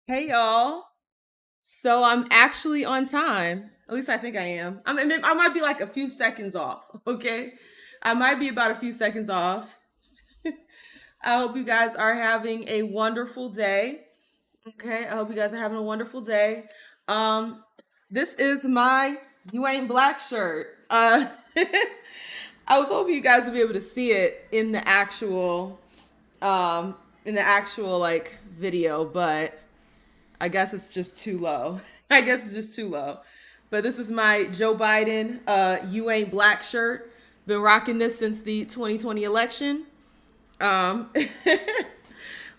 Hey y'all. So I'm actually on time. At least I think I am. I might be like a few seconds off, okay? I might be about a few seconds off. I hope you guys are having a wonderful day. Okay? I hope you guys are having a wonderful day. Um this is my You Ain't Black shirt. I was hoping you guys would be able to see it in the actual like video, but I guess it's just too low. I guess it's just too low. But this is my Joe Biden You Ain't Black shirt. Been rocking this since the 2020 election. Um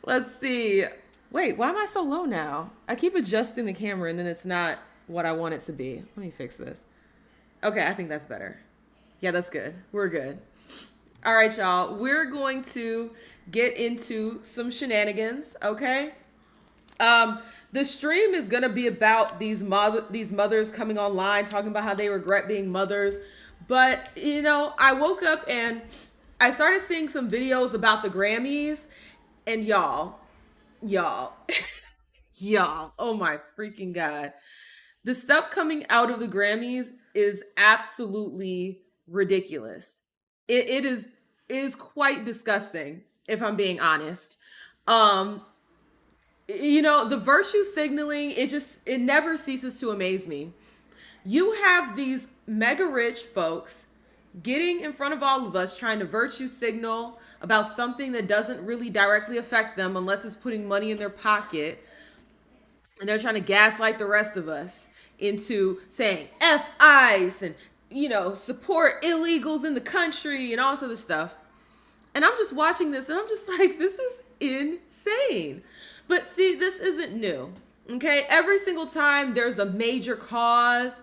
let's see. Wait, why am I so low now? I keep adjusting the camera and then it's not what I want it to be. Let me fix this. Okay, I think that's better. Yeah, that's good. We're good. All right, y'all. We're going to get into some shenanigans, okay? Um, the stream is gonna be about these mothers coming online talking about how they regret being mothers. But I woke up and I started seeing some videos about the Grammys, and y'all, y'all, oh my freaking god. The stuff coming out of the Grammys is absolutely ridiculous. It is quite disgusting, if I'm being honest. Um, the virtue signaling, it never ceases to amaze me. You have these mega rich folks getting in front of all of us trying to virtue signal about something that doesn't really directly affect them unless it's putting money in their pocket, and they're trying to gaslight the rest of us into saying F ICE and support illegals in the country and all this other stuff. And I'm just watching this and I'm just like, this is insane. But see, this isn't new. Okay. Every single time there's a major cause,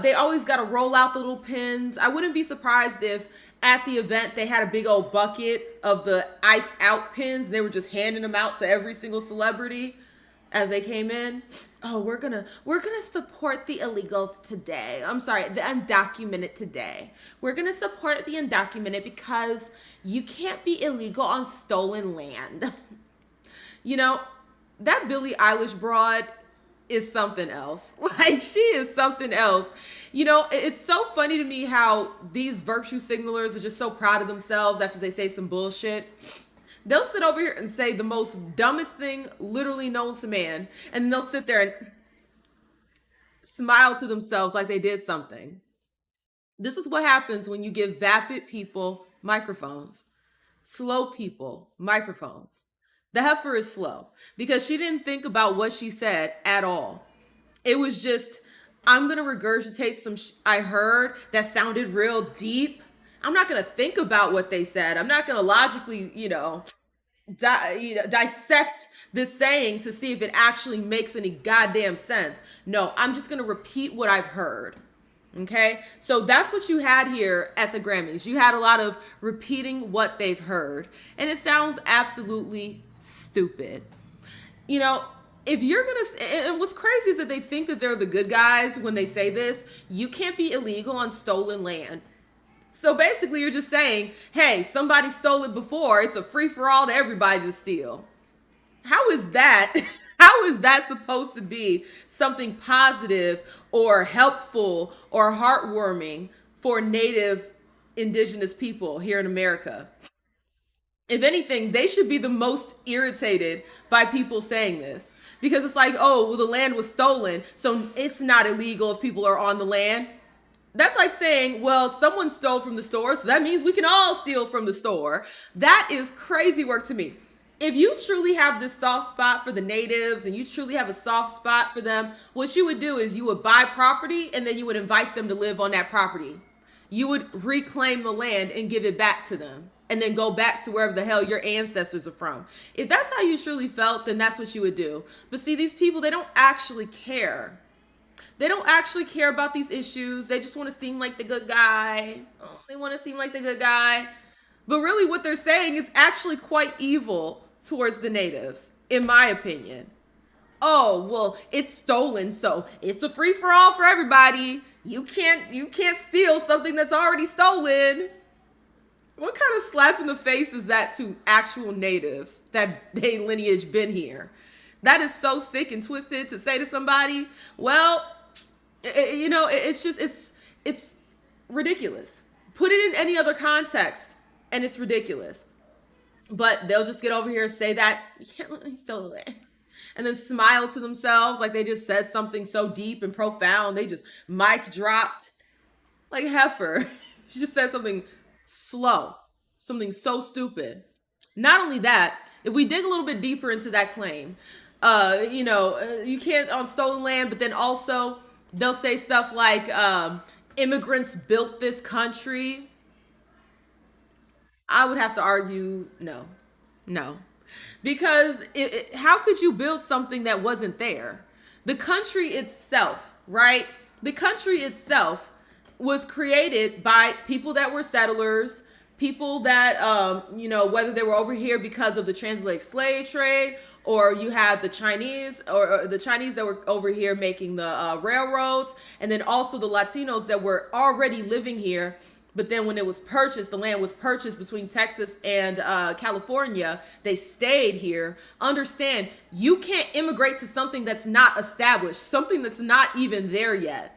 they always got to roll out the little pins. I wouldn't be surprised if at the event they had a big old bucket of the ice out pins and they were just handing them out to every single celebrity as they came in. Oh, we're gonna support the illegals today. I'm sorry, the undocumented today. We're gonna support the undocumented because you can't be illegal on stolen land. you know, that Billie Eilish broad is something else. Like, she is something else. It's so funny to me how these virtue signalers are just so proud of themselves after they say some bullshit. They'll sit over here and say the most dumbest thing literally known to man, and they'll sit there and smile to themselves like they did something. This is what happens when you give vapid people microphones, slow people microphones. The heifer is slow because she didn't think about what she said at all. It was just, I'm going to regurgitate I heard that sounded real deep. I'm not going to think about what they said. I'm not going to logically, dissect this saying to see if it actually makes any goddamn sense. No, I'm just going to repeat what I've heard. Okay, so that's what you had here at the Grammys. You had a lot of repeating what they've heard, and it sounds absolutely stupid. You know, if you're gonna, and what's crazy is that they think that they're the good guys when they say this. You can't be illegal on stolen land. So basically, you're just saying, hey, somebody stole it before. It's a free for all to everybody to steal. How is that? How is that supposed to be something positive or helpful or heartwarming for Native indigenous people here in America? If anything, they should be the most irritated by people saying this, because it's like, oh, well, the land was stolen, so it's not illegal if people are on the land. That's like saying, well, someone stole from the store, so that means we can all steal from the store. That is crazy work to me. If you truly have this soft spot for the natives and you truly have a soft spot for them, what you would do is you would buy property and then you would invite them to live on that property. You would reclaim the land and give it back to them and then go back to wherever the hell your ancestors are from. If that's how you truly felt, then that's what you would do. But see, these people, they don't actually care. They don't actually care about these issues. They just want to seem like the good guy. Oh, they want to seem like the good guy. But really what they're saying is actually quite evil towards the natives, in my opinion. Oh, well, it's stolen, so it's a free for all for everybody. You can't steal something that's already stolen. What kind of slap in the face is that to actual natives that they lineage been here? That is so sick and twisted to say to somebody. Well, it's just it's ridiculous. Put it in any other context, and it's ridiculous. But they'll just get over here and say that you can't let me still there, and then smile to themselves like they just said something so deep and profound. They just mic dropped like heifer. She just said something slow, something so stupid. Not only that, if we dig a little bit deeper into that claim, you can't on stolen land, but then also they'll say stuff like immigrants built this country. I would have to argue no, no, because how could you build something that wasn't there? The country itself, right? The country itself was created by people that were settlers, people that whether they were over here because of the transatlantic slave trade, or you had the Chinese, or the Chinese that were over here making the railroads, and then also the Latinos that were already living here. But then when it was purchased, the land was purchased between Texas and California, they stayed here. Understand, you can't immigrate to something that's not established, something that's not even there yet.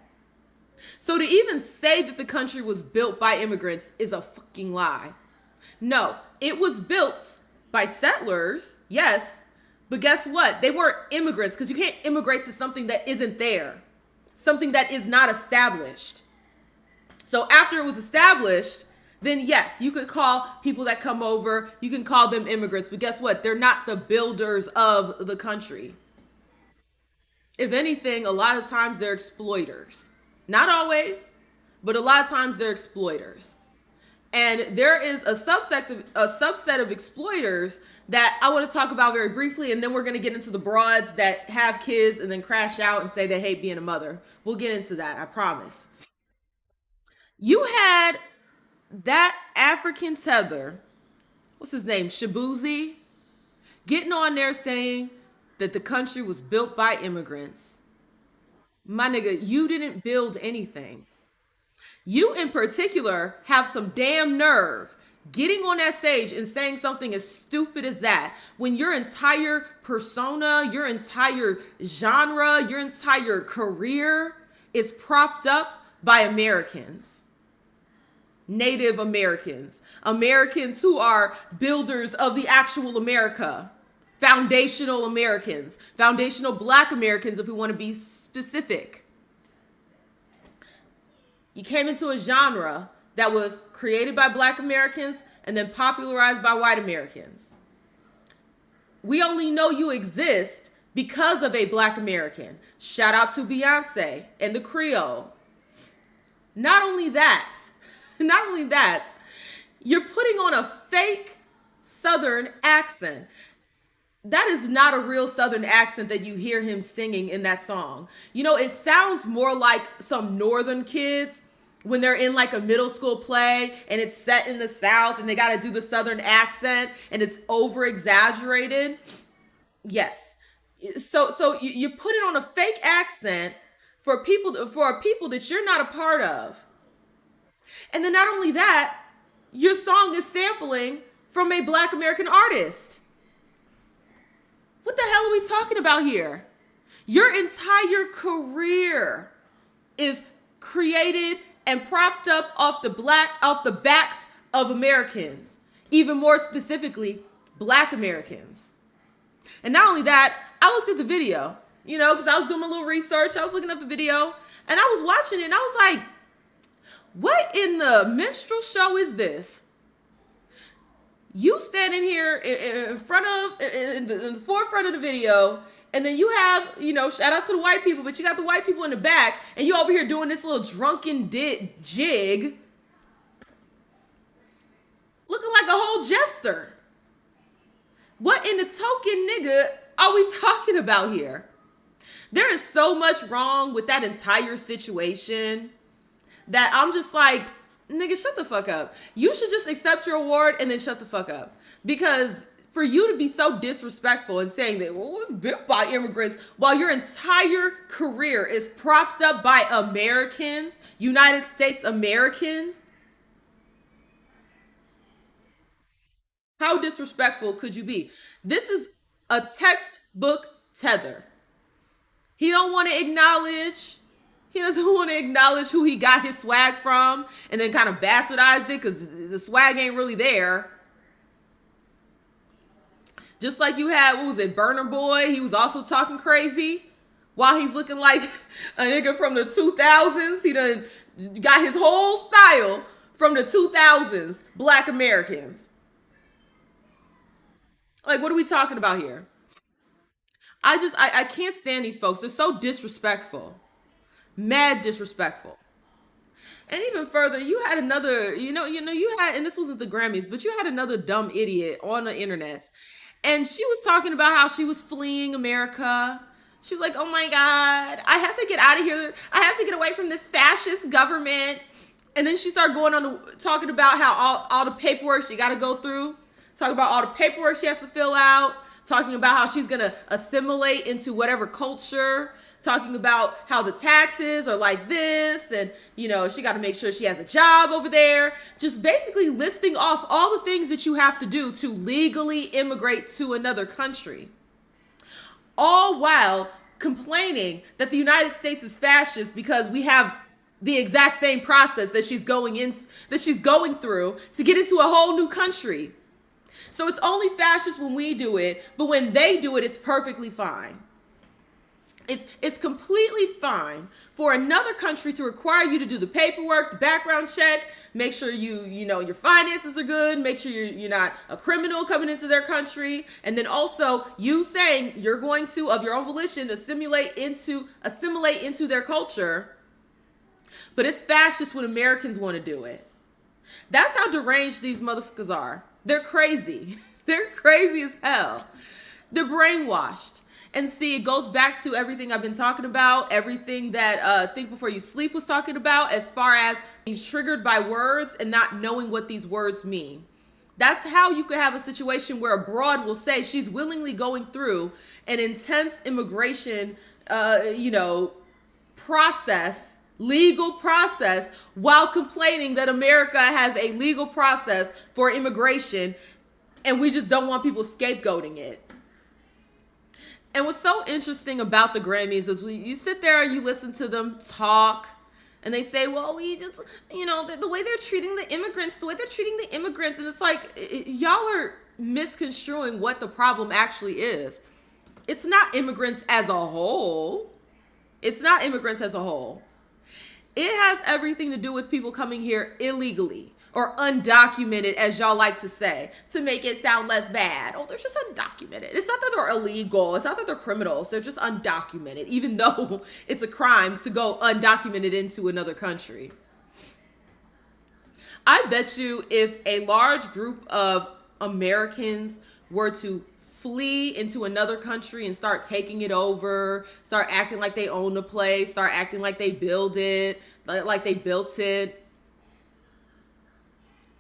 So to even say that the country was built by immigrants is a fucking lie. No, it was built by settlers, yes, but guess what? They weren't immigrants, because you can't immigrate to something that isn't there, something that is not established. So after it was established, then yes, you could call people that come over, you can call them immigrants, but guess what? They're not the builders of the country. If anything, a lot of times they're exploiters. Not always, but a lot of times they're exploiters. And there is a subset of exploiters that I want to talk about very briefly, and then we're going to get into the broads that have kids and then crash out and say they hate being a mother. We'll get into that, I promise. You had that African tether, what's his name, Shabuzi, getting on there saying that the country was built by immigrants. My nigga, you didn't build anything. You in particular have some damn nerve getting on that stage and saying something as stupid as that when your entire persona, your entire genre, your entire career is propped up by Americans. Native Americans, Americans who are builders of the actual America, foundational Americans, foundational Black Americans, if we want to be specific. You came into a genre that was created by Black Americans and then popularized by white Americans. We only know you exist because of a Black American. Shout out to Beyonce and the Creole. Not only that, you're putting on a fake Southern accent. That is not a real Southern accent that you hear him singing in that song. It sounds more like some Northern kids when they're in like a middle school play and it's set in the South and they got to do the Southern accent and it's over exaggerated. Yes. So you put it on a fake accent for people that you're not a part of. And then not only that, your song is sampling from a Black American artist. What the hell are we talking about here? Your entire career is created and propped up off the backs of Americans, even more specifically, Black Americans. And not only that, I looked at the video, because I was doing a little research. I was looking up the video and I was watching it and I was like, what in the minstrel show is this? You standing here in the forefront of the video, and then you have, shout out to the white people, but you got the white people in the back, and you over here doing this little drunken jig, looking like a whole jester. What in the token nigga are we talking about here? There is so much wrong with that entire situation that I'm just like, nigga, shut the fuck up. You should just accept your award and then shut the fuck up. Because for you to be so disrespectful and saying that, well, it's built by immigrants, while your entire career is propped up by Americans, United States Americans, how disrespectful could you be? This is a textbook tether. He don't want to acknowledge. He doesn't want to acknowledge who he got his swag from, and then kind of bastardized it because the swag ain't really there. Just like you had, what was it, Burner Boy? He was also talking crazy while he's looking like a nigga from the 2000s. He done got his whole style from the 2000s, Black Americans. Like, what are we talking about here? I can't stand these folks. They're so disrespectful. Mad disrespectful. And even further, you had another, you had, and this wasn't the Grammys, but you had another dumb idiot on the internet. And she was talking about how she was fleeing America. She was like, oh my God, I have to get out of here. I have to get away from this fascist government. And then she started going on talking about how all the paperwork she got to go through, talking about all the paperwork she has to fill out, talking about how she's going to assimilate into whatever culture, talking about how the taxes are like this, and she got to make sure she has a job over there, just basically listing off all the things that you have to do to legally immigrate to another country, all while complaining that the United States is fascist because we have the exact same process that she's going through to get into a whole new country. So it's only fascist when we do it, but when they do it, it's perfectly fine. It's completely fine for another country to require you to do the paperwork, the background check, make sure your finances are good, make sure you're not a criminal coming into their country, and then also you saying you're going to, of your own volition, assimilate into their culture. But it's fascist when Americans want to do it. That's how deranged these motherfuckers are. They're crazy. They're crazy as hell. They're brainwashed. And see, it goes back to everything I've been talking about, everything that Think Before You Sleep was talking about, as far as being triggered by words and not knowing what these words mean. That's how you could have a situation where a broad will say she's willingly going through an intense immigration, legal process, while complaining that America has a legal process for immigration, and we just don't want people scapegoating it. And what's so interesting about the Grammys is you sit there and you listen to them talk, and they say, well, we just, the way they're treating the immigrants, and it's like, y'all are misconstruing what the problem actually is. It's not immigrants as a whole. It has everything to do with people coming here illegally or undocumented, as y'all like to say, to make it sound less bad. Oh, they're just undocumented. It's not that they're illegal. It's not that they're criminals. They're just undocumented, even though it's a crime to go undocumented into another country. I bet you if a large group of Americans were to flee into another country and start taking it over, start acting like they own the place, start acting like they built it,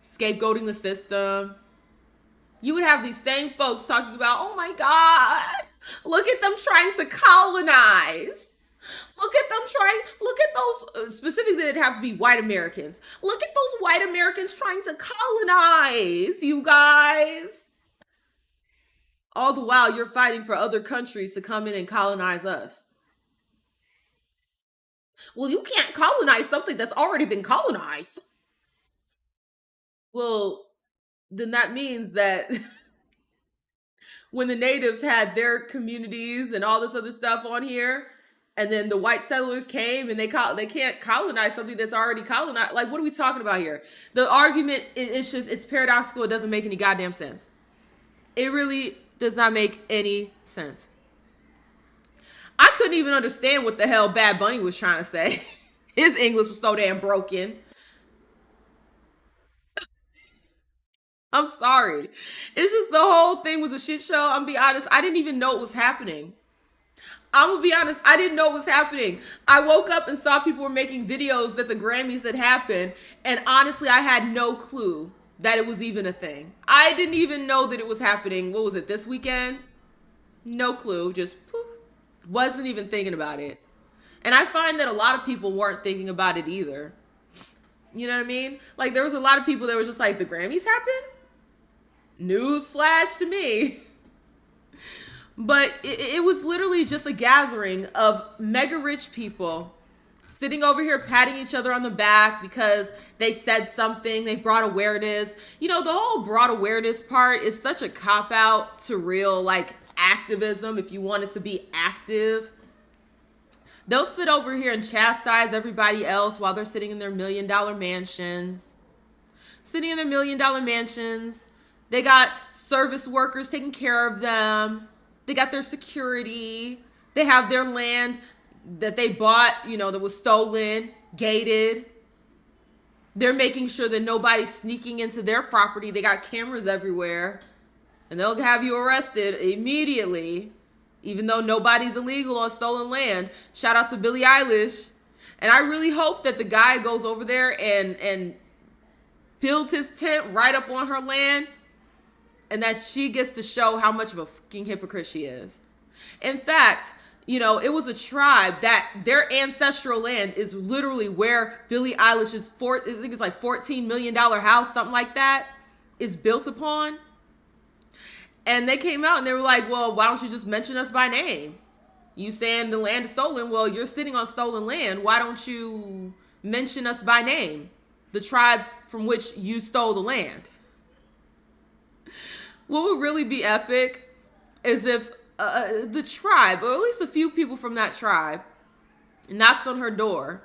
scapegoating the system, you would have these same folks talking about, oh my God, look at them trying to colonize. Look at those, specifically it'd have to be white Americans. Look at those white Americans trying to colonize, you guys. All the while you're fighting for other countries to come in and colonize us. Well, you can't colonize something that's already been colonized. Well, then that means that when the natives had their communities and all this other stuff on here, and then the white settlers came and they can't colonize something that's already colonized. Like, what are we talking about here? The argument it's paradoxical. It doesn't make any goddamn sense. It really does not make any sense. I couldn't even understand what the hell Bad Bunny was trying to say. His English was so damn broken. I'm sorry. It's just the whole thing was a shit show. I'm be honest. I didn't even know it was happening. I'm gonna be honest. I didn't know it was happening. I woke up and saw people were making videos that the Grammys had happened. And honestly, I had no clue that it was even a thing. I didn't even know that it was happening. What was it, this weekend? No clue. Just poof. Wasn't even thinking about it. And I find that a lot of people weren't thinking about it either. You know what I mean? Like, there was a lot of people that were just like, the Grammys happened? News flash to me. But it was literally just a gathering of mega rich people sitting over here patting each other on the back because they said something, they brought awareness. You know, the whole broad awareness part is such a cop out to real like activism if you want it to be active. They'll sit over here and chastise everybody else while they're sitting in their $1 million mansions. Sitting in their $1 million mansions. They got service workers taking care of them. They got their security. They have their land that they bought, that was stolen, gated. They're making sure that nobody's sneaking into their property. They got cameras everywhere. And they'll have you arrested immediately, even though nobody's illegal on stolen land. Shout out to Billie Eilish. And I really hope that the guy goes over there and builds his tent right up on her land, and that she gets to show how much of a fucking hypocrite she is. In fact, it was a tribe that their ancestral land is literally where Billie Eilish's I think it's like $14 million house, something like that, is built upon. And they came out and they were like, well, why don't you just mention us by name? You saying the land is stolen. Well, you're sitting on stolen land. Why don't you mention us by name? The tribe from which you stole the land. What would really be epic is if the tribe, or at least a few people from that tribe, knocks on her door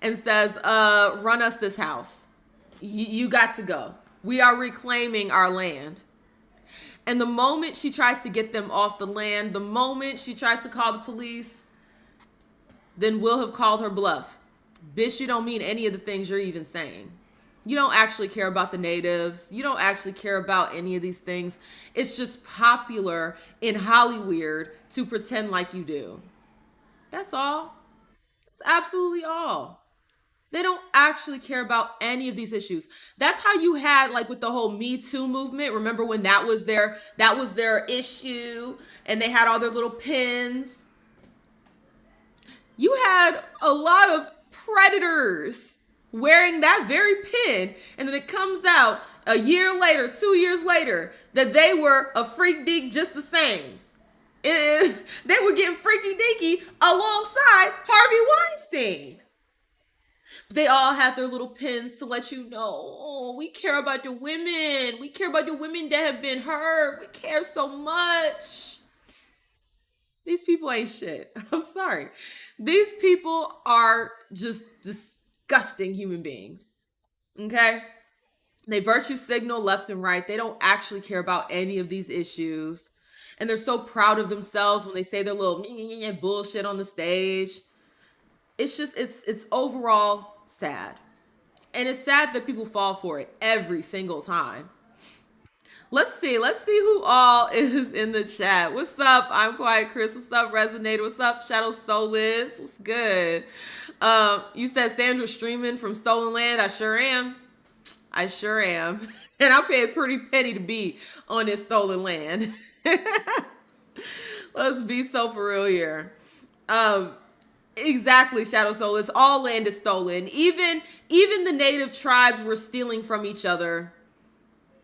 and says, run us this house. You got to go. We are reclaiming our land. And the moment she tries to get them off the land, the moment she tries to call the police, then we'll have called her bluff. Bitch, you don't mean any of the things you're even saying. You don't actually care about the natives. You don't actually care about any of these things. It's just popular in Hollywood to pretend like you do. That's all. That's absolutely all. They don't actually care about any of these issues. That's how you had like with the whole Me Too movement. Remember when that was their issue and they had all their little pins? You had a lot of predators wearing that very pin, and then it comes out a year later, 2 years later, that they were a freak deek just the same. They were getting freaky deaky alongside Harvey Weinstein. They all had their little pins to let you know, oh, we care about your women. We care about your women that have been hurt. We care so much. These people ain't shit. I'm sorry. These people are just disgusting human beings. Okay? They virtue signal left and right. They don't actually care about any of these issues. And they're so proud of themselves when they say their little bullshit on the stage. It's overall sad. And it's sad that people fall for it every single time. Let's see who all is in the chat. What's up? I'm Quiet Chris. What's up, Resonator? What's up, Shadow Soulless? What's good? You said Sandra streaming from Stolen Land. I sure am. And I'll pay a pretty penny to be on this stolen land. Let's be so for real here. Exactly, Shadow Soulless. All land is stolen. Even the native tribes were stealing from each other.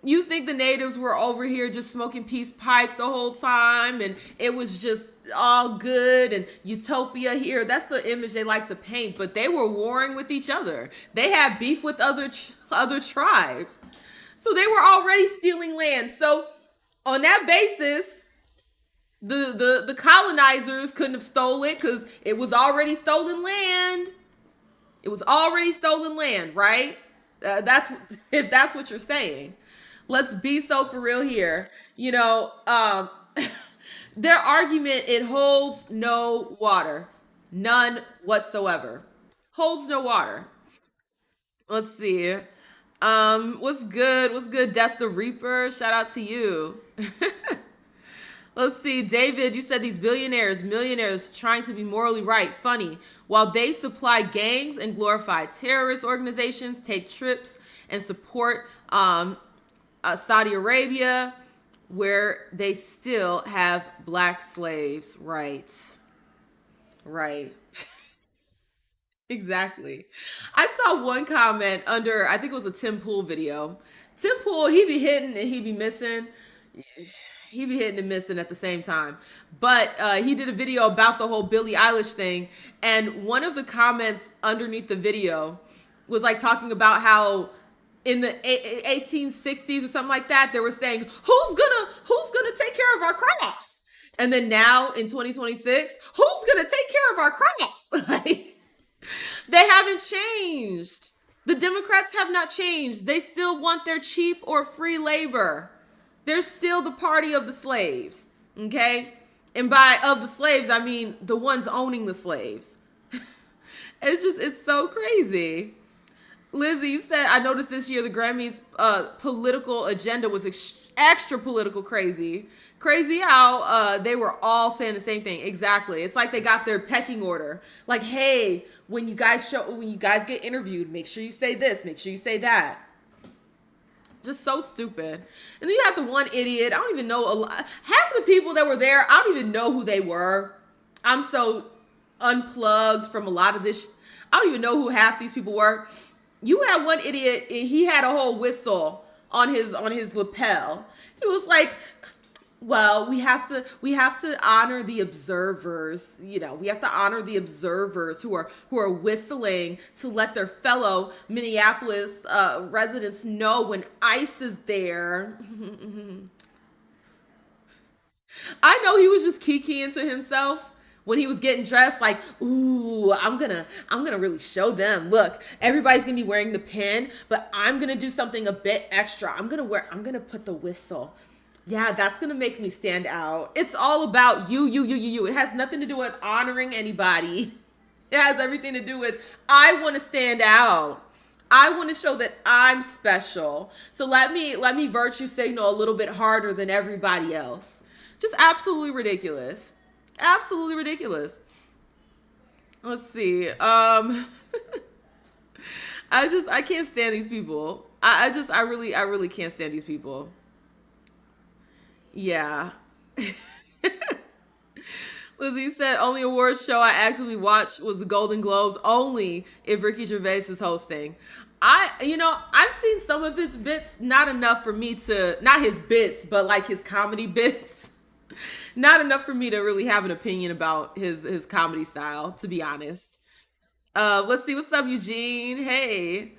You think the natives were over here just smoking peace pipe the whole time and it was just all good and utopia here? That's the image they like to paint, but they were warring with each other. They had beef with other tribes. So they were already stealing land. So on that basis, the colonizers couldn't have stole it because it was already stolen land. It was already stolen land, right? If that's what you're saying. Let's be so for real here. Their argument, it holds no water. None whatsoever. Holds no water. Let's see. What's good? What's good, Death the Reaper? Shout out to you. Let's see, David, you said these millionaires trying to be morally right, funny, while they supply gangs and glorify terrorist organizations, take trips and support Saudi Arabia, where they still have black slaves. Right. Exactly. I saw one comment under, I think it was a Tim Pool video. Tim Pool, he be hitting and he be missing. he be hitting and missing at the same time. But he did a video about the whole Billie Eilish thing, and one of the comments underneath the video was like talking about how in the 1860s or something like that, they were saying, who's gonna take care of our crops? And then now in 2026, who's gonna take care of our crops? Like, they haven't changed. The Democrats have not changed. They still want their cheap or free labor. They're still the party of the slaves. Okay? And by of the slaves, I mean the ones owning the slaves. It's so crazy. Lizzie, you said, I noticed this year the Grammys political agenda was extra political crazy. Crazy how they were all saying the same thing. Exactly. It's like they got their pecking order. Like, hey, when you guys get interviewed, make sure you say this, make sure you say that. Just so stupid. And then you have the one idiot. I don't even know half of the people that were there. I don't even know who they were. I'm so unplugged from a lot of this. I don't even know who half these people were. You had one idiot. He had a whole whistle on his lapel. He was like, well, we have to honor the observers. You know, we have to honor the observers who are whistling to let their fellow Minneapolis residents know when ICE is there. I know he was just kikiing to himself when he was getting dressed, like, ooh, I'm gonna really show them. Look, everybody's gonna be wearing the pin, but I'm gonna do something a bit extra. I'm gonna put the whistle. Yeah, that's going to make me stand out. It's all about you. It has nothing to do with honoring anybody. It has everything to do with, I want to stand out. I want to show that I'm special. So let me virtue signal a little bit harder than everybody else. Just absolutely ridiculous. Absolutely ridiculous. Let's see. I can't stand these people. I really can't stand these people. Yeah. Lizzie said, only awards show I actively watched was the Golden Globes, only if Ricky Gervais is hosting. I've seen some of his bits, not enough for me to, not his bits, but like his comedy bits. Not enough for me to really have an opinion about his comedy style, to be honest. Let's see. What's up, Eugene? Hey.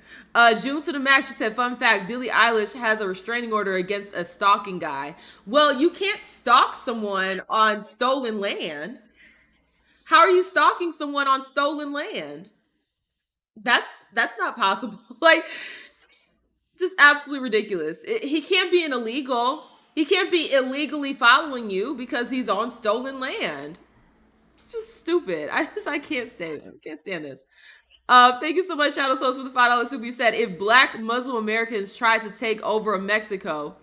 June to the max, she said, fun fact, Billie Eilish has a restraining order against a stalking guy. Well, you can't stalk someone on stolen land. How are you stalking someone on stolen land? That's not possible. Like, just absolutely ridiculous. He can't be an illegal. He can't be illegally following you because he's on stolen land. It's just stupid. I can't stand it. Can't stand this. Thank you so much, Shadow Souls, for the $5 super. You said, if black Muslim Americans tried to take over Mexico,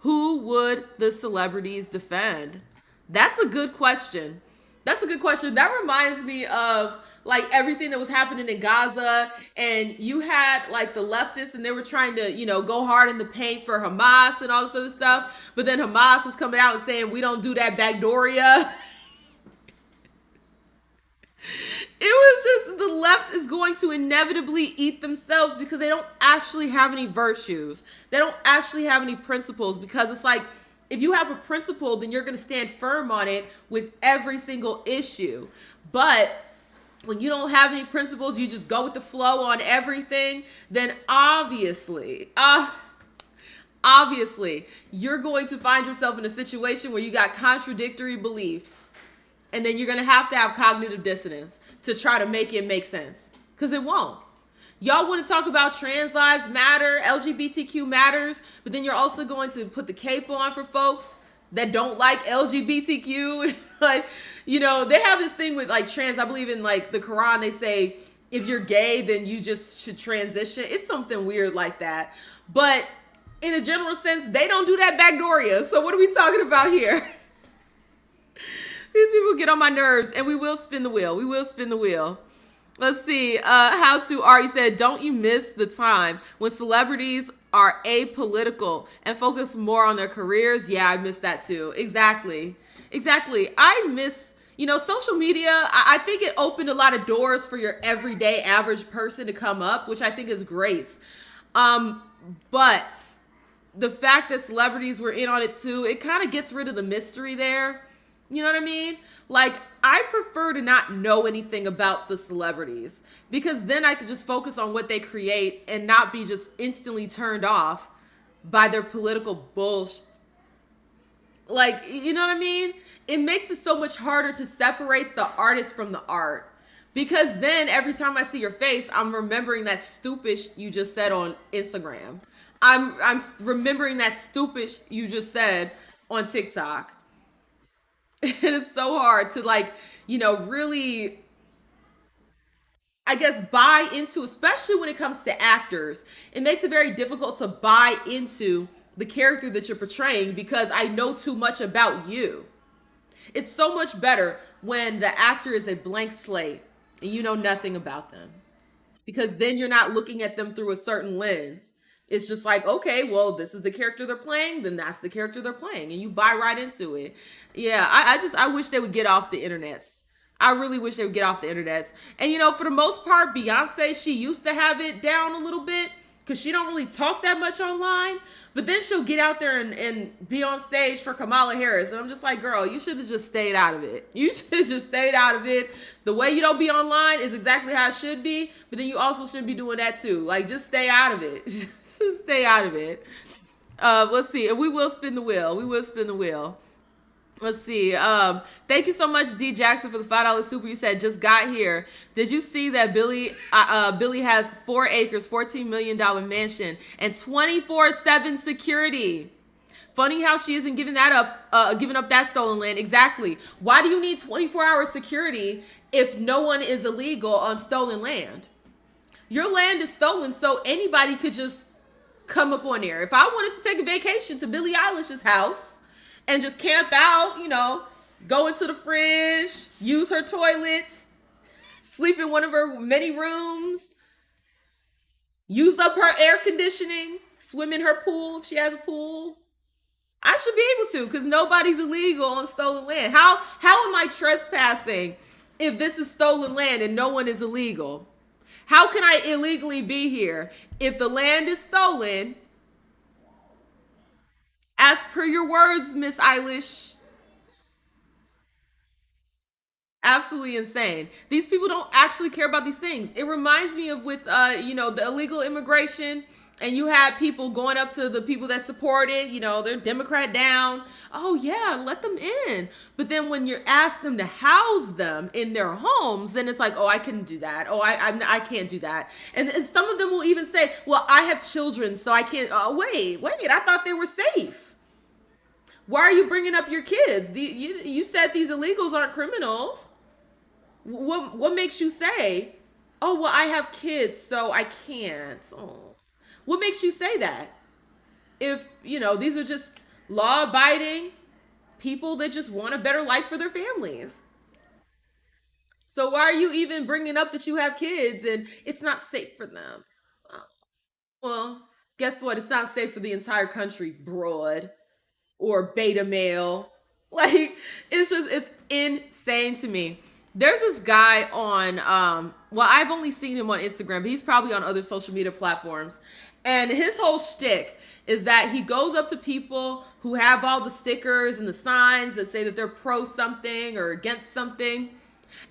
who would the celebrities defend? That's a good question. That's a good question. That reminds me of like everything that was happening in Gaza, and you had like the leftists, and they were trying to, go hard in the paint for Hamas and all this other stuff. But then Hamas was coming out and saying, we don't do that Backdooria. It was just the left is going to inevitably eat themselves because they don't actually have any virtues. They don't actually have any principles, because it's like, if you have a principle, then you're going to stand firm on it with every single issue. But when you don't have any principles, you just go with the flow on everything, then obviously, you're going to find yourself in a situation where you got contradictory beliefs. And then you're going to have cognitive dissonance to try to make it make sense. Because it won't. Y'all want to talk about trans lives matter, LGBTQ matters, but then you're also going to put the cape on for folks that don't like LGBTQ. Like, they have this thing with like trans. I believe in like the Quran, they say, if you're gay, then you just should transition. It's something weird like that. But in a general sense, they don't do that Backdooria. So what are we talking about here? These people get on my nerves, and we will spin the wheel. We will spin the wheel. Let's see. How to Ari said, don't you miss the time when celebrities are apolitical and focus more on their careers? Yeah, I miss that too. Exactly. I miss, social media. I think it opened a lot of doors for your everyday average person to come up, which I think is great. But the fact that celebrities were in on it too, it kind of gets rid of the mystery there. You know what I mean? Like, I prefer to not know anything about the celebrities because then I could just focus on what they create and not be just instantly turned off by their political bullshit. Like, you know what I mean? It makes it so much harder to separate the artist from the art. Because then every time I see your face, I'm remembering that stupid you just said on Instagram. I'm remembering that stupid you just said on TikTok. It is so hard to, like, really, I guess, buy into, especially when it comes to actors. It makes it very difficult to buy into the character that you're portraying because I know too much about you. It's so much better when the actor is a blank slate and you know nothing about them because then you're not looking at them through a certain lens. It's just like, okay, well, this is the character they're playing, then that's the character they're playing, and you buy right into it. Yeah, I wish they would get off the internets. I really wish they would get off the internets. And for the most part, Beyonce, she used to have it down a little bit because she don't really talk that much online. But then she'll get out there and be on stage for Kamala Harris. And I'm just like, girl, you should have just stayed out of it. You should have just stayed out of it. The way you don't be online is exactly how it should be. But then you also shouldn't be doing that too. Like, just stay out of it. Just stay out of it. Let's see. And we will spin the wheel. We will spin the wheel. Let's see. Thank you so much, D Jackson, for the $5 super. You said just got here. Did you see that Billy has 4 acres, $14 million mansion, and 24/7 security? Funny how she isn't giving that up, giving up that stolen land. Exactly. Why do you need 24-hour security if no one is illegal on stolen land? Your land is stolen, so anybody could just come up on there. If I wanted to take a vacation to Billie Eilish's house and just camp out, go into the fridge, use her toilet, sleep in one of her many rooms, use up her air conditioning, swim in her pool if she has a pool. I should be able to because nobody's illegal on stolen land. How am I trespassing if this is stolen land and no one is illegal? How can I illegally be here if the land is stolen? As per your words, Miss Eilish. Absolutely insane. These people don't actually care about these things. It reminds me of with the illegal immigration, and you had people going up to the people that support it, they're Democrat down. Oh yeah, let them in. But then when you're asked them to house them in their homes, then it's like, oh, I couldn't do that. Oh, I can't do that. And some of them will even say, well, I have children, so I can't. Oh, wait, I thought they were safe. Why are you bringing up your kids? You said these illegals aren't criminals. What makes you say, oh, well, I have kids, so I can't? Oh. What makes you say that? If, these are just law-abiding people that just want a better life for their families. So why are you even bringing up that you have kids and it's not safe for them? Well, guess what? It's not safe for the entire country, broad or beta male. Like, it's insane to me. There's this guy on, I've only seen him on Instagram, but he's probably on other social media platforms. And his whole shtick is that he goes up to people who have all the stickers and the signs that say that they're pro something or against something.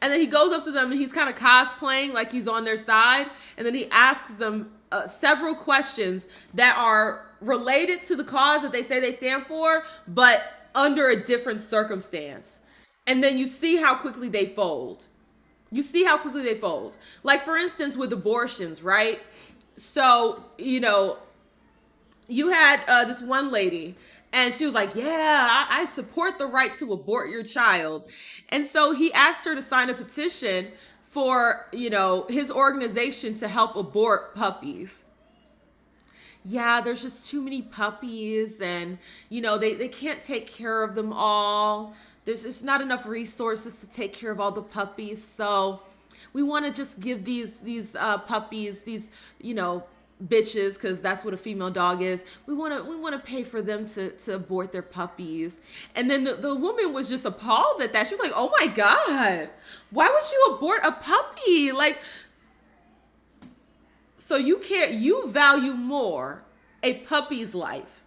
And then he goes up to them and he's kind of cosplaying like he's on their side. And then he asks them several questions that are related to the cause that they say they stand for, but under a different circumstance. And then you see how quickly they fold. Like, for instance, with abortions, right? So, you had this one lady, and she was like, yeah, I support the right to abort your child. And so he asked her to sign a petition for, his organization to help abort puppies. Yeah, there's just too many puppies, and, they can't take care of them all. There's just not enough resources to take care of all the puppies. So we want to just give these puppies, these, bitches, because that's what a female dog is. We want to pay for them to abort their puppies. And then the woman was just appalled at that. She was like, oh my God, why would you abort a puppy? Like, so you value more a puppy's life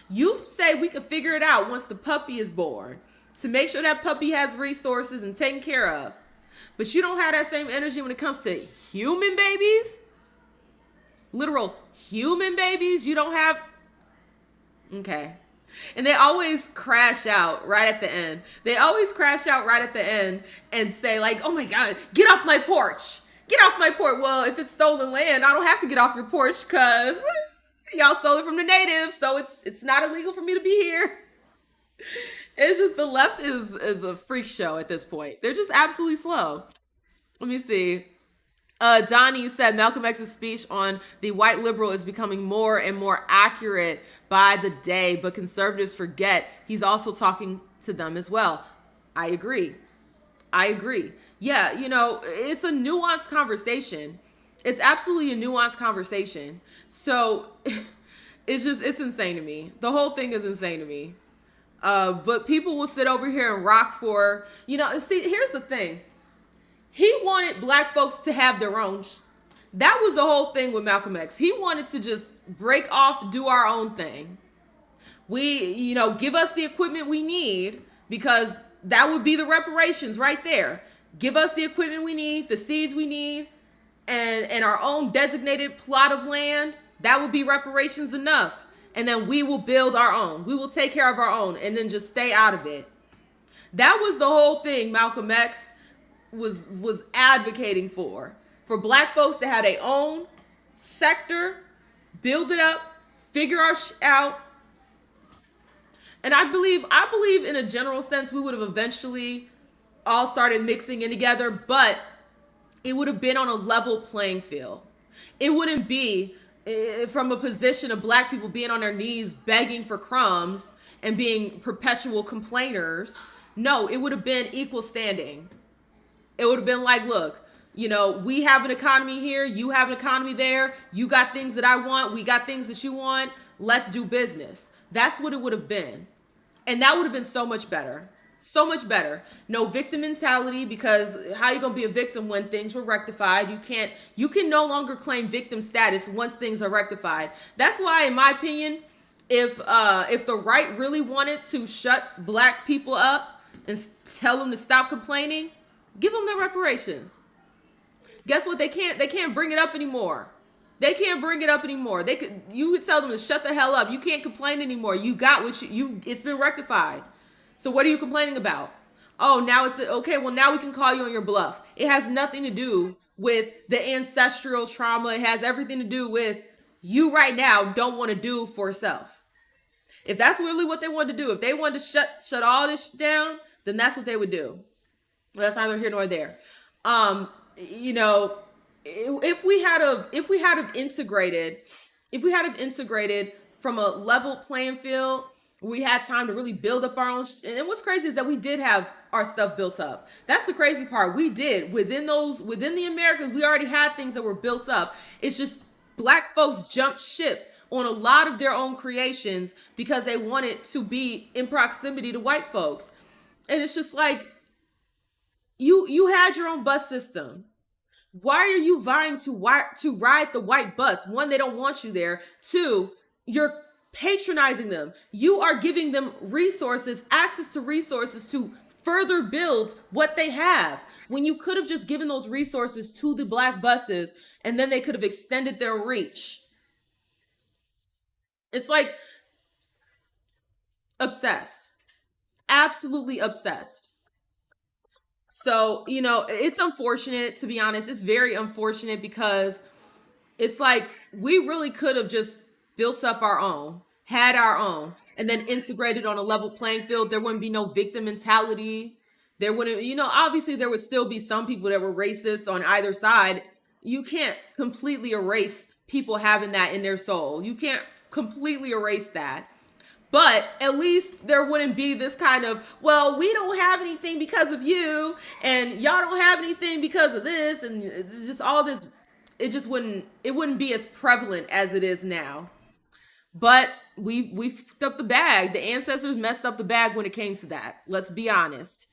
You say we could figure it out once the puppy is born to make sure that puppy has resources and taken care of. But you don't have that same energy when it comes to human babies, literal human babies. You don't have. Okay. And they always crash out right at the end. They always crash out right at the end and say, like, oh my God, get off my porch. Get off my porch. Well, if it's stolen land, I don't have to get off your porch because y'all stole it from the natives. So it's not illegal for me to be here. It's just the left is a freak show at this point. They're just absolutely slow. Let me see. Donnie, you said Malcolm X's speech on the white liberal is becoming more and more accurate by the day, but conservatives forget he's also talking to them as well. I agree. I agree. Yeah, it's a nuanced conversation. It's absolutely a nuanced conversation. So it's insane to me. The whole thing is insane to me. But people will sit over here and rock for, see, here's the thing. He wanted black folks to have their own. That was the whole thing with Malcolm X. He wanted to just break off, do our own thing. We, give us the equipment we need because that would be the reparations right there. Give us the equipment we need, the seeds we need, and our own designated plot of land. That would be reparations enough. And then we will build our own. We will take care of our own and then just stay out of it. That was the whole thing Malcolm X was advocating for black folks to have their own sector, build it up, figure our out. And I believe in a general sense we would have eventually all started mixing in together, but it would have been on a level playing field. It wouldn't be from a position of black people being on their knees begging for crumbs and being perpetual complainers. No, it would have been equal standing. It would have been like, look, we have an economy here. You have an economy there. You got things that I want. We got things that you want. Let's do business. That's what it would have been. And that would have been so much better. So much better. No victim mentality, because how you going to be a victim when things were rectified? You can no longer claim victim status once things are rectified. That's why, in my opinion, if the right really wanted to shut black people up and tell them to stop complaining, give them their reparations. Guess what? They can't bring it up anymore. They can't bring it up anymore. You could tell them to shut the hell up. You can't complain anymore. You got what it's been rectified. So what are you complaining about? Oh, now it's okay. Well, now we can call you on your bluff. It has nothing to do with the ancestral trauma. It has everything to do with you right now don't want to do for self. If that's really what they wanted to do, if they wanted to shut all this down, then that's what they would do. Well, that's neither here nor there. If we had integrated from a level playing field, we had time to really build up our own. And what's crazy is that we did have our stuff built up. That's the crazy part. We did within the Americas. We already had things that were built up. It's just black folks jumped ship on a lot of their own creations because they wanted to be in proximity to white folks. And it's just like, you had your own bus system. Why are you vying to ride the white bus? One, they don't want you there. Two, you're patronizing them. You are giving them resources, access to resources to further build what they have. When you could have just given those resources to the black buses and then they could have extended their reach. It's like obsessed. Absolutely obsessed. So, it's unfortunate, to be honest. It's very unfortunate because it's like we really could have just built up our own, had our own, and then integrated on a level playing field. There wouldn't be no victim mentality. There wouldn't, obviously there would still be some people that were racist on either side. You can't completely erase people having that in their soul. You can't completely erase that. But at least there wouldn't be this kind of, well, we don't have anything because of you, and y'all don't have anything because of this, and it's just all this. It wouldn't be as prevalent as it is now. But we fucked up the bag. The ancestors messed up the bag when it came to that. Let's be honest.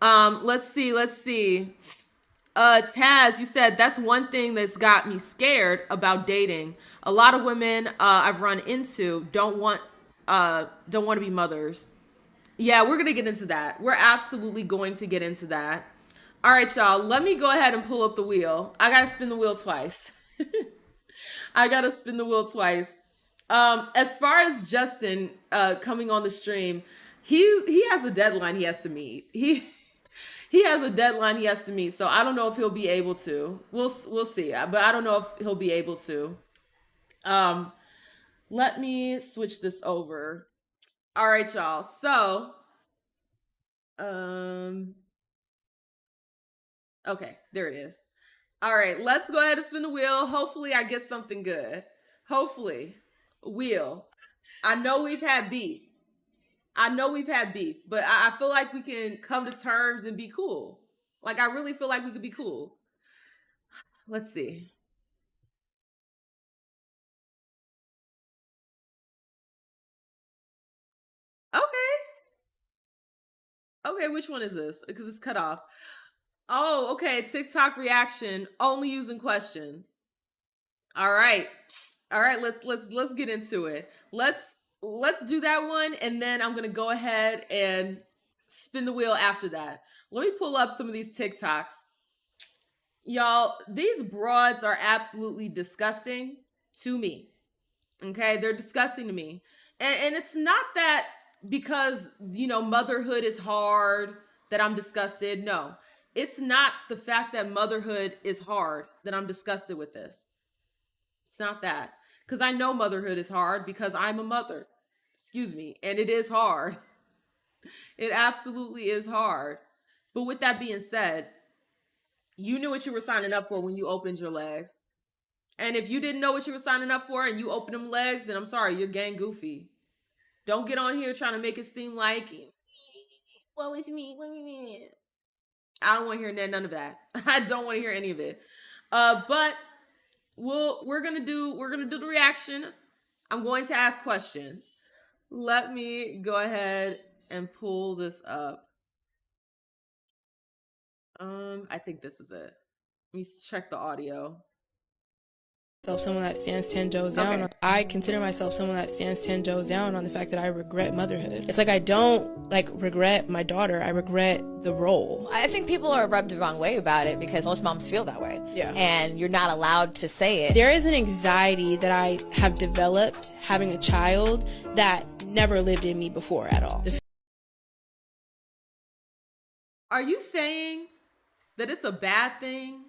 Let's see. Taz, you said that's one thing that's got me scared about dating. A lot of women I've run into don't want don't want to be mothers. Yeah, we're gonna get into that. We're absolutely going to get into that. All right, y'all. Let me go ahead and pull up the wheel. I gotta spin the wheel twice. I gotta spin the wheel twice. As far as Justin coming on the stream, he has a deadline he has to meet. He has a deadline he has to meet. So I don't know if he'll be able to. We'll see. But I don't know if he'll be able to. Let me switch this over. All right, y'all. So, okay, there it is. All right, let's go ahead and spin the wheel. Hopefully, I get something good. Hopefully, wheel. I know we've had beef. But I feel like we can come to terms and be cool. Like, I really feel like we could be cool. Let's see. Okay. Okay, which one is this? Because it's cut off. Oh, okay. TikTok reaction only using questions. All right. All right, let's get into it. Let's do that one, and then I'm gonna go ahead and spin the wheel after that. Let me pull up some of these TikToks. Y'all, these broads are absolutely disgusting to me. Okay, they're disgusting to me. And it's not that because, motherhood is hard that I'm disgusted. No, it's not the fact that motherhood is hard that I'm disgusted with this. It's not that. Because I know motherhood is hard because I'm a mother. Excuse me. And it is hard. It absolutely is hard. But with that being said, you knew what you were signing up for when you opened your legs. And if you didn't know what you were signing up for and you opened them legs, then I'm sorry, you're gang goofy. Don't get on here trying to make it seem like, well, it's me. I don't want to hear none of that. I don't want to hear any of it. But we're gonna do the reaction. I'm going to ask questions. Let me go ahead and pull this up. I think this is it. Let me check the audio. Someone that stands 10 toes down. Okay. I consider myself someone that stands 10 toes down on the fact that I regret motherhood. It's like I don't regret my daughter, I regret the role. I think people are rubbed the wrong way about it because most moms feel that way. Yeah. And you're not allowed to say it. There is an anxiety that I have developed having a child that never lived in me before at all. Are you saying that it's a bad thing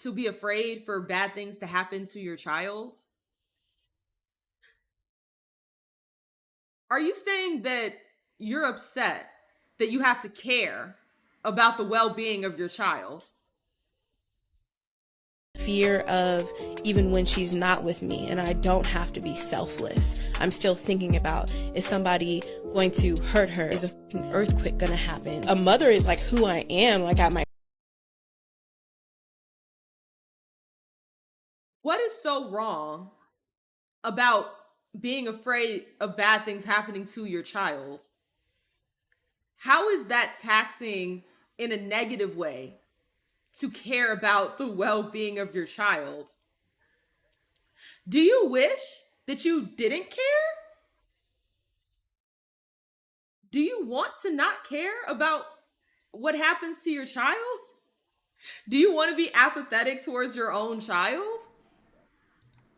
to be afraid for bad things to happen to your child? Are you saying that you're upset that you have to care about the well-being of your child? Fear of even when she's not with me and I don't have to be selfless. I'm still thinking about, is somebody going to hurt her? Is an earthquake going to happen? A mother is like who I am, like at my. What is so wrong about being afraid of bad things happening to your child? How is that taxing in a negative way to care about the well-being of your child? Do you wish that you didn't care? Do you want to not care about what happens to your child? Do you want to be apathetic towards your own child?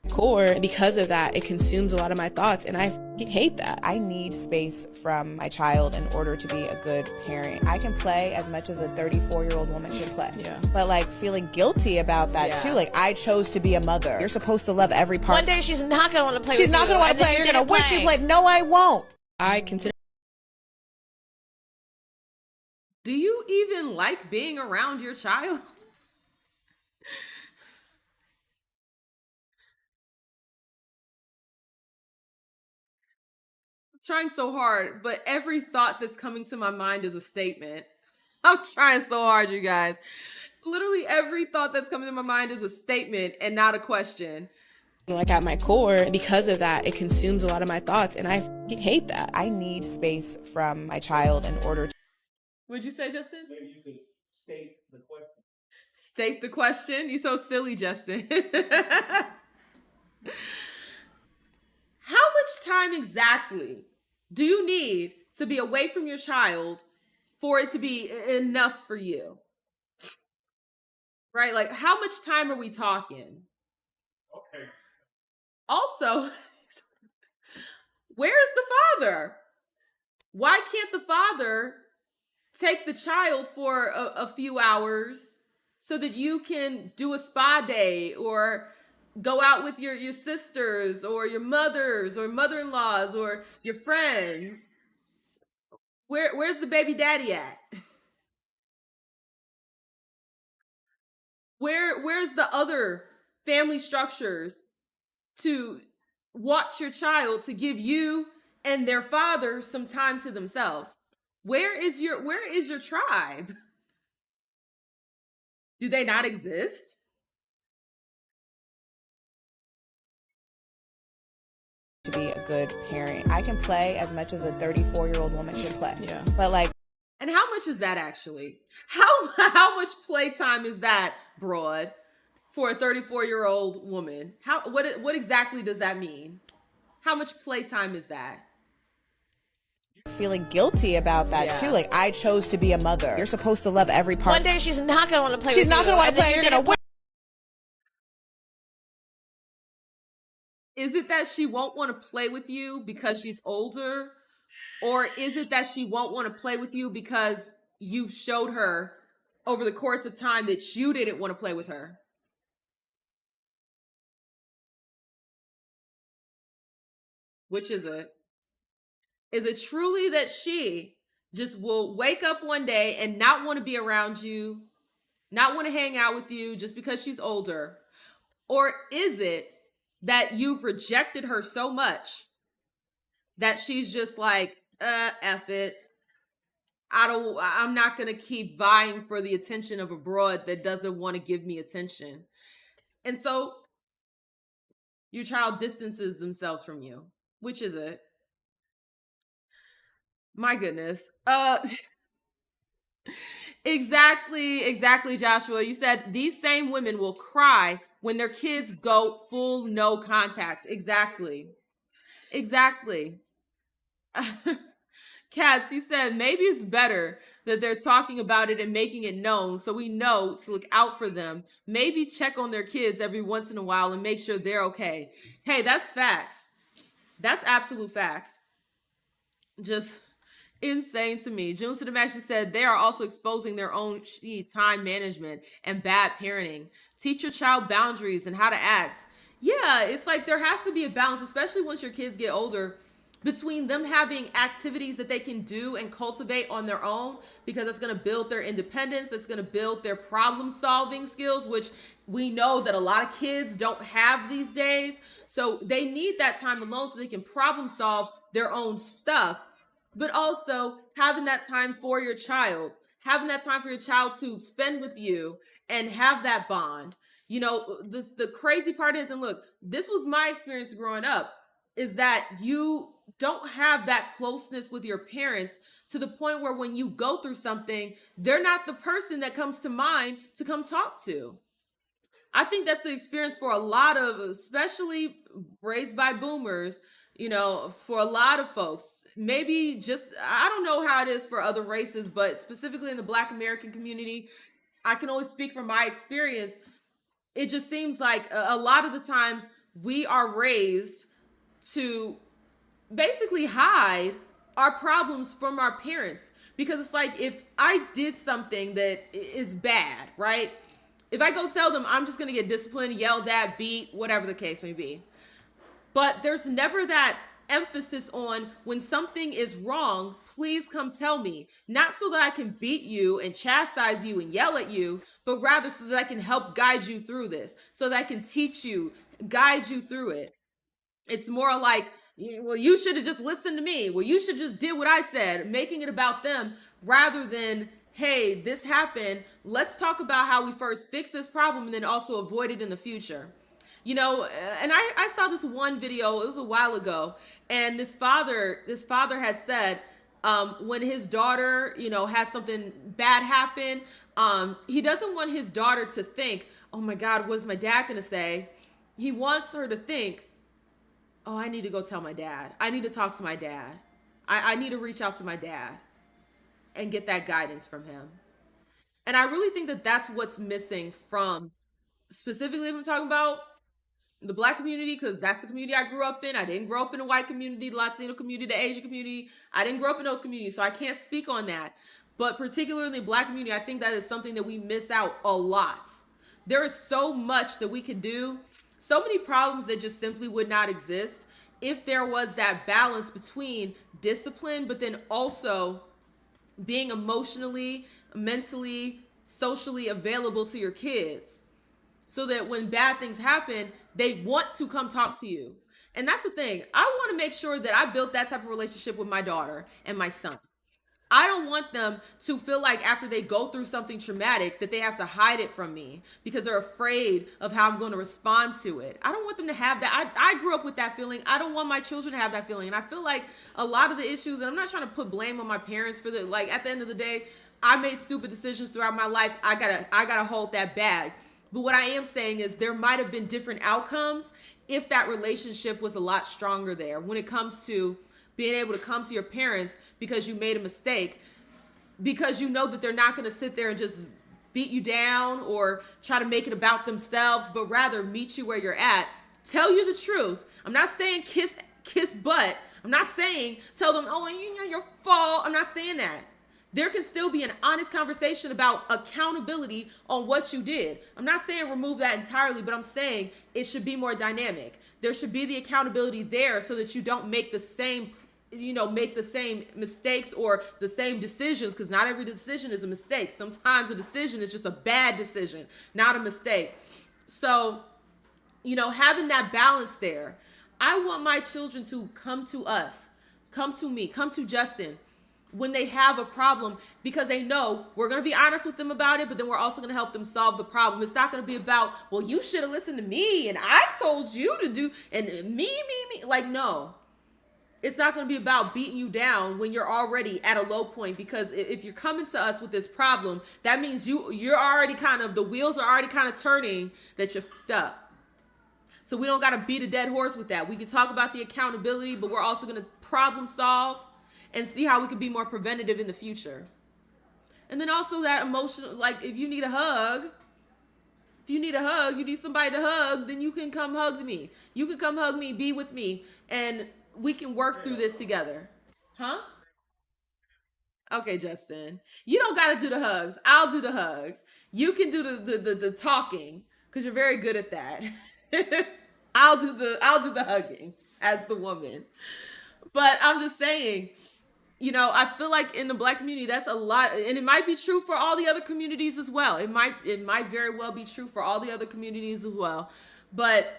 Core, because of that, it consumes a lot of my thoughts, and I hate that. I need space from my child in order to be a good parent. I can play as much as a 34-year-old woman can play. Yeah. But feeling guilty about that too. I chose to be a mother. You're supposed to love every part. One day she's not going to want to play She's with not going to want to play. You're going to wish she played. No, I won't. I consider. Do you even like being around your child? Trying so hard, but every thought that's coming to my mind is a statement. I'm trying so hard, you guys. Literally every thought that's coming to my mind is a statement and not a question. At my core, because of that, it consumes a lot of my thoughts, and I hate that. I need space from my child in order to. What'd you say, Justin? Maybe you could state the question. State the question? You so silly, Justin. How much time exactly do you need to be away from your child for it to be enough for you? Right? Like, how much time are we talking? Okay. Also, where's the father? Why can't the father take the child for a few hours so that you can do a spa day or go out with your sisters or your mothers or mother-in-laws or your friends? Where's the baby daddy at? Where's the other family structures to watch your child, to give you and their father some time to themselves? Where is your tribe? Do they not exist? To be a good parent. I can play as much as a 34-year-old woman can play. Yeah. But like, And how much is that actually? How much playtime is that, broad, for a 34-year-old woman? What exactly does that mean? How much playtime is that? feeling guilty about that too. Like, I chose to be a mother. You're supposed to love every part. One day she's not gonna want to play. She's with not you, gonna want to and then play. you You're gonna win. Is it that she won't want to play with you because she's older? Or is it that she won't want to play with you because you've showed her over the course of time that you didn't want to play with her? Which is it? Is it truly that she just will wake up one day and not want to be around you, not want to hang out with you just because she's older? Or is it that you've rejected her so much that she's just like, F it. I'm not going to keep vying for the attention of a broad that doesn't want to give me attention. And so your child distances themselves from you. Which is it? My goodness. Exactly, Joshua. You said these same women will cry when their kids go full no contact. Exactly. Cats, you said maybe it's better that they're talking about it and making it known so we know to look out for them. Maybe check on their kids every once in a while and make sure they're okay. Hey, that's facts. That's absolute facts. Just insane to me. June to the Max, you said they are also exposing their own time management and bad parenting. Teach your child boundaries and how to act. Yeah, it's like there has to be a balance, especially once your kids get older, between them having activities that they can do and cultivate on their own, because it's going to build their independence. It's going to build their problem solving skills, which we know that a lot of kids don't have these days. So they need that time alone so they can problem solve their own stuff, but also having that time for your child, having that time for your child to spend with you and have that bond. You know, the crazy part is, and look, this was my experience growing up, is that you don't have that closeness with your parents to the point where when you go through something, they're not the person that comes to mind to come talk to. I think that's the experience for a lot of, especially raised by boomers, you know, for a lot of folks. Maybe just, I don't know how it is for other races, but specifically in the Black American community, I can only speak from my experience. It just seems like a lot of the times we are raised to basically hide our problems from our parents, because it's like, if I did something that is bad, right? If I go tell them, I'm just going to get disciplined, yelled at, beat, whatever the case may be. But there's never that emphasis on, when something is wrong, please come tell me. Not so that I can beat you and chastise you and yell at you, but rather so that I can help guide you through this, so that I can teach you, guide you through it. It's more like, well, you should have just listened to me. Well, you should just did what I said, making it about them rather than, hey, this happened. Let's talk about how we first fix this problem and then also avoid it in the future. You know, and I saw this one video, it was a while ago, and this father had said, when his daughter, you know, has something bad happen, he doesn't want his daughter to think, oh my God, what's my dad gonna say? He wants her to think, oh, I need to go tell my dad. I need to talk to my dad. I need to reach out to my dad and get that guidance from him. And I really think that that's what's missing from, specifically if I'm talking about the black community, because that's the community I grew up in. I didn't grow up in the white community, the Latino community, the Asian community. I didn't grow up in those communities, so I can't speak on that. But particularly in the black community, I think that is something that we miss out a lot. There is so much that we could do, so many problems that just simply would not exist if there was that balance between discipline, but then also being emotionally, mentally, socially available to your kids, so that when bad things happen, they want to come talk to you. And that's the thing. I want to make sure that I built that type of relationship with my daughter and my son. I don't want them to feel like after they go through something traumatic that they have to hide it from me because they're afraid of how I'm going to respond to it. I don't want them to have that. I grew up with that feeling. I don't want my children to have that feeling. And I feel like a lot of the issues, and I'm not trying to put blame on my parents for the, like, at the end of the day, I made stupid decisions throughout my life. I gotta hold that bag. But what I am saying is there might have been different outcomes if that relationship was a lot stronger there when it comes to being able to come to your parents because you made a mistake, because you know that they're not going to sit there and just beat you down or try to make it about themselves, but rather meet you where you're at, tell you the truth. I'm not saying kiss butt. I'm not saying tell them, oh, you know, your fault. I'm not saying that. There can still be an honest conversation about accountability on what you did. I'm not saying remove that entirely, but I'm saying it should be more dynamic. There should be the accountability there so that you don't make the same mistakes or the same decisions, because not every decision is a mistake. Sometimes a decision is just a bad decision, not a mistake. So, having that balance there. I want my children to come to us, come to me, come to Justin when they have a problem, because they know we're going to be honest with them about it, but then we're also going to help them solve the problem. It's not going to be about, well, you should have listened to me and I told you to do, and me. Like, no. It's not going to be about beating you down when you're already at a low point, because if you're coming to us with this problem, that means you're already the wheels are already kind of turning that you're fucked up. So we don't got to beat a dead horse with that. We can talk about the accountability, but we're also going to problem solve and see how we can be more preventative in the future. And then also that emotional, like if you need a hug, you need somebody to hug, then you can come hug me. You can come hug me, be with me, and we can work through this together. Huh? Okay, Justin. You don't got to do the hugs. I'll do the hugs. You can do the talking because you're very good at that. I'll do the hugging as the woman. But I'm just saying, I feel like in the black community, that's a lot, and it might be true for all the other communities as well. It might very well be true for all the other communities as well. But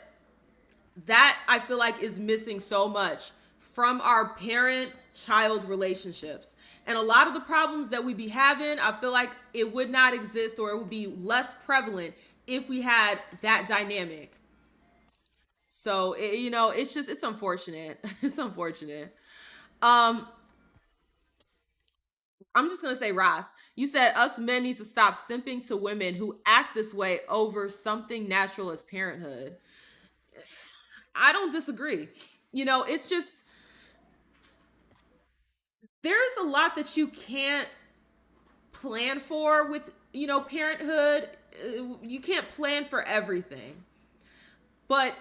that, I feel like, is missing so much from our parent-child relationships. And a lot of the problems that we be having, I feel like it would not exist, or it would be less prevalent if we had that dynamic. So, it's unfortunate. It's unfortunate. I'm just going to say, Ross, you said us men need to stop simping to women who act this way over something natural as parenthood. I don't disagree. It's just, there's a lot that you can't plan for with, parenthood. You can't plan for everything. But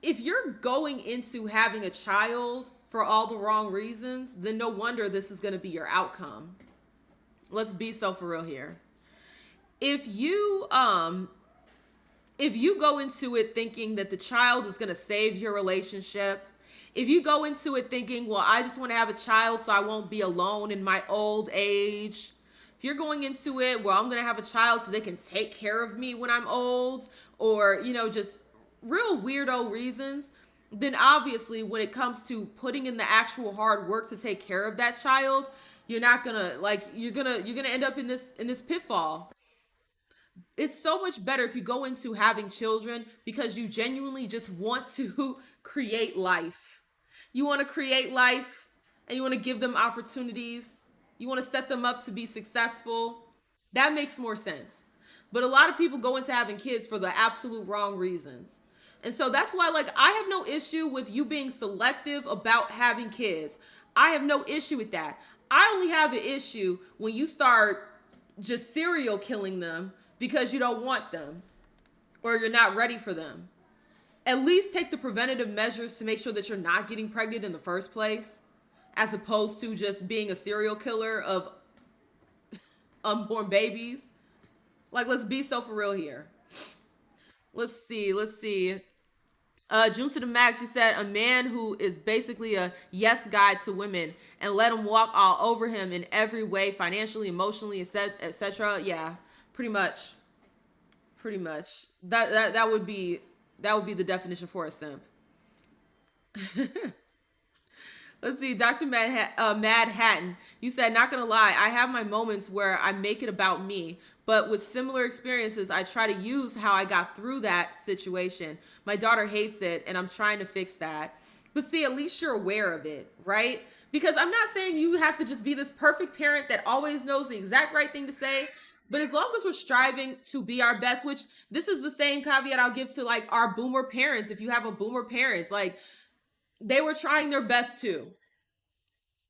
if you're going into having a child for all the wrong reasons, then no wonder this is going to be your outcome. Let's be so for real here. If you go into it thinking that the child is going to save your relationship, if you go into it thinking, well, I just want to have a child so I won't be alone in my old age. If you're going into it, well, I'm going to have a child so they can take care of me when I'm old, or, just real weirdo reasons, then obviously when it comes to putting in the actual hard work to take care of that child, you're not gonna, you're gonna end up in this pitfall. It's so much better if you go into having children because you genuinely just want to create life. You want to create life, and you want to give them opportunities. You want to set them up to be successful. That makes more sense. But a lot of people go into having kids for the absolute wrong reasons. And so that's why, like, I have no issue with you being selective about having kids. I have no issue with that. I only have an issue when you start just serial killing them because you don't want them or you're not ready for them. At least take the preventative measures to make sure that you're not getting pregnant in the first place, as opposed to just being a serial killer of unborn babies. Like, let's be so for real here. Let's see. Let's see. June to the max, you said a man who is basically a yes guy to women and let them walk all over him in every way, financially, emotionally, etc. Yeah, pretty much. Pretty much. That would be the definition for a simp. Let's see, Dr. Mad Hatton. You said, not gonna lie, I have my moments where I make it about me, but with similar experiences, I try to use how I got through that situation. My daughter hates it, and I'm trying to fix that. But see, at least you're aware of it, right? Because I'm not saying you have to just be this perfect parent that always knows the exact right thing to say. But as long as we're striving to be our best, which this is the same caveat I'll give to like our boomer parents. If you have a boomer parents, like they were trying their best too.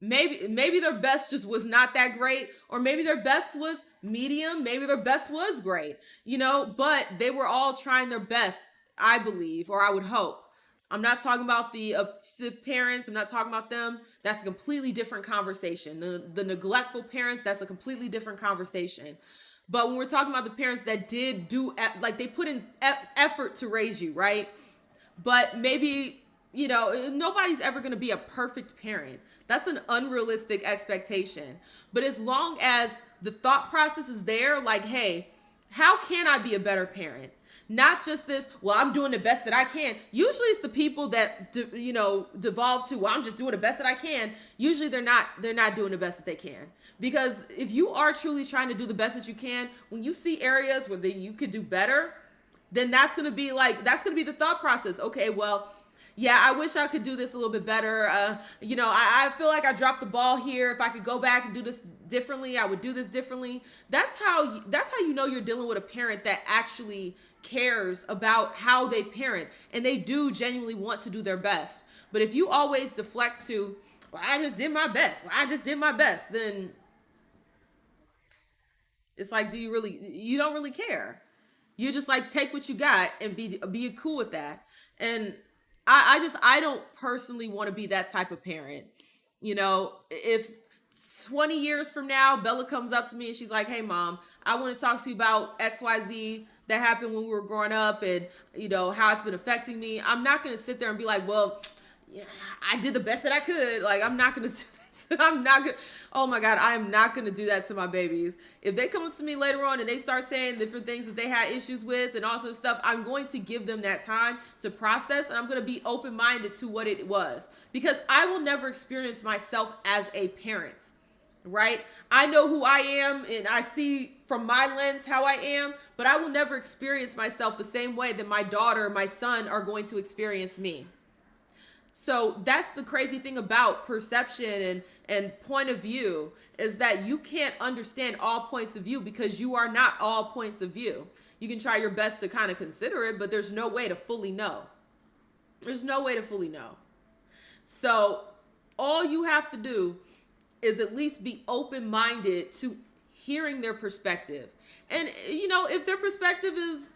Maybe their best just was not that great, or maybe their best was medium, maybe their best was great, but they were all trying their best, I believe, or I would hope. I'm not talking about the parents, I'm not talking about them. That's a completely different conversation. The neglectful parents, that's a completely different conversation. But when we're talking about the parents that did do, like, they put in effort to raise you, right? But maybe, nobody's ever going to be a perfect parent. That's an unrealistic expectation. But as long as the thought process is there, like, hey, how can I be a better parent? Not just this, well, I'm doing the best that I can. Usually it's the people that, devolve to, well, I'm just doing the best that I can. Usually they're not doing the best that they can. Because if you are truly trying to do the best that you can, when you see areas where you could do better, then that's going to be the thought process. Okay, well, yeah, I wish I could do this a little bit better. I feel like I dropped the ball here. If I could go back and do this differently, I would do this differently. That's how you know you're dealing with a parent that actually cares about how they parent, and they do genuinely want to do their best. But if you always deflect to, well, I just did my best, then it's like, you don't really care. You just like take what you got and be cool with that. And I don't personally want to be that type of parent. If 20 years from now, Bella comes up to me and she's like, hey mom, I want to talk to you about XYZ that happened when we were growing up, and how it's been affecting me. I'm not going to sit there and be like, well, yeah, I did the best that I could. Like, I'm not going to do that. I'm not gonna, oh my God, I am not gonna do that to my babies. If they come up to me later on and they start saying different things that they had issues with and all sorts of stuff, I'm going to give them that time to process, and I'm gonna be open-minded to what it was, because I will never experience myself as a parent, right? I know who I am and I see from my lens how I am, but I will never experience myself the same way that my daughter, my son are going to experience me. So that's the crazy thing about perception and point of view, is that you can't understand all points of view because you are not all points of view. You can try your best to kind of consider it, but there's no way to fully know. There's no way to fully know. So all you have to do is at least be open-minded to hearing their perspective. And, if their perspective is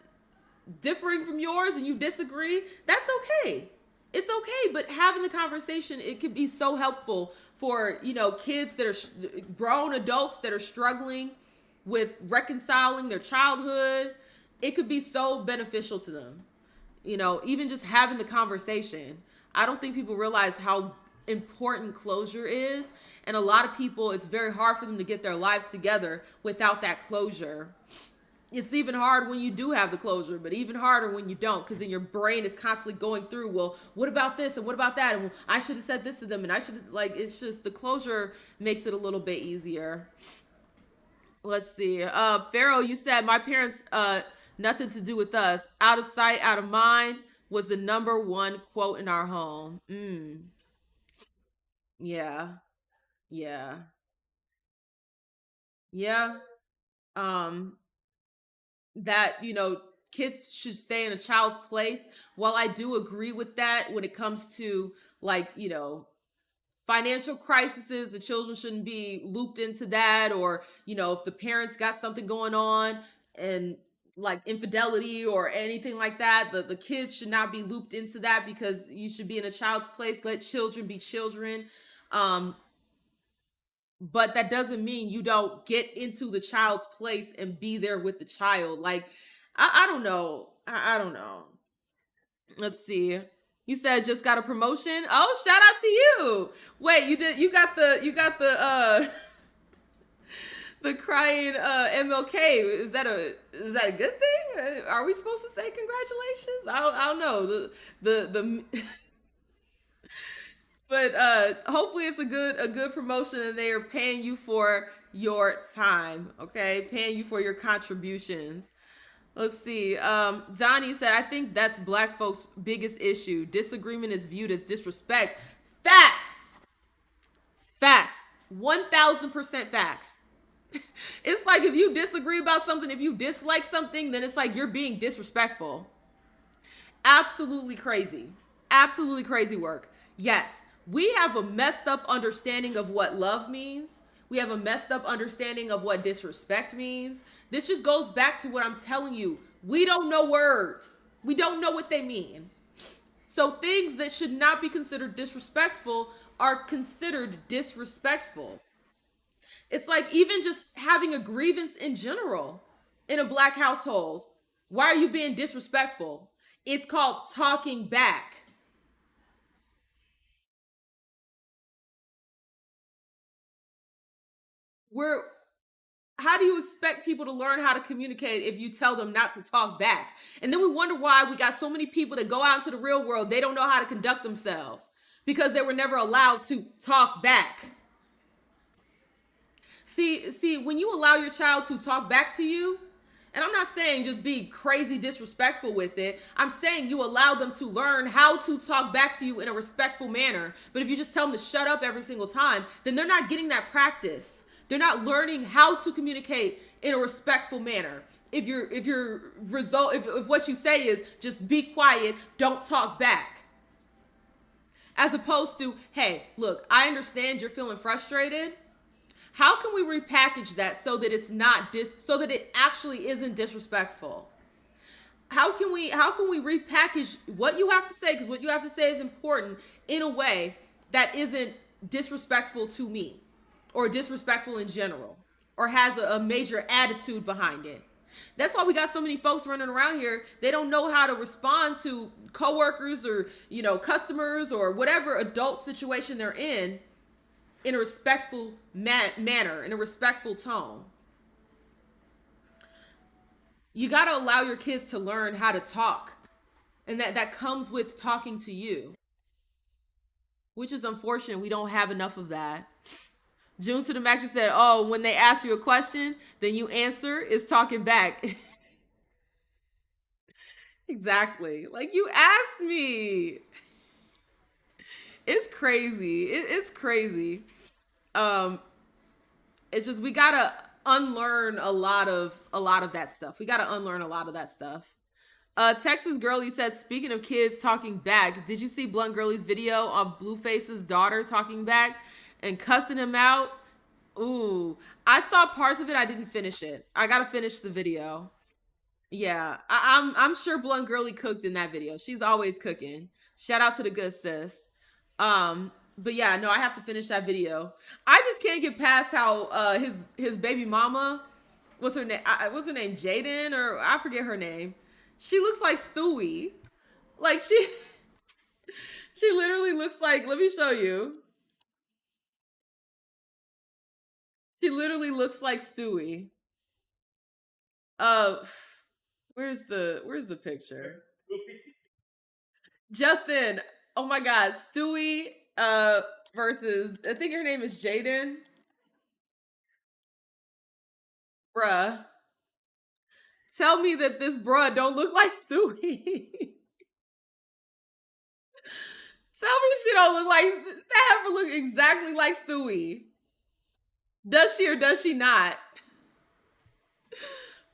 differing from yours and you disagree, that's okay. It's okay, but having the conversation, it can be so helpful for, kids that are grown adults that are struggling with reconciling their childhood. It could be so beneficial to them. Even just having the conversation. I don't think people realize how important closure is. And a lot of people, it's very hard for them to get their lives together without that closure. It's even hard when you do have the closure, but even harder when you don't, because then your brain is constantly going through, well, what about this and what about that? And well, I should have said this to them, and I should have, it's just the closure makes it a little bit easier. Let's see. Pharaoh, you said my parents, nothing to do with us. Out of sight, out of mind was the number one quote in our home. Yeah. Yeah. Yeah. Um, that, kids should stay in a child's place. While I do agree with that when it comes to, like, financial crises, the children shouldn't be looped into that, or if the parents got something going on and like infidelity or anything like that, the kids should not be looped into that, because you should be in a child's place. Let children be children. But that doesn't mean you don't get into the child's place and be there with the child. Like, I don't know. I don't know. Let's see. You said just got a promotion. Oh, shout out to you. Wait, you got the the crying MLK. Is that a good thing? Are we supposed to say congratulations? I don't know. The but hopefully it's a good promotion, and they are paying you for your time, okay? Paying you for your contributions. Let's see. Donnie said, I think that's black folks' biggest issue. Disagreement is viewed as disrespect. Facts. Facts. 1000% facts. It's like, if you disagree about something, if you dislike something, then it's like you're being disrespectful. Absolutely crazy. Absolutely crazy work. Yes, we have a messed up understanding of what love means. We have a messed up understanding of what disrespect means. This just goes back to what I'm telling you. We don't know words. We don't know what they mean. So things that should not be considered disrespectful are considered disrespectful. It's like even just having a grievance in general in a black household. Why are you being disrespectful? It's called talking back. How do you expect people to learn how to communicate if you tell them not to talk back? And then we wonder why we got so many people that go out into the real world, they don't know how to conduct themselves because they were never allowed to talk back. See, when you allow your child to talk back to you, and I'm not saying just be crazy disrespectful with it. I'm saying you allow them to learn how to talk back to you in a respectful manner. But if you just tell them to shut up every single time, then they're not getting that practice. They're not learning how to communicate in a respectful manner. If what you say is just be quiet, don't talk back. As opposed to, hey, look, I understand you're feeling frustrated. How can we repackage that so that it's not so that it actually isn't disrespectful? How can we repackage what you have to say, because what you have to say is important, in a way that isn't disrespectful to me or disrespectful in general or has a major attitude behind it? That's why we got so many folks running around here. They don't know how to respond to coworkers or, customers or whatever adult situation they're in a respectful manner, in a respectful tone. You got to allow your kids to learn how to talk. And that comes with talking to you, which is unfortunate. We don't have enough of that. June to the Max said, oh, when they ask you a question, then you answer is talking back. Exactly. Like, you asked me. It's crazy. It's crazy. It's just, we gotta unlearn a lot of that stuff. We gotta unlearn a lot of that stuff. Texas Girlie said, speaking of kids talking back, did you see Blunt Girlie's video of Blueface's daughter talking back and cussing him out? Ooh, I saw parts of it. I didn't finish it. I gotta finish the video. Yeah, I'm sure Blunt Girlie cooked in that video. She's always cooking. Shout out to the good sis. But yeah, no, I have to finish that video. I just can't get past how his baby mama, what's her name? What's her name? Jaden, or I forget her name. She looks like Stewie. Like she literally looks like. Let me show you. She literally looks like Stewie. Where's the picture? Justin. Oh my God, Stewie. Versus, I think her name is Jaden. Bruh. Tell me that this bruh don't look like Stewie. Tell me she don't look like, that heifer look exactly like Stewie. Does she or does she not?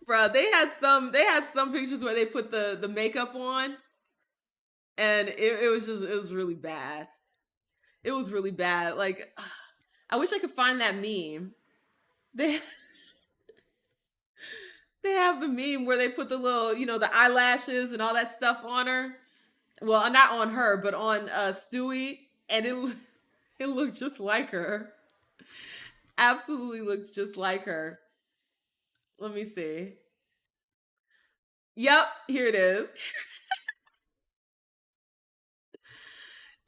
Bruh, they had some pictures where they put the makeup on, and it was just, it was really bad. It was really bad. Like, I wish I could find that meme. They they have the meme where they put the little, the eyelashes and all that stuff on her. Well, not on her, but on Stewie, and it looked just like her. Absolutely looks just like her. Let me see. Yep, here it is.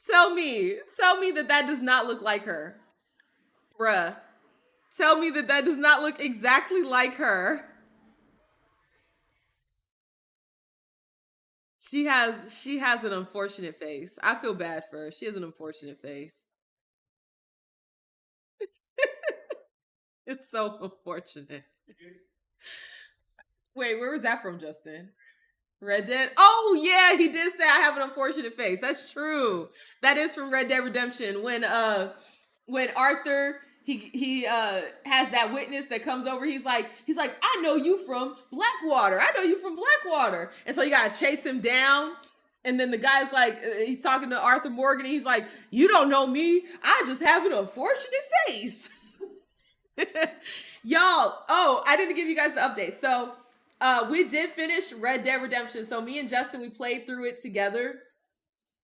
Tell me that that does not look like her, bruh. Tell me that that does not look exactly like her. She has an unfortunate face. I feel bad for her. She has an unfortunate face. It's so unfortunate. Wait, where was that from, Justin? Red Dead? Oh yeah, he did say I have an unfortunate face. That's true. That is from Red Dead Redemption. When Arthur he has that witness that comes over, he's like, I know you from Blackwater. I know you from Blackwater. And so you gotta chase him down. And then the guy's like, he's talking to Arthur Morgan, and he's like, you don't know me. I just have an unfortunate face. Y'all, oh, I didn't give you guys the update. So we did finish Red Dead Redemption. So me and Justin, we played through it together,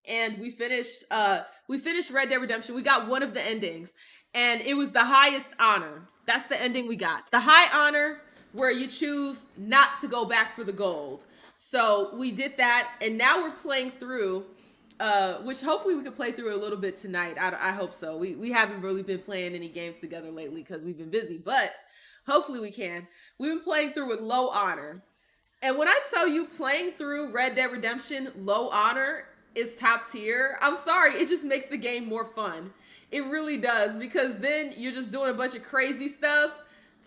and we finished Red Dead Redemption. We got one of the endings, and it was the highest honor. That's the ending we got. The high honor, where you choose not to go back for the gold. So we did that, and now we're playing through, which hopefully we can play through a little bit tonight. I hope so. We haven't really been playing any games together lately because we've been busy, but hopefully we can. We've been playing through with low honor. And when I tell you playing through Red Dead Redemption low honor is top tier, I'm sorry, it just makes the game more fun. It really does, because then you're just doing a bunch of crazy stuff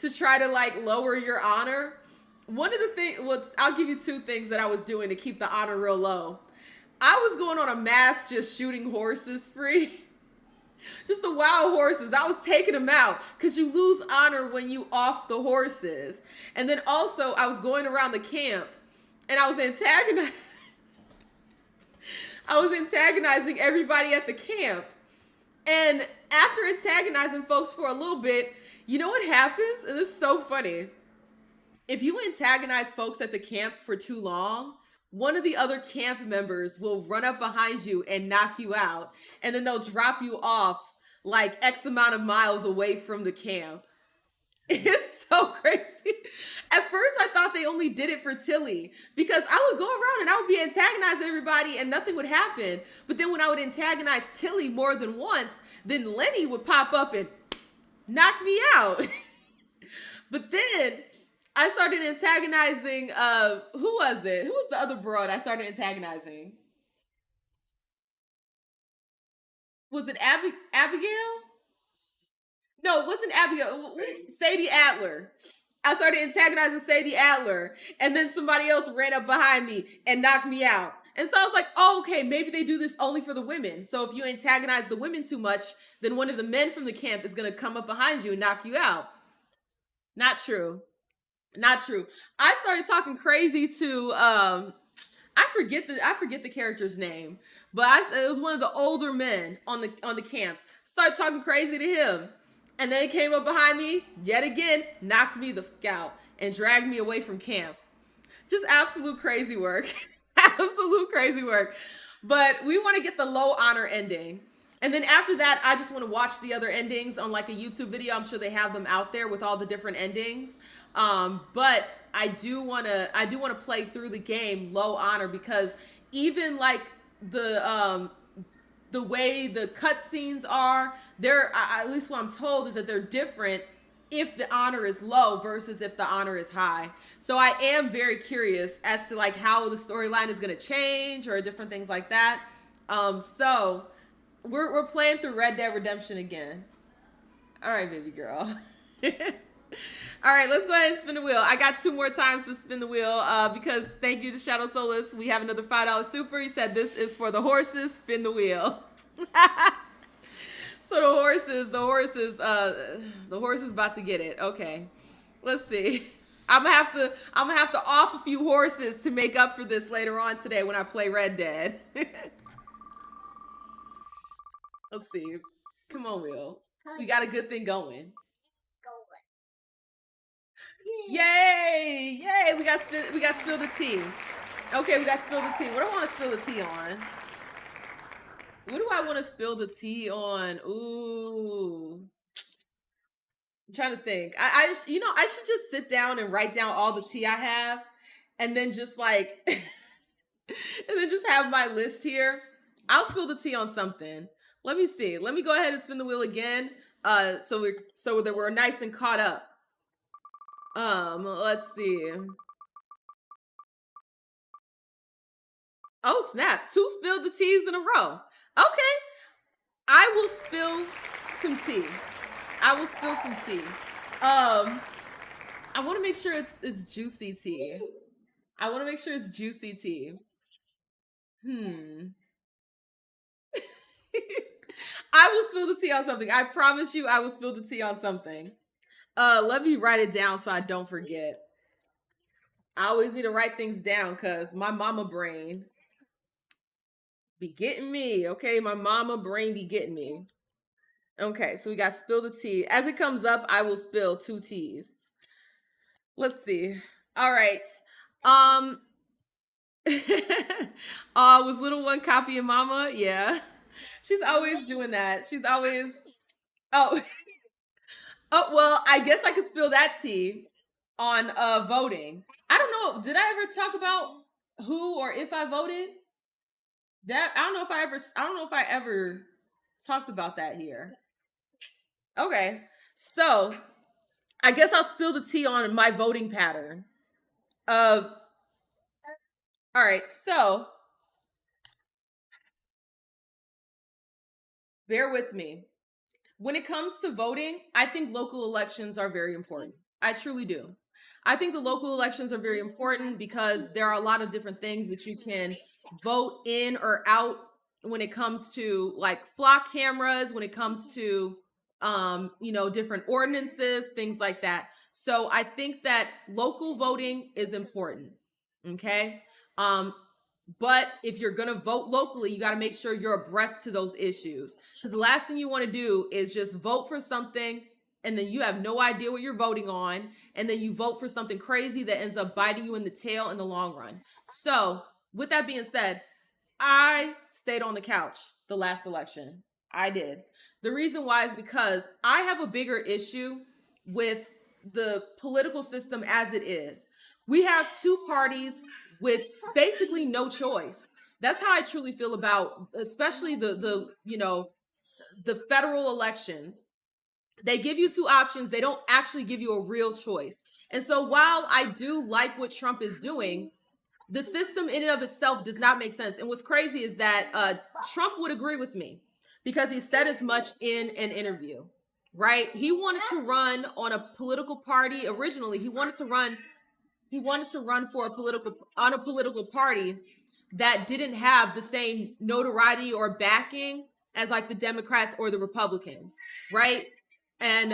to try to like lower your honor. One of the things, well, I'll give you two things that I was doing to keep the honor real low. I was going on a mass just shooting horses spree. Just the wild horses. I was taking them out because you lose honor when you off the horses. And then also I was going around the camp, and I was antagonizing everybody at the camp. And after antagonizing folks for a little bit, you know what happens? And this is so funny. If you antagonize folks at the camp for too long, one of the other camp members will run up behind you and knock you out. And then they'll drop you off like X amount of miles away from the camp. It's so crazy. At first, I thought they only did it for Tilly, because I would go around and I would be antagonizing everybody and nothing would happen. But then when I would antagonize Tilly more than once, then Lenny would pop up and knock me out. But then I started antagonizing, who was it? Who was the other broad I started antagonizing? Was it Abigail? No, it wasn't Abigail. Sadie Adler. I started antagonizing Sadie Adler, and then somebody else ran up behind me and knocked me out. And so I was like, oh, okay, maybe they do this only for the women. So if you antagonize the women too much, then one of the men from the camp is going to come up behind you and knock you out. Not true. Not true. I started talking crazy to I forget the character's name, but it was one of the older men on the camp. Started talking crazy to him, and then he came up behind me yet again, knocked me the fuck out, and dragged me away from camp. Just absolute crazy work. Absolute crazy work. But we want to get the low honor ending. And then after that, I just want to watch the other endings on like a YouTube video. I'm sure they have them out there with all the different endings. But I do want to play through the game low honor, because even like the way the cutscenes are, they're, at least what I'm told is that they're different if the honor is low versus if the honor is high. So I am very curious as to like how the storyline is going to change or different things like that. So we're playing through Red Dead Redemption again. All right, baby girl. All right, let's go ahead and spin the wheel. I got 2 more times to spin the wheel because thank you to Shadow Solus. We have another $5 super. He said this is for the horses. Spin the wheel. So the horses about to get it. Okay, let's see. I'm gonna have to off a few horses to make up for this later on today when I play Red Dead. Let's see. Come on, Will. We got a good thing going. Yay! Yay! We got spill the tea. Okay, we got spill the tea. What do I want to spill the tea on? What do I want to spill the tea on? Ooh. I'm trying to think. I should just sit down and write down all the tea I have and then just like and then just have my list here. I'll spill the tea on something. Let me see. Let me go ahead and spin the wheel again. So that we're nice and caught up. Let's see. Oh, snap. 2 spilled the teas in a row. Okay. I will spill some tea. I will spill some tea. I want to make sure it's juicy tea. I want to make sure it's juicy tea. I will spill the tea on something. I promise you I will spill the tea on something. Let me write it down so I don't forget. I always need to write things down because my mama brain be getting me. Okay, my mama brain be getting me. Okay, so we got spill the tea. As it comes up, I will spill 2 teas. Let's see. All right. Was little one copying mama? Yeah. She's always doing that. She's always oh well, I guess I could spill that tea on voting. I don't know. Did I ever talk about who or if I voted? I don't know if I ever talked about that here. Okay. So, I guess I'll spill the tea on my voting pattern. All right. So, bear with me. When it comes to voting, I think local elections are very important. I truly do. I think the local elections are very important because there are a lot of different things that you can vote in or out when it comes to like flock cameras, when it comes to different ordinances, things like that. So I think that local voting is important. Okay. But if you're going to vote locally, you got to make sure you're abreast to those issues. Because the last thing you want to do is just vote for something and then you have no idea what you're voting on. And then you vote for something crazy that ends up biting you in the tail in the long run. So with that being said, I stayed on the couch the last election. I did. The reason why is because I have a bigger issue with the political system as it is. We have 2 parties with basically no choice. That's how I truly feel about, especially the federal elections. They give you 2 options. They don't actually give you a real choice. And so while I do like what Trump is doing, the system in and of itself does not make sense. And what's crazy is that Trump would agree with me because he said as much in an interview, right? He wanted to run on a political party. Originally, he wanted to run for a political party that didn't have the same notoriety or backing as like the Democrats or the Republicans, right? And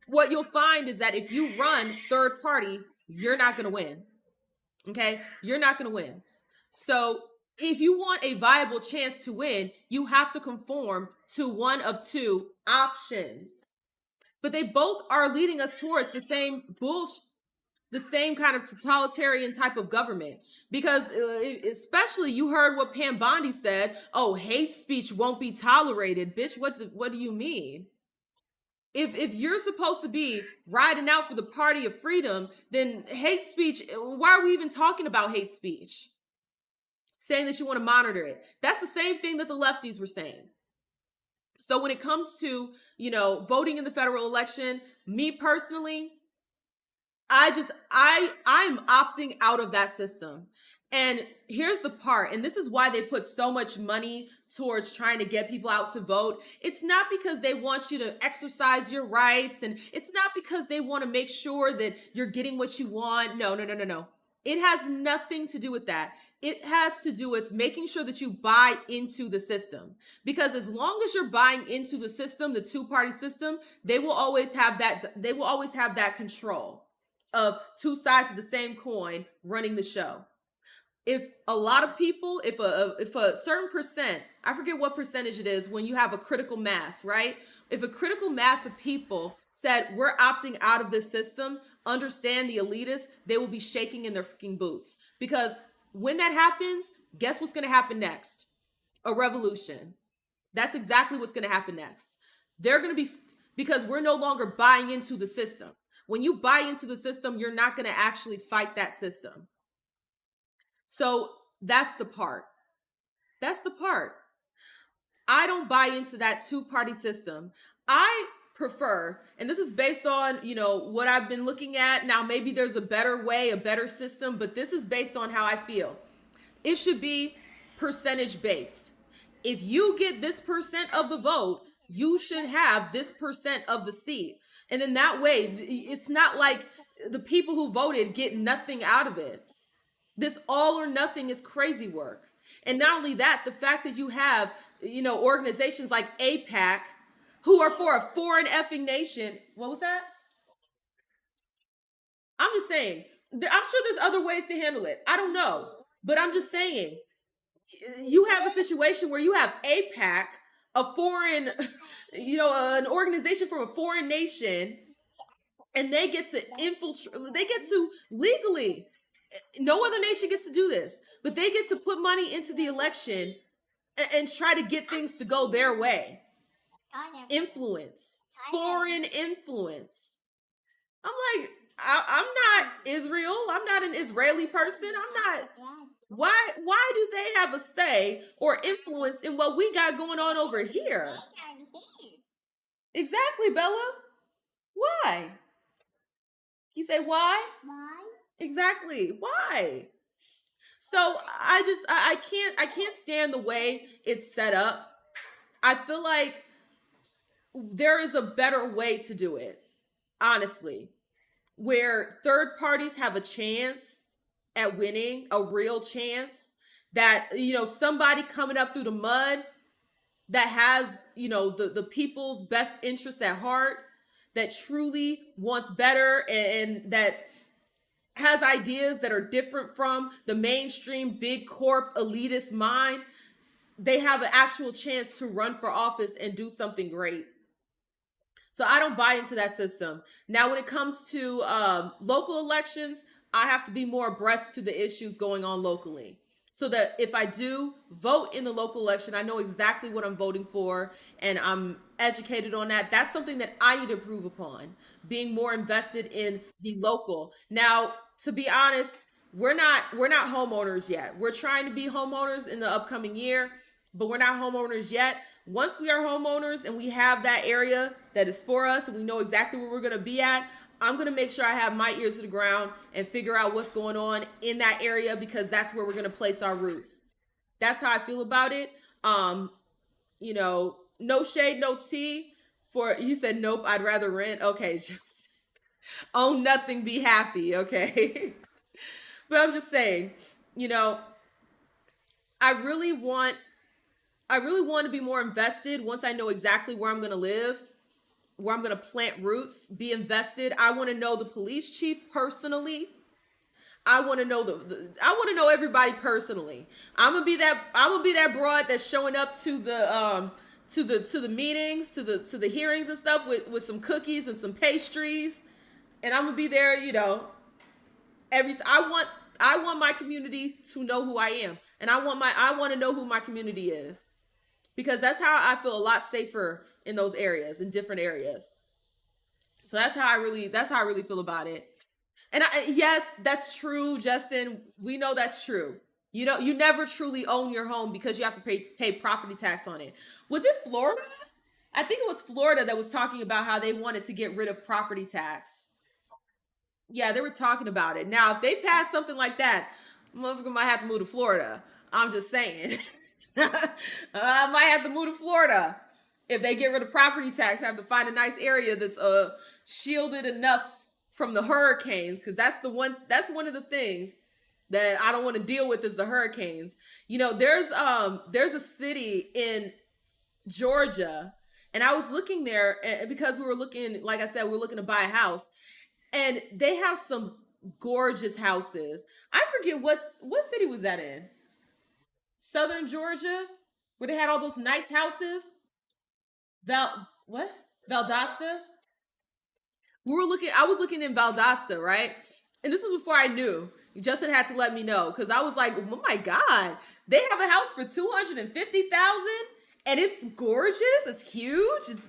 what you'll find is that if you run third party, you're not going to win. Okay? You're not going to win. So if you want a viable chance to win, you have to conform to one of 2 options. But they both are leading us towards the same bullshit, the same kind of totalitarian type of government. Because especially you heard what Pam Bondi said, oh, hate speech won't be tolerated. Bitch, what do you mean? If you're supposed to be riding out for the party of freedom, then hate speech, why are we even talking about hate speech? Saying that you want to monitor it. That's the same thing that the lefties were saying. So when it comes to, voting in the federal election, me personally, I'm opting out of that system. And here's the part, and this is why they put so much money towards trying to get people out to vote. It's not because they want you to exercise your rights, and it's not because they want to make sure that you're getting what you want. No. It has nothing to do with that. It has to do with making sure that you buy into the system. Because as long as you're buying into the system, the 2-party system, they will always have that control. of two sides of the same coin running the show. If a lot of people, if a certain percent, I forget what percentage it is when you have a critical mass, right? If a critical mass of people said we're opting out of this system, understand the elitists, they will be shaking in their freaking boots. Because when that happens, guess what's going to happen next? A revolution. That's exactly what's going to happen next. They're going to be, because we're no longer buying into the system. When you buy into the system, you're not going to actually fight that system. So that's the part. That's the part. I don't buy into that two-party system. I prefer, and this is based on, what I've been looking at. Now, maybe there's a better way, a better system, but this is based on how I feel. It should be percentage based. If you get this percent of the vote, you should have this percent of the seat. And in that way, it's not like the people who voted get nothing out of it. This all or nothing is crazy work. And not only that, the fact that you have, organizations like APAC who are for a foreign effing nation. What was that? I'm just saying, I'm sure there's other ways to handle it. I don't know. But I'm just saying, you have a situation where you have APAC, a foreign, an organization from a foreign nation, and they get to infiltrate, they get to legally, no other nation gets to do this, but they get to put money into the election and try to get things to go their way. Influence, foreign influence. I'm like, I'm not Israel. I'm not an Israeli person. I'm not. Why do they have a say or influence in what we got going on over here? Exactly, Bella. Why? You say why? Exactly. Why? So I can't stand the way it's set up. I feel like there is a better way to do it, honestly, where third parties have a chance at winning, a real chance, that, somebody coming up through the mud that has, the people's best interests at heart, that truly wants better and that has ideas that are different from the mainstream big corp elitist mind. They have an actual chance to run for office and do something great. So I don't buy into that system. Now, when it comes to local elections, I have to be more abreast to the issues going on locally, so that if I do vote in the local election, I know exactly what I'm voting for and I'm educated on that. That's something that I need to improve upon, being more invested in the local. Now, to be honest, we're not homeowners yet. We're trying to be homeowners in the upcoming year, but we're not homeowners yet. Once we are homeowners and we have that area that is for us and we know exactly where we're going to be at, I'm going to make sure I have my ears to the ground and figure out what's going on in that area, because that's where we're going to place our roots. That's how I feel about it. No shade, no tea. You said, nope, I'd rather rent. Okay, just own nothing, be happy. Okay. But I'm just saying, I really want to be more invested once I know exactly where I'm going to live, where I'm going to plant roots, be invested. I want to know the police chief personally. I want to know I want to know everybody personally. I'm going to be that broad that's showing up to the meetings, to the hearings and stuff with some cookies and some pastries. And I'm going to be there, every time. I want my community to know who I am. And I want to know who my community is. Because that's how I feel a lot safer in those areas, in different areas. So that's how I really feel about it. And yes, that's true, Justin. We know that's true. You never truly own your home because you have to pay property tax on it. Was it Florida? I think it was Florida that was talking about how they wanted to get rid of property tax. Yeah, they were talking about it. Now, if they pass something like that, motherfucker might have to move to Florida. I'm just saying. I might have to move to Florida. If they get rid of property tax, I have to find a nice area that's shielded enough from the hurricanes, because that's one of the things that I don't want to deal with is the hurricanes. There's a city in Georgia, and I was looking there because we were looking, like I said, we were looking to buy a house. And they have some gorgeous houses. I forget what city was that in? Southern Georgia, where they had all those nice houses. What? Valdosta? I was looking in Valdosta, right? And this was before I knew. Justin had to let me know because I was like, oh my God, they have a house for 250,000 and it's gorgeous, it's huge, it's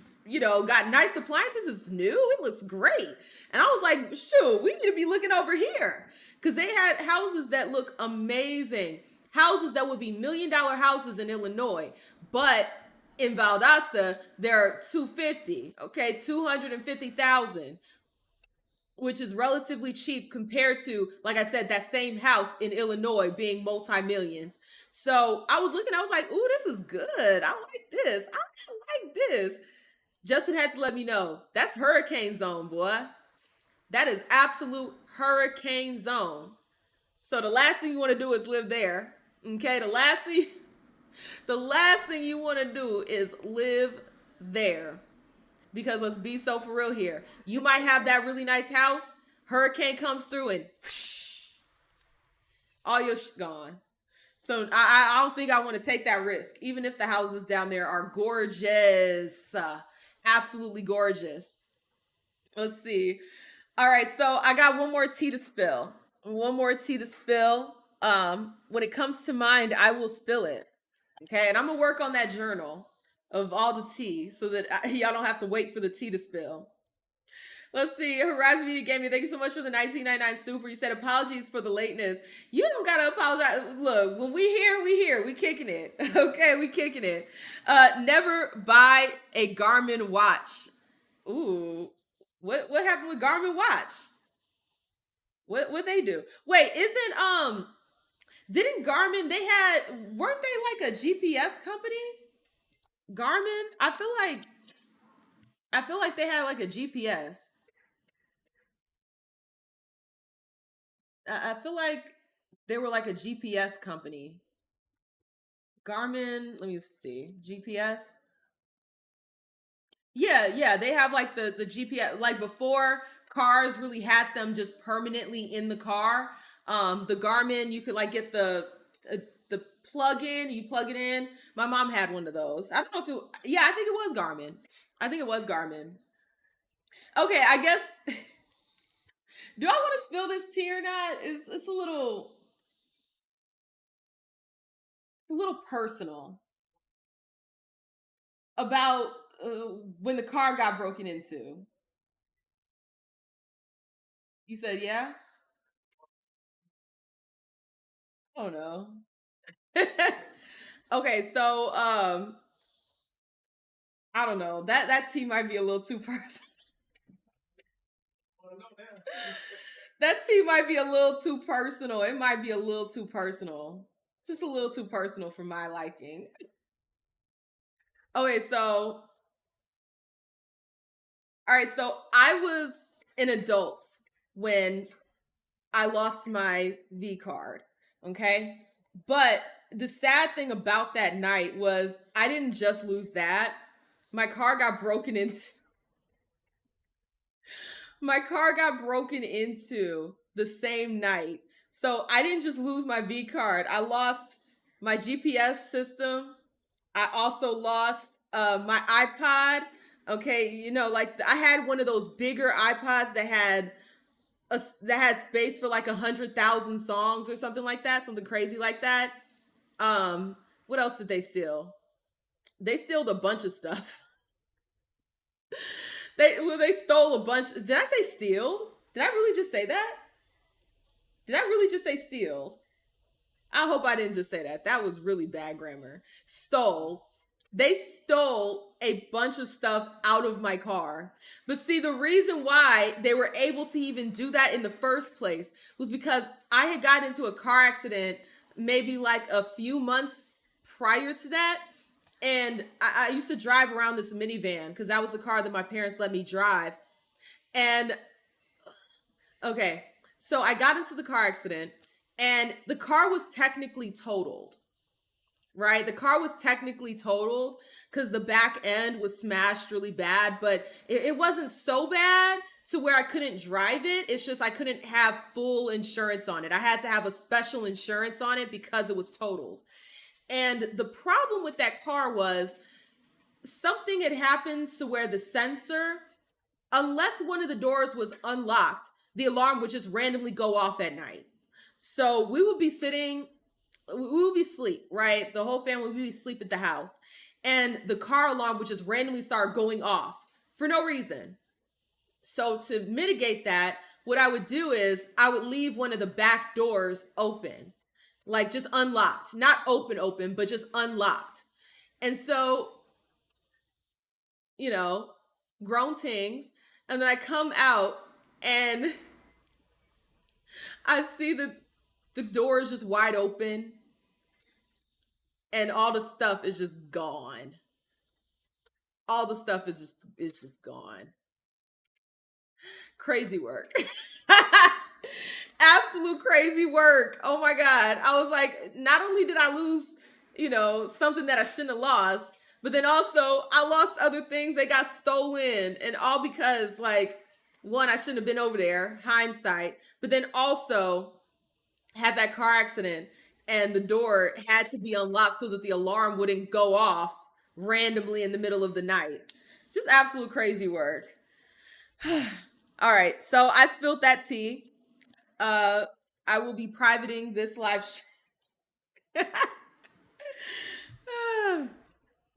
got nice appliances, it's new, it looks great. And I was like, shoot, we need to be looking over here. Because they had houses that look amazing. Houses that would be $1 million houses in Illinois. But in Valdosta, they're 250, okay, 250,000, which is relatively cheap compared to, like I said, that same house in Illinois being multi-millions. So I was looking, I was like, ooh, this is good. I like this. I like this. Justin had to let me know. That's hurricane zone, boy. That is absolute hurricane zone. So the last thing you want to do is live there. Okay, the last thing you want to do is live there. Because let's be so for real here. You might have that really nice house. Hurricane comes through and whoosh, all your shit gone. So I don't think I want to take that risk. Even if the houses down there are gorgeous. Absolutely gorgeous. Let's see. All right, so I got one more tea to spill. One more tea to spill. When it comes to mind, I will spill it. Okay, and I'm gonna work on that journal of all the tea so that y'all don't have to wait for the tea to spill. Let's see. Horizon Media Gaming, thank you so much for the 1999 super. You said apologies for the lateness. You don't gotta apologize. Look, when we here, we here. We kicking it. Okay, we kicking it. Never buy a Garmin watch. Ooh, what happened with Garmin watch? What they do? Wait, didn't Garmin, weren't they like a GPS company? Garmin? I feel like they had like a GPS. I feel like they were like a GPS company. Garmin, let me see. GPS? Yeah, they have like the GPS, like before cars really had them just permanently in the car. The Garmin, you could like get the plug-in, you plug it in. My mom had one of those. I don't know if I think it was Garmin. I think it was Garmin. Okay, I guess do I want to spill this tea or not? It's a little personal about when the car got broken into. You said yeah? Oh no. Okay, so I don't know. That tea might be a little too personal. That tea might be a little too personal. It might be a little too personal. Just a little too personal for my liking. Okay, so all right, so I was an adult when I lost my V card. Okay. But the sad thing about that night was I didn't just lose that. My car got broken into. My car got broken into the same night. So I didn't just lose my V card. I lost my GPS system. I also lost my iPod. Okay, like I had one of those bigger iPods that had space for like 100,000 songs or something like that, something crazy like that. What else did they steal? They stole a bunch of stuff. They stole a bunch. Did I say steal? Did I really just say that? Did I really just say steal? I hope I didn't just say that. That was really bad grammar. Stole. They stole a bunch of stuff out of my car. But see, the reason why they were able to even do that in the first place was because I had gotten into a car accident maybe like a few months prior to that. And I used to drive around this minivan because that was the car that my parents let me drive. And okay, so I got into the car accident and the car was technically totaled. right? The car was technically totaled because the back end was smashed really bad, but it wasn't so bad to where I couldn't drive it. It's just I couldn't have full insurance on it. I had to have a special insurance on it because it was totaled. And the problem with that car was something had happened to where the sensor, unless one of the doors was unlocked, the alarm would just randomly go off at night. So we would be sitting, we would be asleep, right? The whole family would be asleep at the house. And the car alarm would just randomly start going off for no reason. So to mitigate that, what I would do is I would leave one of the back doors open, like just unlocked, not open, but just unlocked. And so, you know, grown things. And then I come out and I see the door is just wide open and all the stuff is just gone. All the stuff is just gone. Crazy work. Absolute crazy work. Oh my God. I was like, not only did I lose, something that I shouldn't have lost, but then also I lost other things that got stolen, and all because, like, one, I shouldn't have been over there, hindsight, but then also had that car accident and the door had to be unlocked so that the alarm wouldn't go off randomly in the middle of the night. Just absolute crazy work. All right, so I spilled that tea. I will be privating this live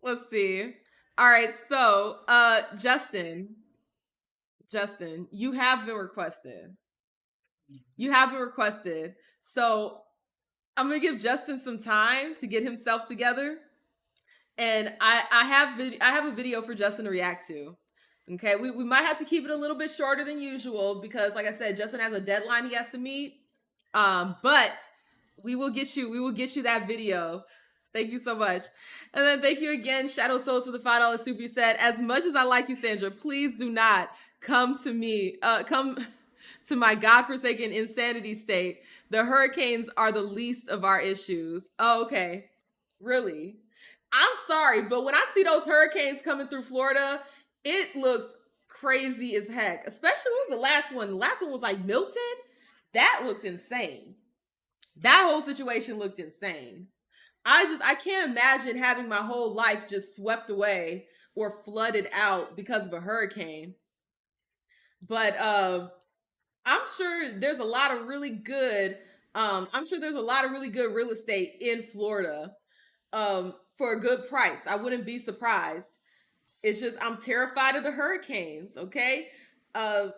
Let's see. All right, so Justin, you have been requested. You have been requested. So I'm gonna give Justin some time to get himself together, and I have a video for Justin to react to. Okay, we might have to keep it a little bit shorter than usual because, like I said, Justin has a deadline he has to meet. But we will get you that video. Thank you so much. And then thank you again, Shadow Souls, for the $5 super. You said, as much as I like you, Sandra, please do not come to me. Come to my godforsaken insanity state. The hurricanes are the least of our issues. Oh, okay. Really? I'm sorry, but when I see those hurricanes coming through Florida, it looks crazy as heck. Especially, what was the last one? The last one was like Milton. That looked insane. That whole situation looked insane. I can't imagine having my whole life just swept away or flooded out because of a hurricane. But I'm sure there's a lot of really good real estate in Florida for a good price. I wouldn't be surprised. It's just I'm terrified of the hurricanes, okay? I'm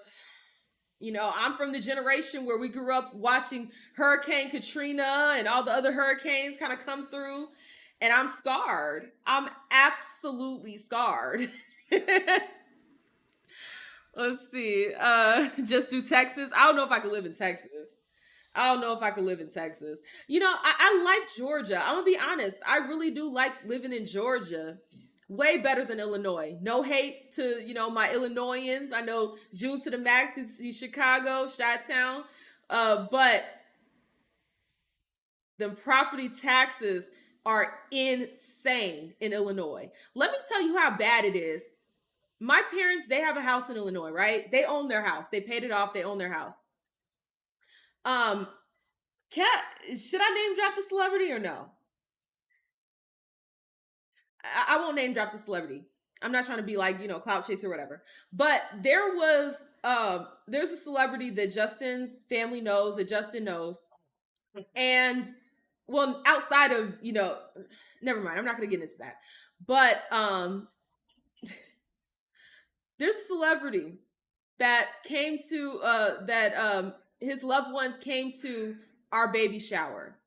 from the generation where we grew up watching Hurricane Katrina and all the other hurricanes kind of come through, and I'm scarred. I'm absolutely scarred. Let's see. Just do Texas. I don't know if I could live in Texas. I like Georgia. I'm going to be honest. I really do like living in Georgia. Way better than Illinois. No hate to, my Illinoisans. I know June to the max. He's Chicago, Chi-Town. But the property taxes are insane in Illinois. Let me tell you how bad it is. My parents, they have a house in Illinois, right? They own their house. They paid it off. They own their house. Should I name drop the celebrity or no? I won't name drop the celebrity. I'm not trying to be like, clout chase or whatever. But there's a celebrity that Justin's family knows, that Justin knows. And, well, outside of, never mind. I'm not going to get into that. But there's a celebrity that came to, his loved ones came to our baby shower.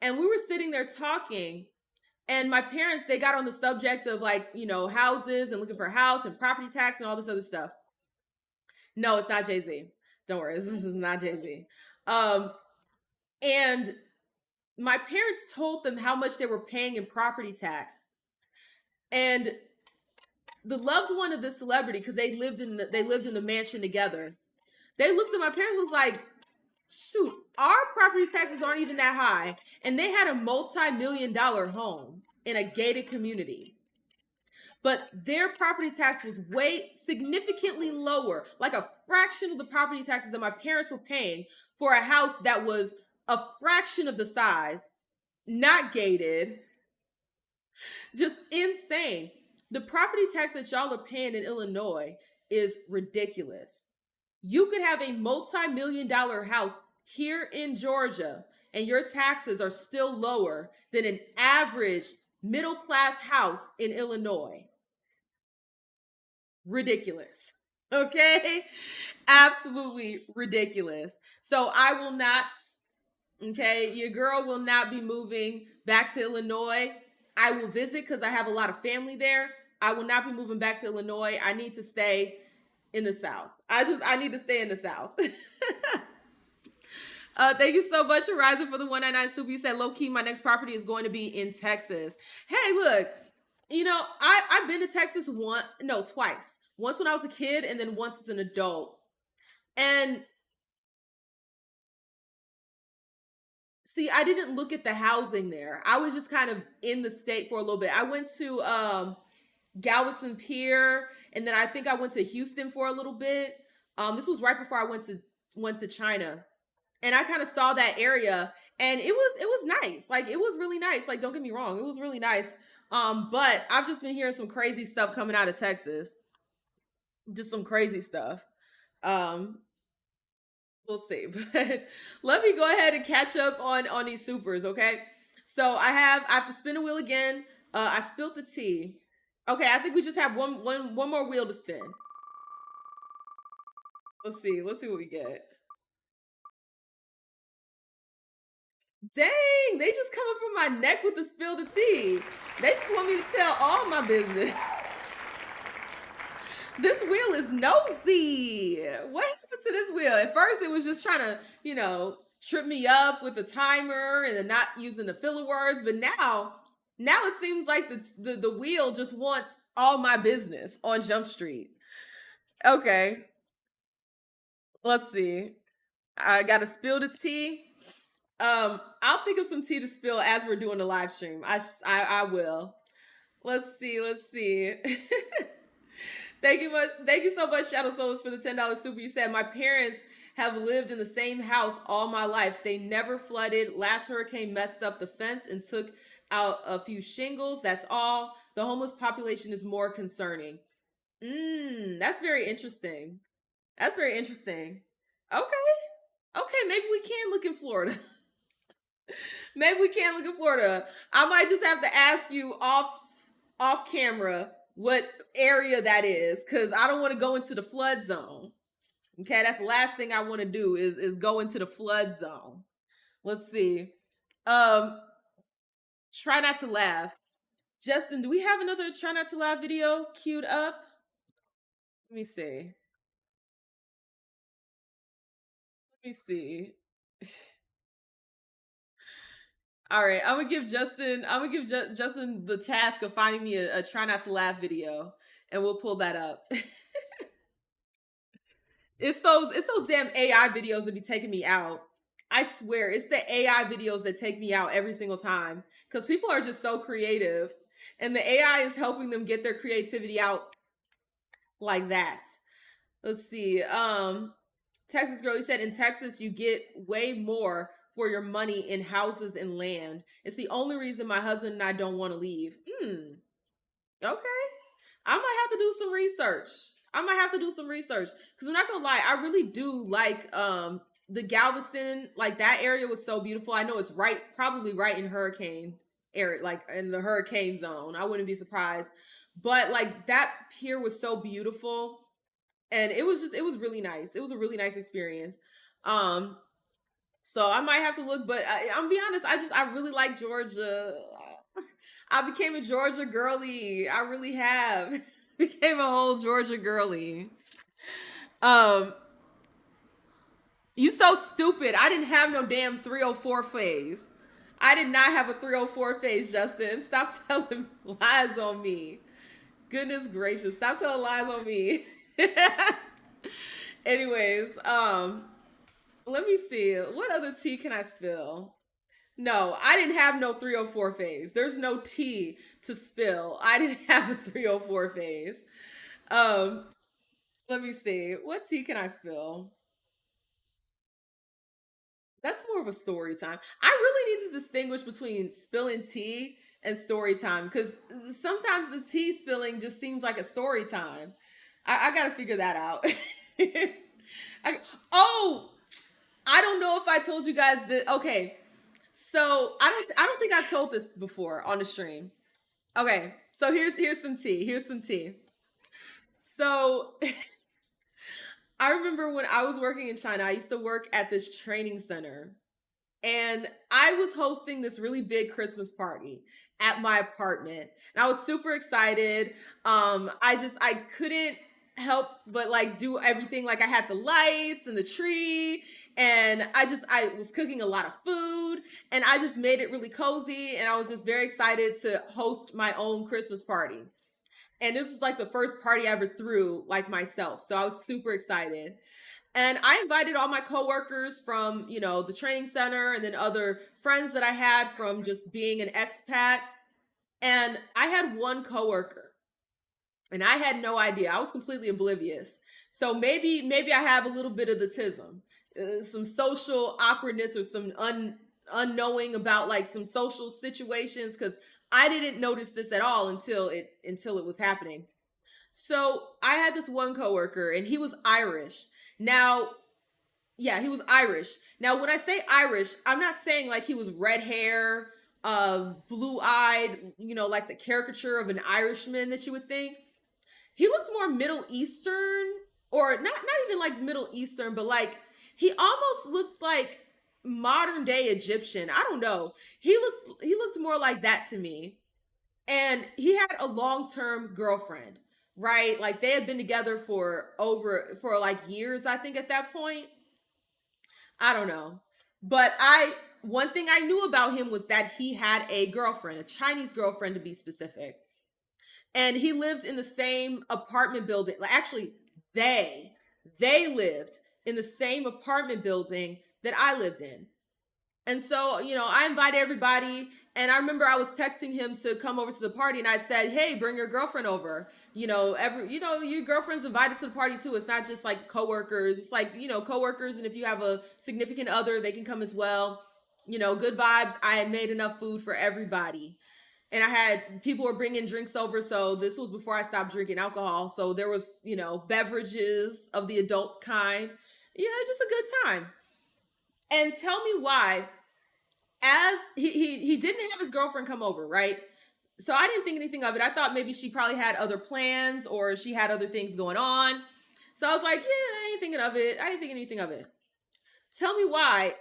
And we were sitting there talking. And my parents, they got on the subject of, like, houses and looking for a house and property tax and all this other stuff. No, it's not Jay-Z. Don't worry, this is not Jay-Z. And my parents told them how much they were paying in property tax. And the loved one of the celebrity, because they lived in the mansion together, they looked at my parents and was like, shoot, our property taxes aren't even that high, and they had a multi-million-dollar home in a gated community. But their property tax was way significantly lower, like a fraction of the property taxes that my parents were paying for a house that was a fraction of the size, not gated. Just insane. The property tax that y'all are paying in Illinois is ridiculous. You could have a multi-million-dollar house here in Georgia, and your taxes are still lower than an average middle-class house in Illinois. Ridiculous. Okay? Absolutely ridiculous. So I will not, okay, your girl will not be moving back to Illinois. I will visit because I have a lot of family there. I will not be moving back to Illinois. I need to stay in the South. I need to stay in the South. Thank you so much, Horizon, for the 199 super. You said, low key, my next property is going to be in Texas. Hey, look, you know, I've been to Texas twice. Once when I was a kid, and then once as an adult. And see, I didn't look at the housing there. I was just kind of in the state for a little bit. I went to Galveston Pier, and then I think I went to Houston for a little bit. This was right before I went to China, and I kind of saw that area, and it was nice. Like, it was really nice. Like, don't get me wrong, it was really nice. But I've just been hearing some crazy stuff coming out of Texas. Just some crazy stuff. We'll see. But let me go ahead and catch up on these supers, okay? So I have to spin a wheel again. I spilled the tea. Okay, I think we just have one more wheel to spin. Let's see what we get. Dang, they just coming from my neck with the spill the tea. They just want me to tell all my business. This wheel is nosy. What happened to this wheel? At first, it was just trying to, trip me up with the timer and then not using the filler words. But now it seems like the wheel just wants all my business on Jump Street. Okay. Let's see. I got to spill the tea. I'll think of some tea to spill as we're doing the live stream. I will. Let's see. Thank you so much, Shadow Souls, for the $10 super. You said, my parents have lived in the same house all my life. They never flooded. Last hurricane messed up the fence and took out a few shingles. That's all. The homeless population is more concerning. That's very interesting. Okay, maybe we can look in Florida. I might just have to ask you off camera what area that is, because I don't want to go into the flood zone. Okay, that's the last thing I want to do is go into the flood zone. Let's see. Try not to laugh. Justin, do we have another try not to laugh video queued up? Let me see. All right, I'm gonna give Justin the task of finding me a try not to laugh video, and we'll pull that up. It's those damn AI videos that be taking me out. I swear, it's the AI videos that take me out every single time, because people are just so creative, and the AI is helping them get their creativity out like that. Let's see. Texas Girl, said, in Texas, you get way more for your money in houses and land. It's the only reason my husband and I don't want to leave. Okay. I might have to do some research. Because I'm not going to lie, I really do like the Galveston, like that area was so beautiful. I know it's probably right in hurricane area, like in the hurricane zone. I wouldn't be surprised. But like that pier was so beautiful. And it was really nice. It was a really nice experience. So I might have to look, but I'm be honest, I really like Georgia. I became a Georgia girly. I really have. Became a whole Georgia girly. You so stupid. I didn't have no damn 304 phase. I did not have a 304 phase, Justin. Stop telling lies on me. Goodness gracious. Stop telling lies on me. Anyways, Let me see. What other tea can I spill? No, I didn't have no 304 phase. There's no tea to spill. I didn't have a 304 phase. Um, Let me see. What tea can I spill? That's more of a story time. I really need to distinguish between spilling tea and story time because sometimes the tea spilling just seems like a story time. I got to figure that out. I, oh, I don't know if I told you guys that. Okay, so I don't think I've told this before on the stream. Okay, so here's some tea. Here's some tea. So I remember when I was working in China, I used to work at this training center, and I was hosting this really big Christmas party at my apartment. And I was super excited. I couldn't help but like do everything. Like I had the lights and the tree, and I was cooking a lot of food, and I just made it really cozy, and I was just very excited to host my own Christmas party. And this was like the first party I ever threw like myself. So I was super excited. And I invited all my coworkers from, the training center and then other friends that I had from just being an expat. And I had one coworker and I had no idea. I was completely oblivious. So maybe I have a little bit of the tism, some social awkwardness or some unknowing about like some social situations because I didn't notice this at all until it was happening. So I had this one coworker and he was Irish. Now, yeah, he was Irish. Now, when I say Irish, I'm not saying like he was red hair, blue eyed, like the caricature of an Irishman that you would think. He looked more Middle Eastern, or not even like Middle Eastern, but like he almost looked like modern day Egyptian. I don't know. He looked more like that to me. And he had a long-term girlfriend, right? Like they had been together for like years, I think at that point. I don't know. But I one thing I knew about him was that he had a girlfriend, a Chinese girlfriend to be specific. And he lived in the same apartment building. Like actually, they lived in the same apartment building that I lived in. And so, I invited everybody. And I remember I was texting him to come over to the party, and I said, "Hey, bring your girlfriend over. Your girlfriend's invited to the party too. It's not just like coworkers. It's like, coworkers, and if you have a significant other, they can come as well. Good vibes. I had made enough food for everybody." And I had people were bringing drinks over. So this was before I stopped drinking alcohol. So there was, beverages of the adult kind. It's just a good time. And tell me why, as he didn't have his girlfriend come over, right? So I didn't think anything of it. I thought maybe she probably had other plans or she had other things going on. So I was like, yeah, I ain't thinking of it. I ain't thinking anything of it. Tell me why.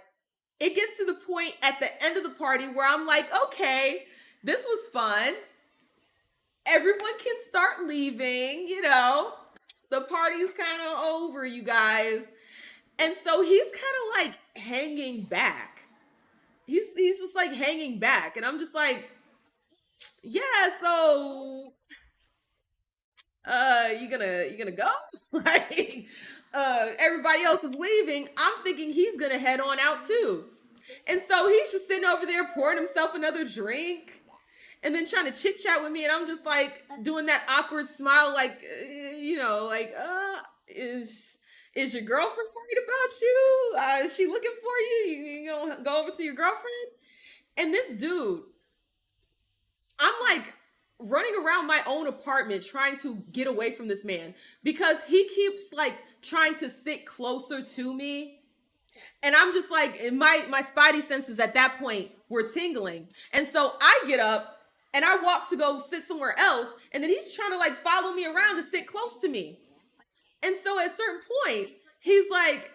It gets to the point at the end of the party where I'm like, okay, this was fun. Everyone can start leaving, The party's kind of over, you guys. And so he's kind of like hanging back. He's just like hanging back. And I'm just like, yeah, so you gonna go? Like everybody else is leaving. I'm thinking he's gonna head on out too. And so he's just sitting over there pouring himself another drink and then trying to chit chat with me. And I'm just like doing that awkward smile, like, is your girlfriend worried about you? Is she looking for you? You gonna go over to your girlfriend? And this dude, I'm like running around my own apartment trying to get away from this man because he keeps like trying to sit closer to me. And I'm just like, my spidey senses at that point were tingling. And so I get up and I walk to go sit somewhere else. And then he's trying to like follow me around to sit close to me. And so at a certain point, he's like,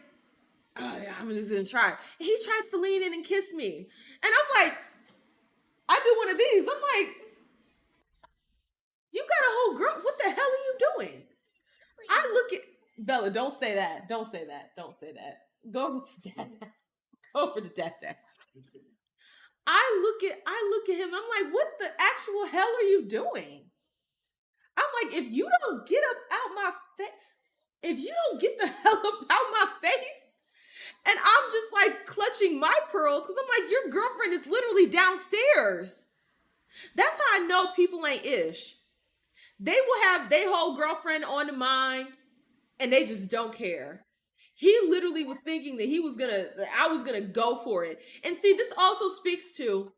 oh yeah, I'm just gonna try. And he tries to lean in and kiss me. And I'm like, I do one of these. I'm like, you got a whole girl. What the hell are you doing? I look at Bella, don't say that. Don't say that. Don't say that. Go over to Dad. Go over to Dad. I look at him. I'm like, what the actual hell are you doing? I'm like, if you don't get up out my face, if you don't get the hell up out my face, and I'm Souls, because I'm like, your girlfriend is literally downstairs. That's how I know people ain't ish. They will have their whole girlfriend on the mind and they just don't care. He literally was thinking that I was gonna go for it. And see, this also speaks to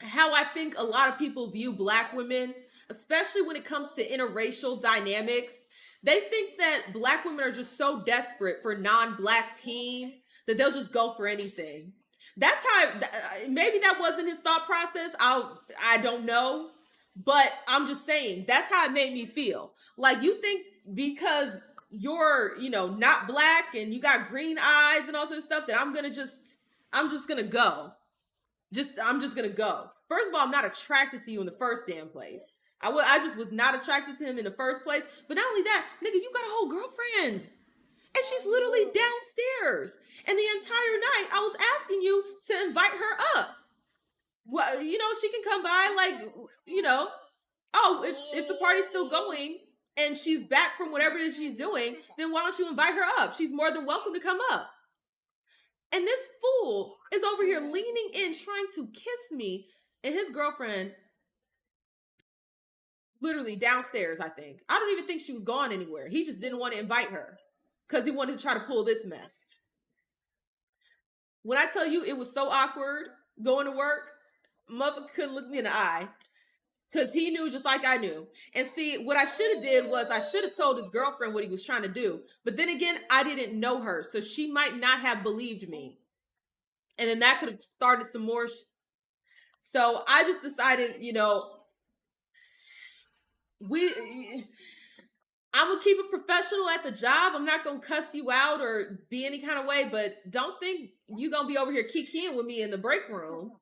how I think a lot of people view Black women, especially when it comes to interracial dynamics. They think that Black women are just so desperate for non-Black peen that they'll just go for anything. That's how, maybe that wasn't his thought process. I don't know. But I'm just saying, that's how it made me feel. Like, you think because you're, not Black and you got green eyes and all sorts of stuff that I'm just gonna go. I'm just gonna go. First of all, I'm not attracted to you in the first damn place. I just was not attracted to him in the first place. But not only that, nigga, you got a whole girlfriend. And she's literally downstairs. And the entire night, I was asking you to invite her up. Well, she can come by, if the party's still going and she's back from whatever it is she's doing, then why don't you invite her up? She's more than welcome to come up. And this fool is over here leaning in, trying to kiss me, and his girlfriend literally downstairs, I think. I don't even think she was gone anywhere. He just didn't want to invite her because he wanted to try to pull this mess. When I tell you it was so awkward going to work, mother couldn't look me in the eye because he knew just like I knew. And see, what I should have did was I should have told his girlfriend what he was trying to do. But then again, I didn't know her, so she might not have believed me. And then that could have started some more shit. So I just decided, I'm going to keep it professional at the job. I'm not going to cuss you out or be any kind of way, but don't think you're going to be over here kikiing with me in the break room.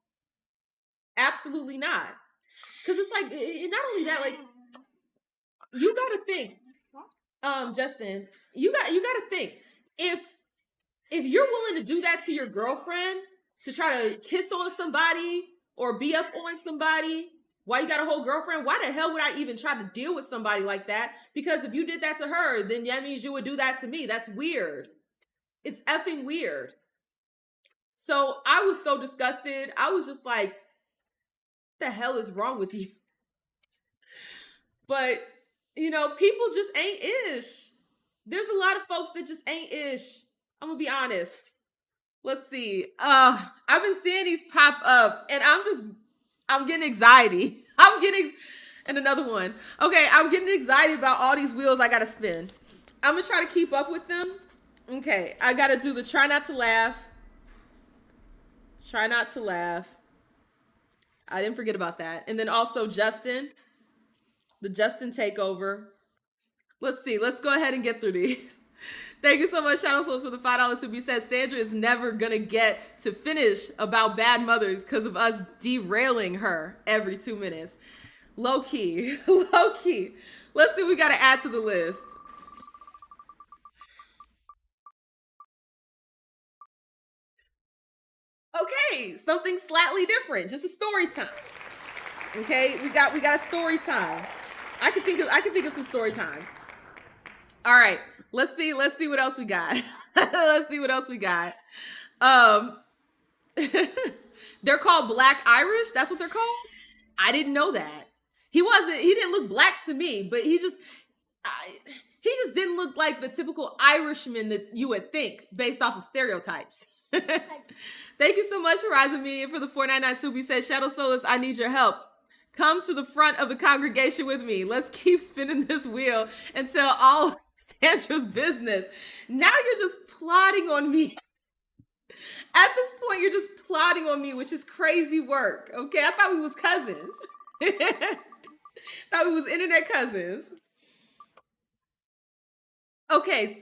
Absolutely not. Because it's like, not only that, like, you got to think, Justin, you got to think, if you're willing to do that to your girlfriend, to try to kiss on somebody or be up on somebody, why you got a whole girlfriend? Why the hell would I even try to deal with somebody like that? Because if you did that to her, then that means you would do that to me. That's weird. It's effing weird. So I was so disgusted. I was just like, what the hell is wrong with you? But, people just ain't ish. There's a lot of folks that just ain't ish. I'm going to be honest. Let's see. I've been seeing these pop up and I'm getting anxiety. And another one. Okay, I'm getting anxiety about all these wheels I gotta spin. I'm gonna try to keep up with them. Okay, I gotta do the try not to laugh. Try not to laugh. I didn't forget about that. And then also Justin. The Justin takeover. Let's see. Let's go ahead and get through these. Thank you so much, Shadow Souls, for the $5 super. You said Sandra is never going to get to finish about bad mothers because of us derailing her every 2 minutes. Low key. Low key. Let's see what we got to add to the list. Okay, something slightly different. Just a story time. Okay, we got a story time. I can think of some story times. All right, let's see what else we got. Let's see what else we got. They're called Black Irish. That's what they're called. I didn't know that. He didn't look Black to me, but he just didn't look like the typical Irishman that you would think based off of stereotypes. Thank you so much for rising me for the $4.99 soup. He said, Shadow Solus, I need your help. Come to the front of the congregation with me. Let's keep spinning this wheel until all Sandra's business. Now you're just plotting on me. At this point, you're just plotting on me, which is crazy work. Okay, I thought we was cousins. Thought we was internet cousins. Okay,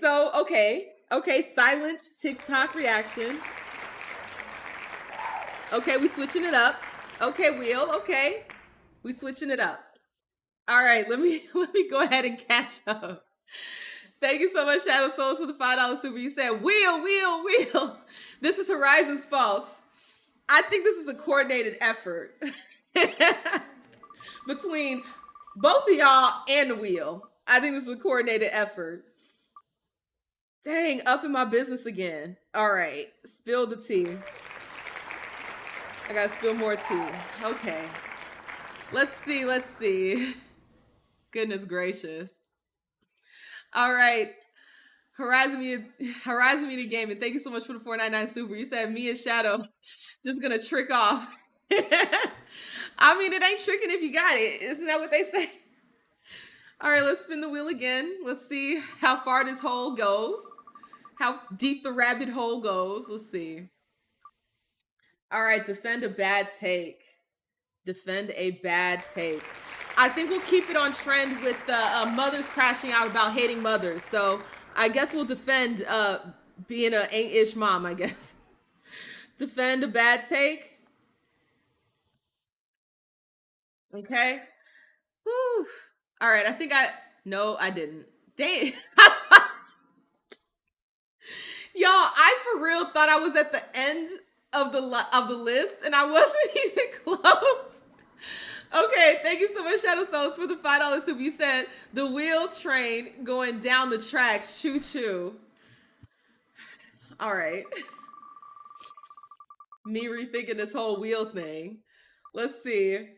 silent TikTok reaction. Okay, we switching it up. Okay, wheel. Okay, we switching it up. All right, let me go ahead and catch up. Thank you so much, Shadow Souls, for the $5 super. You said, wheel. This is Horizon's fault. I think this is a coordinated effort between both of y'all and the wheel. I think this is a coordinated effort. Dang, up in my business again. All right, spill the tea. I gotta spill more tea. Okay. Let's see. Let's see. Goodness gracious. All right. Horizon Media Gaming. Thank you so much for the 499 super. You said me and Shadow just gonna trick off. I mean, it ain't tricking if you got it. Isn't that what they say? All right, let's spin the wheel again. Let's see how far this hole goes. How deep the rabbit hole goes. Let's see. All right, defend a bad take. Defend a bad take. I think we'll keep it on trend with the mothers crashing out about hating mothers. So I guess we'll defend being a ain't-ish mom, I guess. Defend a bad take. Okay. Whew. All right, no, I didn't. Dang. Y'all, I for real thought I was at the end of the list and I wasn't even close. Okay, thank you so much, Shadow Souls, for the $5 soup. You said the wheel train going down the tracks, choo choo. All right. Me rethinking this whole wheel thing. Let's see.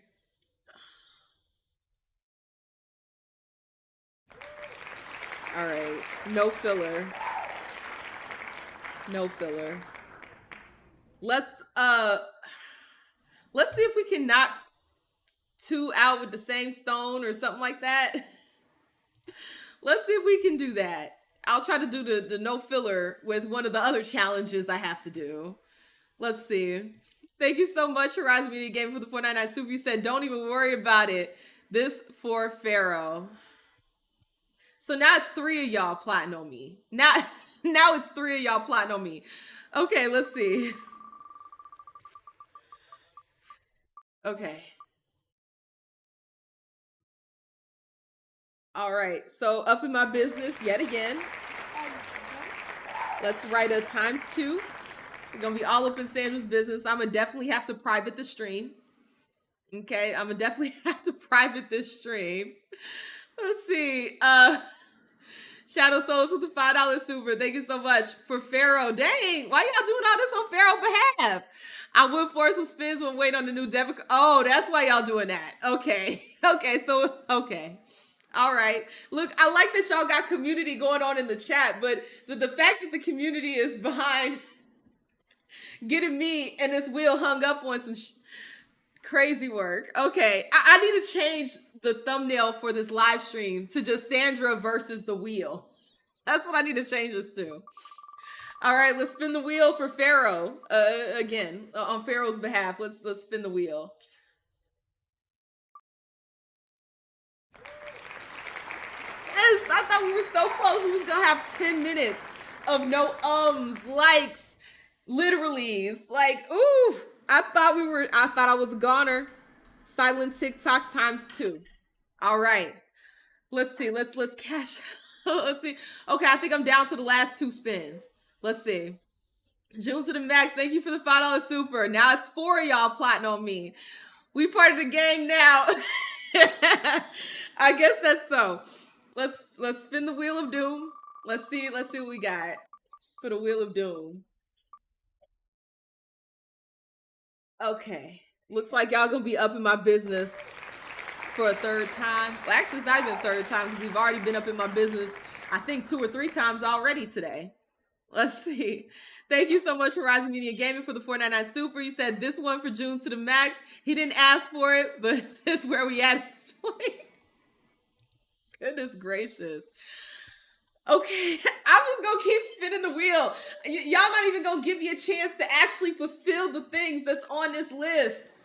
All right, no filler. No filler. Let's see if we can knock two out with the same stone or something like that. Let's see if we can do that. I'll try to do the no filler with one of the other challenges I have to do. Let's see. Thank you so much, Horizon Media Game, for the 499 super. You said, don't even worry about it. This for Pharaoh. So now it's 3 of y'all plotting on me. Now it's 3 of y'all plotting on me. Okay, let's see. Okay. All right, so up in my business yet again. Let's write a ×2. We're gonna be all up in Sandra's business. I'm gonna definitely have to private the stream. Okay, I'm gonna definitely have to private this stream. Let's see. Shadow Souls with the $5 super. Thank you so much. For Pharaoh. Dang, why y'all doing all this on Pharaoh's behalf? I would force some spins when waiting on the new debit. Oh, that's why y'all doing that. Okay. Okay. All right. Look, I like that y'all got community going on in the chat, but the fact that the community is behind getting me and this wheel hung up on some crazy work. Okay. I need to change the thumbnail for this live stream to just Sandra versus the wheel. That's what I need to change this to. All right, let's spin the wheel for Pharaoh. Again, on Pharaoh's behalf, let's spin the wheel. Yes, I thought we were so close. We was gonna have 10 minutes of no likes, literallys. Like, ooh, I thought I was a goner. Silent TikTok ×2. All right. Let's see. Let's cash. Let's see. Okay, I think I'm down to the last 2 spins. Let's see. June to the max. Thank you for the $5 super. Now it's 4 of y'all plotting on me. We part of the gang now. I guess that's so. Let's spin the wheel of doom. Let's see what we got for the wheel of doom. Okay. Looks like y'all gonna be up in my business for a 3rd time. Well, actually, it's not even a 3rd time because you've already been up in my business, I think 2 or 3 times already today. Let's see. Thank you so much, Horizon Media Gaming, for the 499 super. You said this one for June to the max. He didn't ask for it, but that's where we at this point. Goodness gracious. Okay, I'm just gonna keep spinning the wheel. Y'all not even gonna give me a chance to actually fulfill the things that's on this list.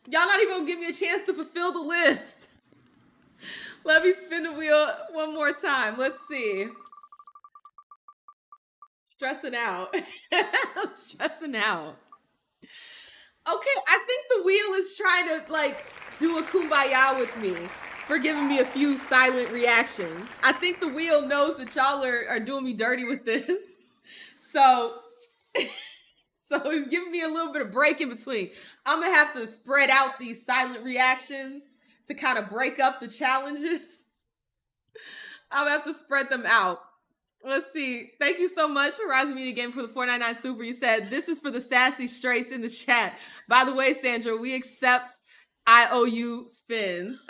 Y'all not even gonna give me a chance to fulfill the list. Let me spin the wheel one more time. Let's see. Stressing out. I'm stressing out. Okay, I think the wheel is trying to do a kumbaya with me for giving me a few silent reactions. I think the wheel knows that y'all are doing me dirty with this. So he's giving me a little bit of break in between. I'm gonna have to spread out these silent reactions to kind of break up the challenges. I'm gonna have to spread them out. Let's see. Thank you so much for Rising Media Game for the 499 Super. You said this is for the sassy straights in the chat. By the way, Sandra, we accept IOU spins.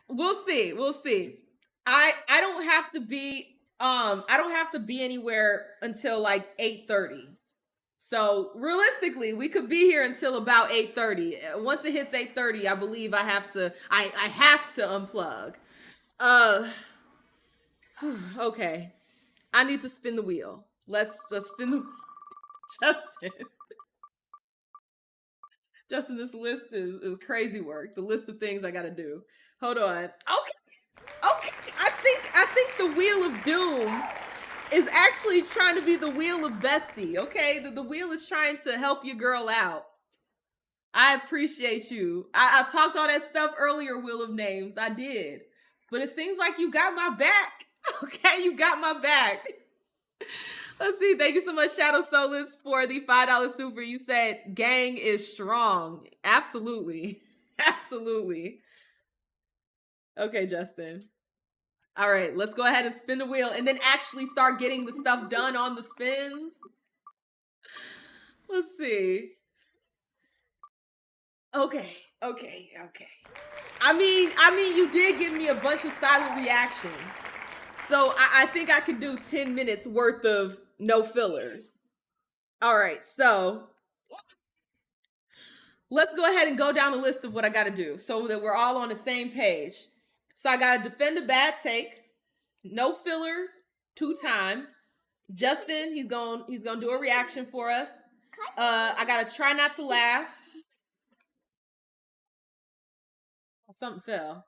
We'll see. We'll see. I don't have to be I don't have to be anywhere until like 8:30. So realistically, we could be here until about 8:30. Once it hits 8:30, I believe I have to unplug. Uh okay. I need to spin the wheel. Let's spin the Justin. Justin, this list is crazy work. The list of things I gotta do. Hold on. Okay. I think the wheel of doom is actually trying to be the wheel of bestie. Okay, the wheel is trying to help your girl out. I appreciate you. I talked all that stuff earlier, Wheel of Names. I did. But it seems like you got my back. Okay, you got my back. Let's see. Thank you so much, Shadow Solus, for the $5 super. You said gang is strong. Absolutely. Absolutely. Okay, Justin. All right, let's go ahead and spin the wheel and then actually start getting the stuff done on the spins. Let's see. Okay. I mean, you did give me a bunch of silent reactions. So I think I could do 10 minutes worth of no fillers. All right, so let's go ahead and go down the list of what I got to do so that we're all on the same page. So I got to defend a bad take, no filler 2 times. Justin, he's going to do a reaction for us. I got to try not to laugh. Something fell.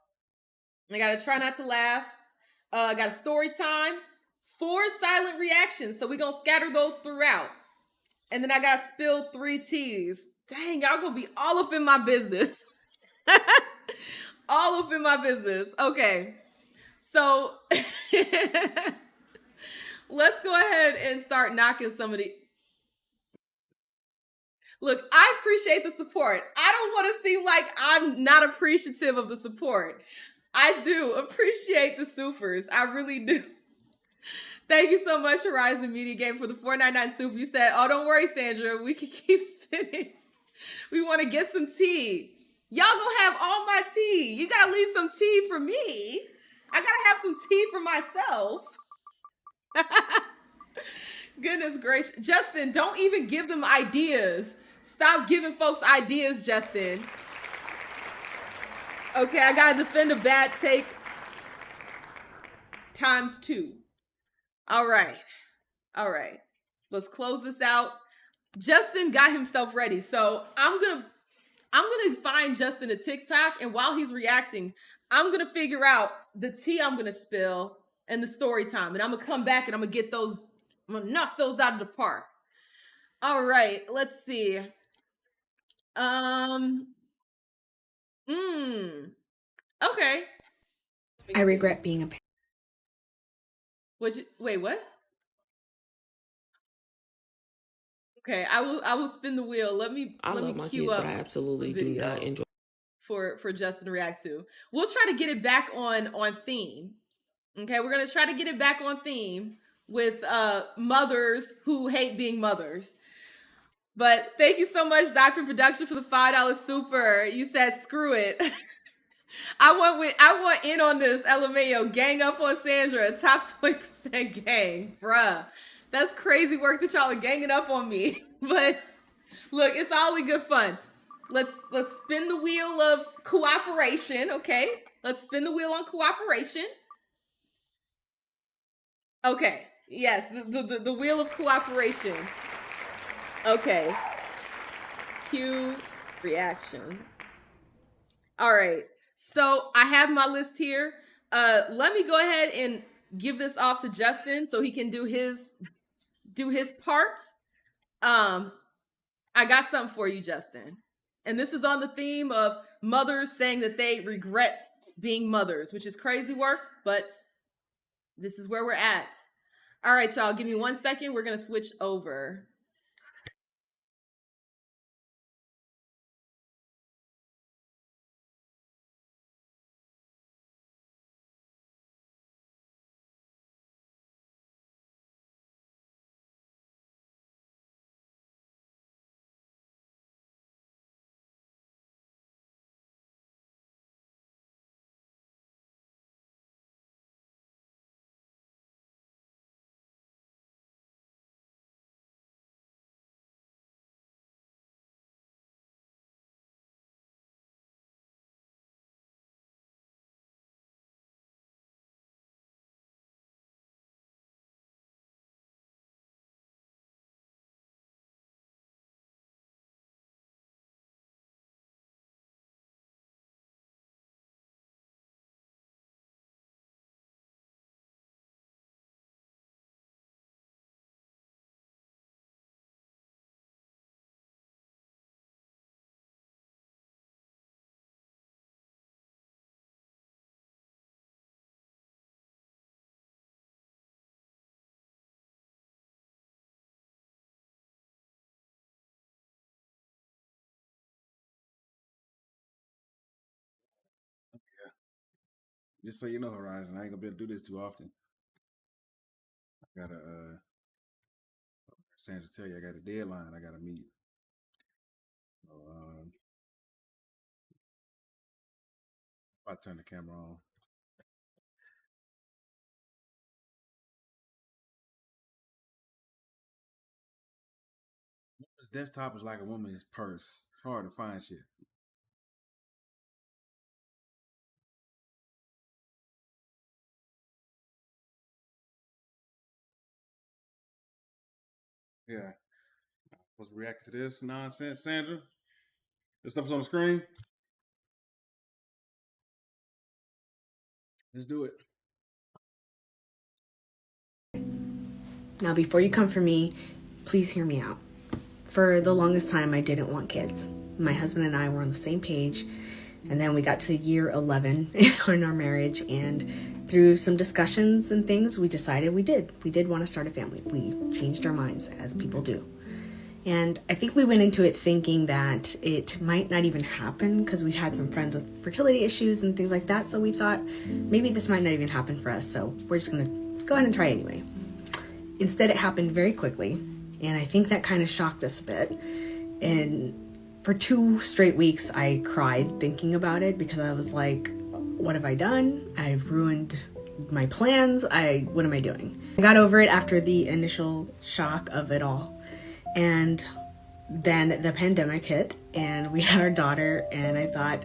I got to try not to laugh. I got a story time, 4 silent reactions. So we're going to scatter those throughout. And then I got spilled 3 teas. Dang, y'all going to be all up in my business. All up in my business. Okay. So let's go ahead and start knocking some of the... Look, I appreciate the support. I don't want to seem like I'm not appreciative of the support. I do appreciate the supers. I really do. Thank you so much, Horizon Media Game, for the $4.99 super. You said, oh, don't worry, Sandra. We can keep spinning. We want to get some tea. Y'all gonna have all my tea. You gotta leave some tea for me. I gotta have some tea for myself. Goodness gracious. Justin, don't even give them ideas. Stop giving folks ideas, Justin. Okay, I gotta defend a bad take ×2. All right. Let's close this out. Justin got himself ready. So I'm gonna find Justin a TikTok, and while he's reacting, I'm gonna figure out the tea I'm gonna spill and the story time. And I'm gonna come back and I'm gonna knock those out of the park. All right, let's see. Okay. I regret being a parent. Wait, what? Okay, I will spin the wheel. Let me cue up. But I absolutely do not enjoy for Justin to react to. We'll try to get it back on theme. Okay, we're gonna try to get it back on theme with mothers who hate being mothers. But thank you so much, Zypher Production, for the $5 super. You said screw it. I want in on this. LMAO, gang up on Sandra, top 20% gang, bruh. That's crazy work that y'all are ganging up on me. But look, it's all in good fun. Let's spin the wheel of cooperation, okay? Let's spin the wheel on cooperation. Okay, yes, the wheel of cooperation. Okay. Cue reactions. All right. So I have my list here. Let me go ahead and give this off to Justin so he can do his part. I got something for you, Justin. And this is on the theme of mothers saying that they regret being mothers, which is crazy work, but this is where we're at. All right, y'all, give me 1 second. We're going to switch over. Just so you know, Horizon, I ain't gonna be able to do this too often. I gotta, Sandra tell you, I got a deadline I gotta meet. So, if I turn the camera on. Woman's desktop is like a woman's purse. It's hard to find shit. Yeah. Supposed to react to this nonsense, Sandra? This stuff's on the screen? Let's do it. Now, before you come for me, please hear me out. For the longest time, I didn't want kids. My husband and I were on the same page, and then we got to year 11 in our marriage, and through some discussions and things, we decided we did want to start a family. We changed our minds, as people do. And I think we went into it thinking that it might not even happen because we had some friends with fertility issues and things like that. So we thought maybe this might not even happen for us. So we're just going to go ahead and try anyway. Instead, it happened very quickly. And I think that kind of shocked us a bit. And for 2 straight weeks, I cried thinking about it because I was like, what have I done? I've ruined my plans. What am I doing? I got over it after the initial shock of it all. And then the pandemic hit and we had our daughter, and I thought,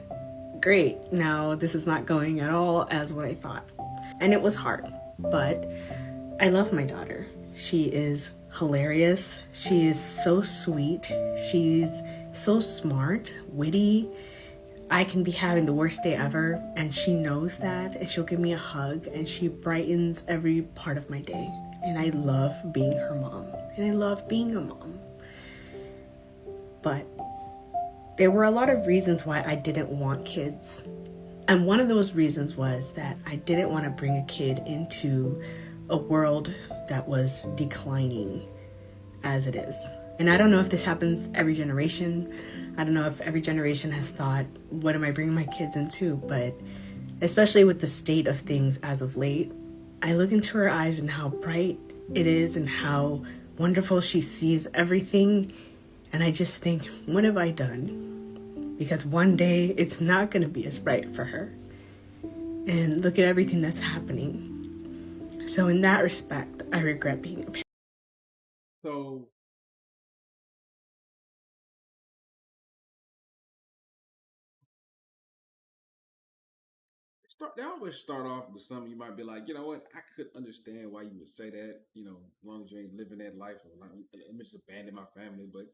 great, now this is not going at all as what I thought. And it was hard, but I love my daughter. She is hilarious. She is so sweet. She's so smart, witty. I can be having the worst day ever, and she knows that, and she'll give me a hug, and she brightens every part of my day. And I love being her mom, and I love being a mom. But there were a lot of reasons why I didn't want kids. And one of those reasons was that I didn't want to bring a kid into a world that was declining as it is. And I don't know if this happens every generation. I don't know if every generation has thought, what am I bringing my kids into? But especially with the state of things as of late, I look into her eyes and how bright it is and how wonderful she sees everything. And I just think, what have I done? Because one day it's not going to be as bright for her. And look at everything that's happening. So in that respect, I regret being a parent. So, they always start off with something you might be like, you know what, I could understand why you would say that, as long as you ain't living that life. Or let me just abandon my family. But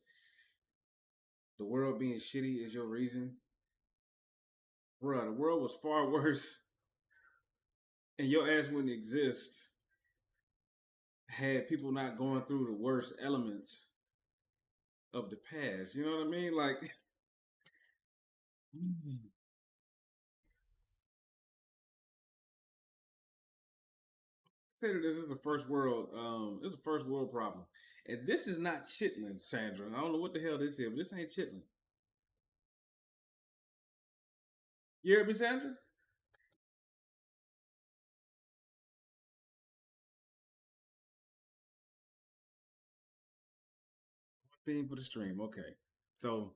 the world being shitty is your reason? Bruh, the world was far worse, and your ass wouldn't exist had people not going through the worst elements of the past. You know what I mean? Like, say that this is the first world. This is a first world problem, and this is not chitlin, Sandra. I don't know what the hell this is, but this ain't chitlin. You hear me, Sandra? Theme for the stream. Okay, so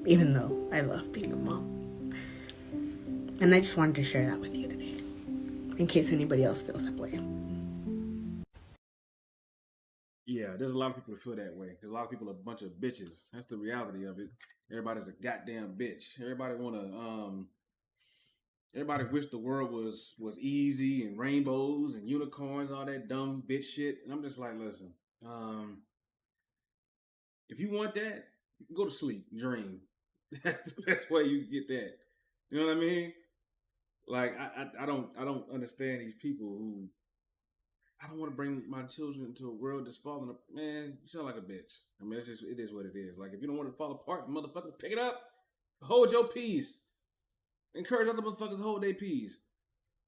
Even though I love being a mom. And I just wanted to share that with you today, in case anybody else feels that way. yeah, there's a lot of people who feel that way. There's a lot of people a bunch of bitches. That's the reality of it. Everybody's a goddamn bitch. Everybody wish the world was easy and rainbows and unicorns, all that dumb bitch shit. And I'm just like, listen, if you want that, go to sleep, dream. That's the best way you get that. You know what I mean? Like I don't understand these people who I don't want to bring my children into a world that's falling apart. Man, you sound like a bitch. I mean, it is what it is. Like if you don't want it to fall apart, motherfucker, pick it up, hold your peace. Encourage other motherfuckers to hold their peace.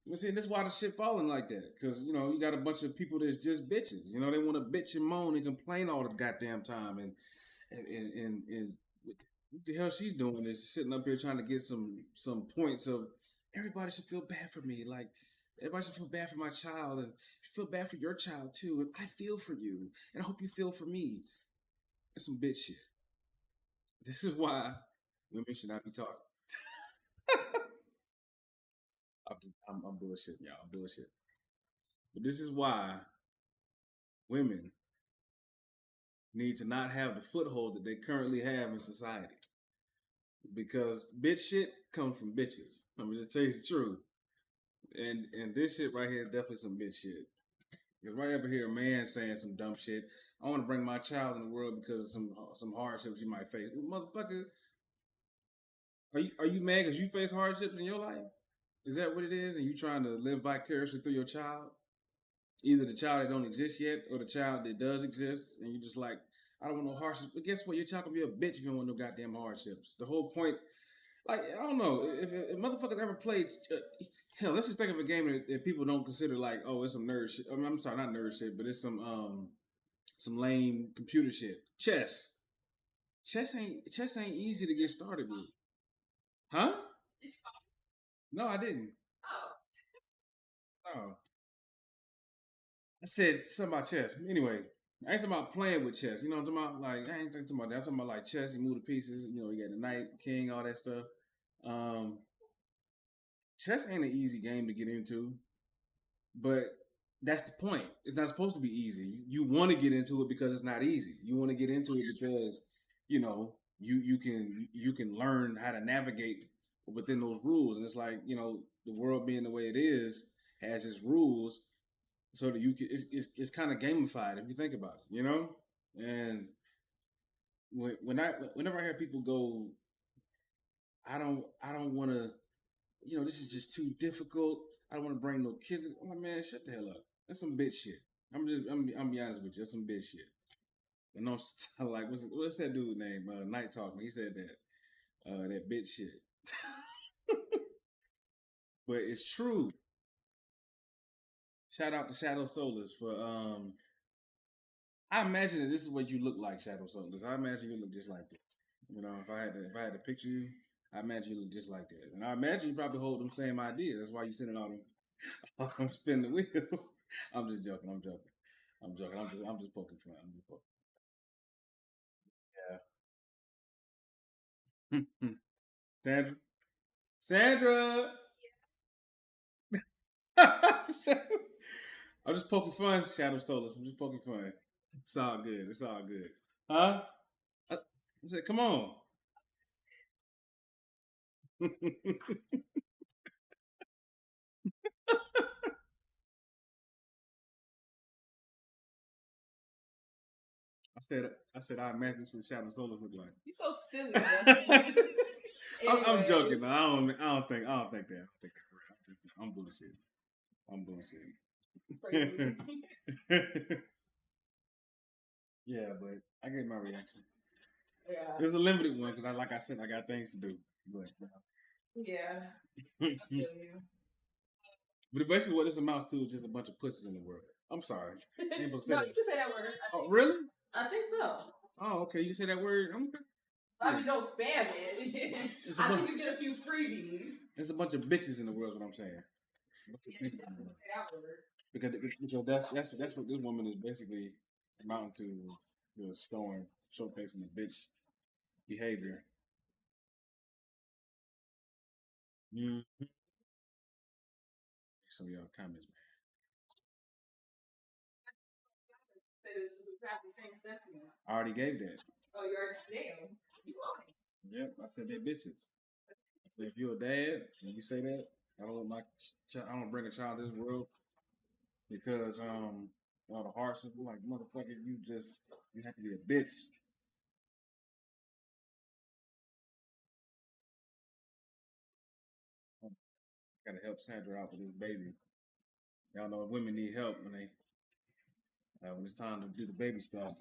You see, that's why the shit falling like that. Because, you got a bunch of people that's just bitches. They want to bitch and moan and complain all the goddamn time. And And what the hell she's doing is sitting up here trying to get some points of everybody should feel bad for me. Like everybody should feel bad for my child and feel bad for your child too. And I feel for you. And I hope you feel for me. That's some bitch shit. This is why women should not be talking. I'm bullshit, y'all. I'm bullshit. But this is why women need to not have the foothold that they currently have in society. Because bitch shit comes from bitches. I'm gonna just tell you the truth. And this shit right here is definitely some bitch shit. Because right up here, a man saying some dumb shit. I want to bring my child in the world because of some hardships you might face. Motherfucker, are you mad because you face hardships in your life? Is that what it is? And you trying to live vicariously through your child? Either the child that don't exist yet or the child that does exist, and you just like, I don't want no hardships. But guess what? Your child can be a bitch if you don't want no goddamn hardships. The whole point, like, I don't know, if motherfuckers ever played, hell, let's just think of a game that people don't consider like, oh, it's some nerd shit. I mean, I'm sorry, not nerd shit, but it's some lame computer shit. Chess. Chess ain't easy to get started with. Huh? No, I didn't. No. I said something about chess. Anyway, I ain't talking about playing with chess. You know what I'm talking about? Like, I ain't talking about that. I'm talking about like chess, you move the pieces, you know, you got the knight, king, all that stuff. Um, Chess ain't an easy game to get into, but that's the point. It's not supposed to be easy. You want to get into it because it's not easy. You want to get into it because, you know, you can learn how to navigate within those rules. And it's like, you know, the world being the way it is has its rules so that you can it's kind of gamified if you think about it, you know. And whenever I hear people go, I don't want to, you know, this is just too difficult. I don't want to bring no kids. I'm like, man, shut the hell up. That's some bitch shit. I'm be honest with you. That's some bitch shit. And I'm like, what's that dude name? Night Talk. He said that bitch shit. But it's true. Shout out to Shadow Solus for I imagine that this is what you look like, Shadow Solus. I imagine you look just like this. You know, if I had to picture you, I imagine you look just like that. And I imagine you probably hold them same ideas. That's why you sending all them I'm spinning the wheels. I'm just joking. I'm joking. I'm joking. I'm just poking fun. I'm just poking. Sandra. Sandra. I'm just poking fun, Shadow Solus. I'm just poking fun. It's all good. It's all good. Huh? I said, come on. I said, I imagine this what Shadow Solus look like. You're so silly, Justin. I'm joking. No, I don't think that. I'm bullshit. I'm bullshit. Yeah, but I gave my reaction. Yeah. It was a limited one because, like I said, I got things to do. But Yeah. I feel you. but basically, what this amounts to is just a bunch of pussies in the world. I'm sorry. I ain't supposed to say No, that. you can say that word. Oh, really? I think so. Oh, okay. You can say that word. I mean, don't spam it. I think you get a few freebies. There's a bunch of bitches in the world. Is what I'm saying. Yeah, you definitely say that word. Because that's what this woman is basically amounting to, you know, showcasing the bitch behavior. Mm. Some of y'all comments, man. I already gave that. Oh, you already damn. You lying. Yep, I said they're bitches. I said if you're a dad and you say that, I don't want I don't bring a child to this world because all the hardships. Like motherfucker, you have to be a bitch. Gotta help Sandra out with this baby. Y'all know women need help when it's time to do the baby stuff.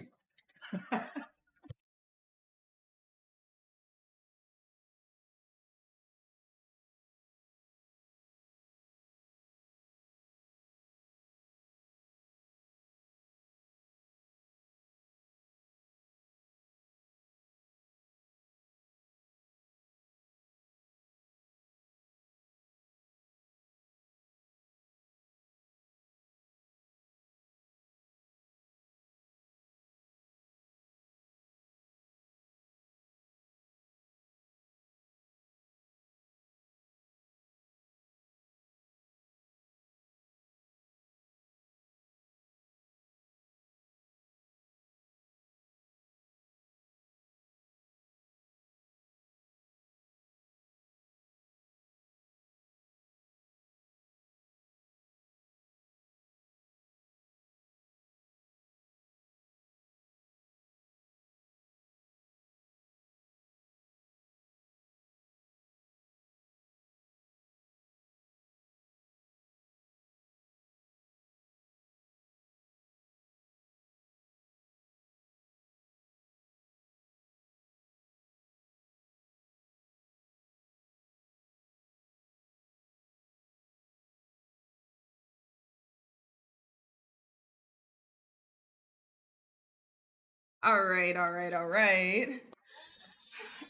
All right, all right, all right.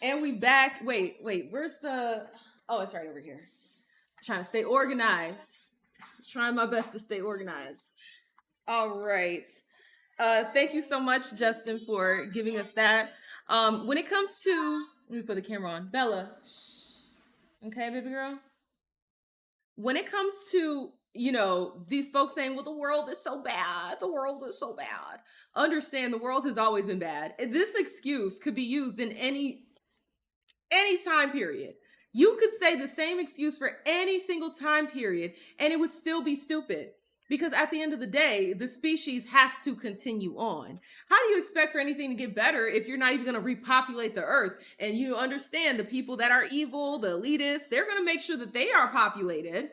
And we back. Wait, where's the... Oh, it's right over here. I'm trying to stay organized. Trying my best to stay organized. All right. Thank you so much, Justin, for giving us that. When it comes to... Let me put the camera on. Bella. Okay, baby girl? When it comes to, these folks saying, well, the world is so bad. The world is so bad. Understand the world has always been bad. This excuse could be used in any time period. You could say the same excuse for any single time period and it would still be stupid. Because at the end of the day, the species has to continue on. How do you expect for anything to get better if you're not even going to repopulate the earth? And you understand the people that are evil, the elitists, they're going to make sure that they are populated.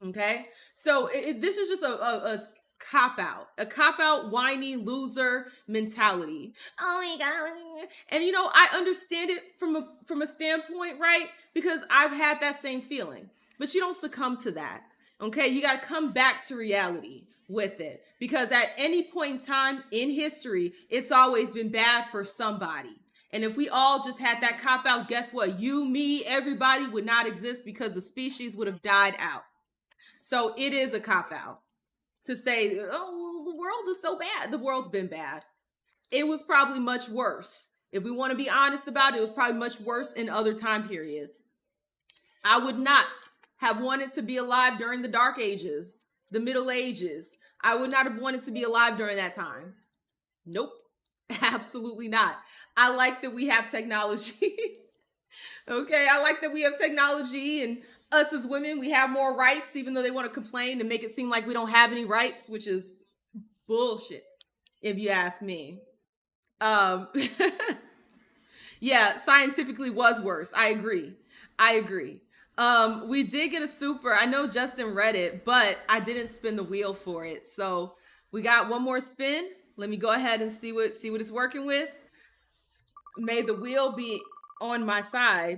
Okay? So this is just a cop-out, whiny loser mentality. Oh my God. And I understand it from a standpoint, right? Because I've had that same feeling. But you don't succumb to that. Okay, you got to come back to reality with it because at any point in time in history, it's always been bad for somebody. And if we all just had that cop out, guess what? You, me, everybody would not exist because the species would have died out. So it is a cop out to say, oh, the world is so bad. The world's been bad. It was probably much worse. If we want to be honest about it, it was probably much worse in other time periods. I would not have wanted to be alive during the Dark Ages, the Middle Ages. I would not have wanted to be alive during that time. Nope, absolutely not. I like that we have technology. Okay, I like that we have technology and us as women, we have more rights, even though they want to complain and make it seem like we don't have any rights, which is bullshit, if you ask me. Yeah, scientifically was worse. I agree. We did get a super. I know Justin read it, but I didn't spin the wheel for it. So we got one more spin. Let me go ahead and see what it's working with. May the wheel be on my side.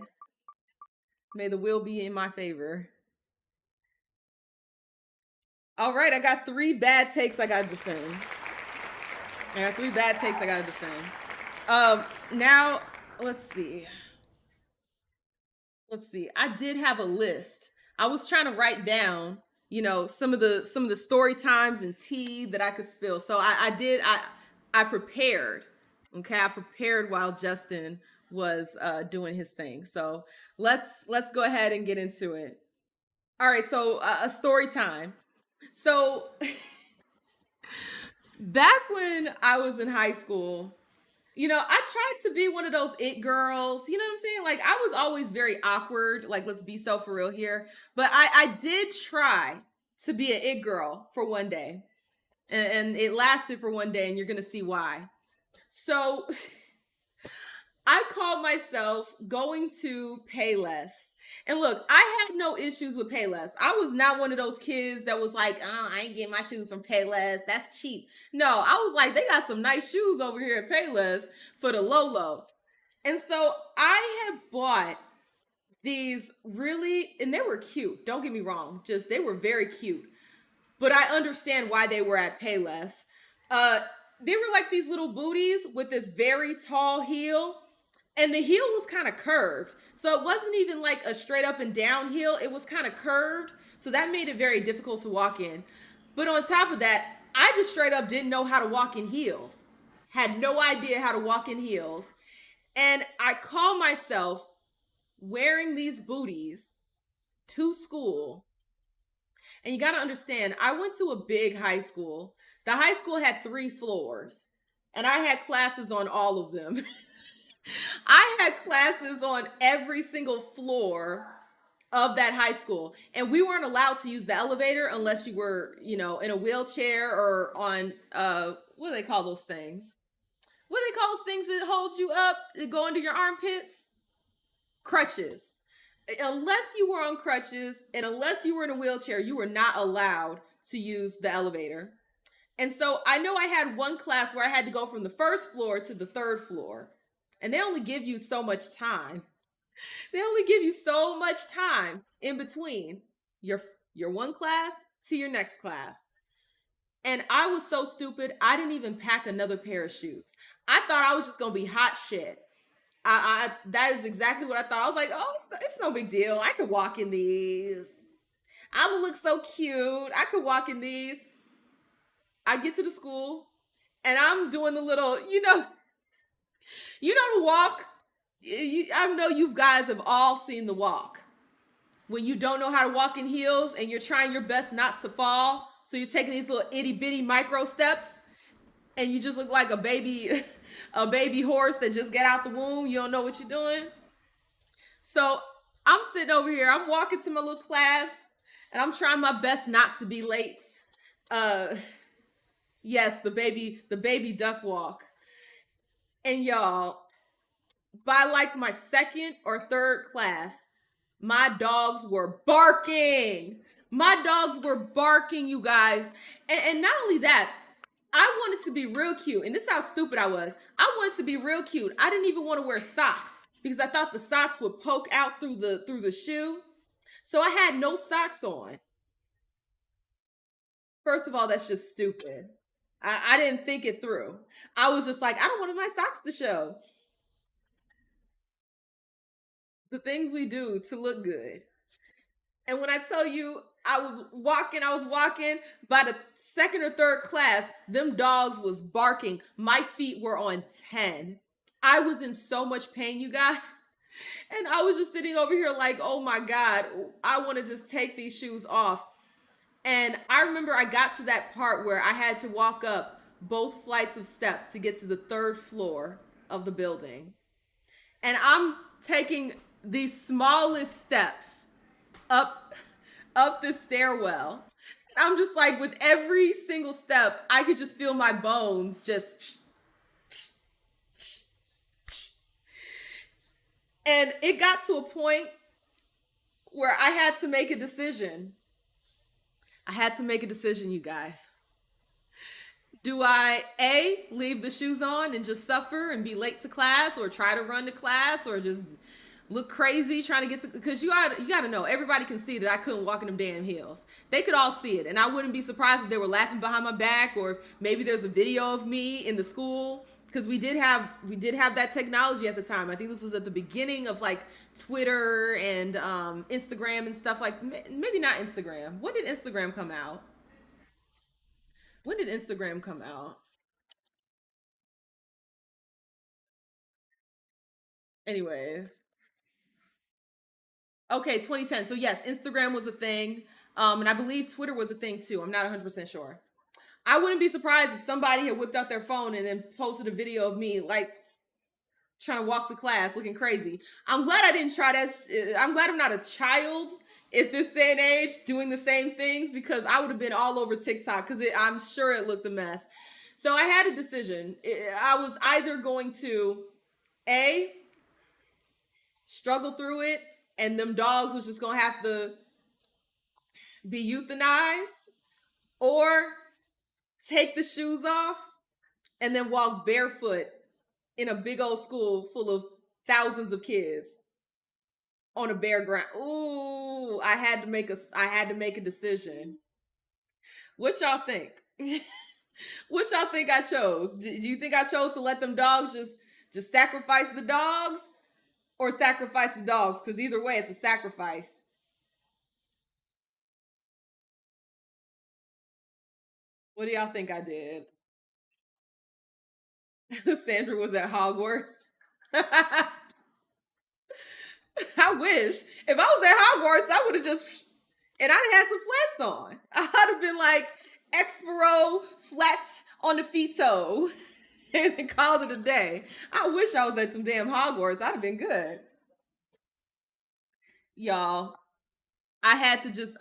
May the wheel be in my favor. All right, I got 3 bad takes I gotta defend. Now let's see. I did have a list. I was trying to write down, some of the story times and tea that I could spill. So I prepared. Okay, I prepared while Justin was doing his thing. So let's go ahead and get into it. All right, so a story time. So back when I was in high school, I tried to be one of those it girls. You know what I'm saying? Like, I was always very awkward. Like, let's be so for real here. But I did try to be an it girl for one day. And it lasted for one day, and you're going to see why. So I called myself going to Payless. And look, I had no issues with Payless. I was not one of those kids that was like, oh, I ain't getting my shoes from Payless. That's cheap. No, I was like, they got some nice shoes over here at Payless for the low. And so I had bought these really, and they were cute. Don't get me wrong. Just, they were very cute. But I understand why they were at Payless. They were like these little booties with this very tall heel. And the heel was kind of curved. So it wasn't even like a straight up and down heel. It was kind of curved. So that made it very difficult to walk in. But on top of that, I just straight up didn't know how to walk in heels. Had no idea how to walk in heels. And I call myself wearing these booties to school. And you got to understand, I went to a big high school. The high school had 3 floors. And I had classes on all of them. I had classes on every single floor of that high school. And we weren't allowed to use the elevator unless you were, in a wheelchair or on, what do they call those things? What do they call those things that hold you up, that go under your armpits? Crutches. Unless you were on crutches and unless you were in a wheelchair, you were not allowed to use the elevator. And so I know I had one class where I had to go from the 1st floor to the 3rd floor. And they only give you so much time. They only give you so much time in between your one class to your next class. And I was so stupid, I didn't even pack another pair of shoes. I thought I was just gonna be hot shit. That is exactly what I thought. I was like, oh, it's no big deal. I could walk in these. I would look so cute. I could walk in these. I get to the school and I'm doing the little, the walk. I know you guys have all seen the walk. When you don't know how to walk in heels and you're trying your best not to fall. So you're taking these little itty bitty micro steps and you just look like a baby, a baby horse that just got out the womb. You don't know what you're doing. So I'm sitting over here. I'm walking to my little class and I'm trying my best not to be late. Yes, the baby duck walk. And y'all, by like my second or third class, my dogs were barking. My dogs were barking, you guys. And not only that, I wanted to be real cute. And this is how stupid I was. I wanted to be real cute. I didn't even want to wear socks because I thought the socks would poke out through the shoe. So I had no socks on. First of all, that's just stupid. I didn't think it through. I was just like, I don't want my socks to show. The things we do to look good. And when I tell you I was walking by the second or third class, them dogs was barking. My feet were on 10. I was in so much pain, you guys. And I was just sitting over here like, oh my God, I want to just take these shoes off. And I remember I got to that part where I had to walk up both flights of steps to get to the third floor of the building. And I'm taking the smallest steps up this stairwell. I'm just like, with every single step, I could just feel my bones just. And it got to a point where I had to make a decision. I had to make a decision, you guys. Do I, A, leave the shoes on and just suffer and be late to class, or try to run to class, or just look crazy trying to get to, because you gotta know, everybody can see that I couldn't walk in them damn heels. They could all see it, and I wouldn't be surprised if they were laughing behind my back, or if maybe there's a video of me in the school, because we did have that technology at the time. I think this was at the beginning of like Twitter and Instagram and stuff, like maybe not Instagram. When did Instagram come out? When did Instagram come out? Anyways. Okay, 2010. So yes, Instagram was a thing. And I believe Twitter was a thing too. I'm not 100% sure. I wouldn't be surprised if somebody had whipped out their phone and then posted a video of me like trying to walk to class looking crazy. I'm glad I didn't try that. I'm glad I'm not a child at this day and age doing the same things, because I would have been all over TikTok, because I'm sure it looked a mess. So I had a decision. I was either going to A, struggle through it, and them dogs was just gonna have to be euthanized, or take the shoes off and then walk barefoot in a big old school full of thousands of kids on a bare ground. Ooh, I had to make a decision. What y'all think? What y'all think I chose? Do you think I chose to let them dogs just sacrifice the dogs, or sacrifice the dogs? Because either way, it's a sacrifice. What do y'all think I did? Sandra was at Hogwarts. I wish. If I was at Hogwarts, I would have just, and I'd have had some flats on. I'd have been like, Expero flats on the feet toe, and called it a day. I wish I was at some damn Hogwarts. I'd have been good. Y'all, I had to just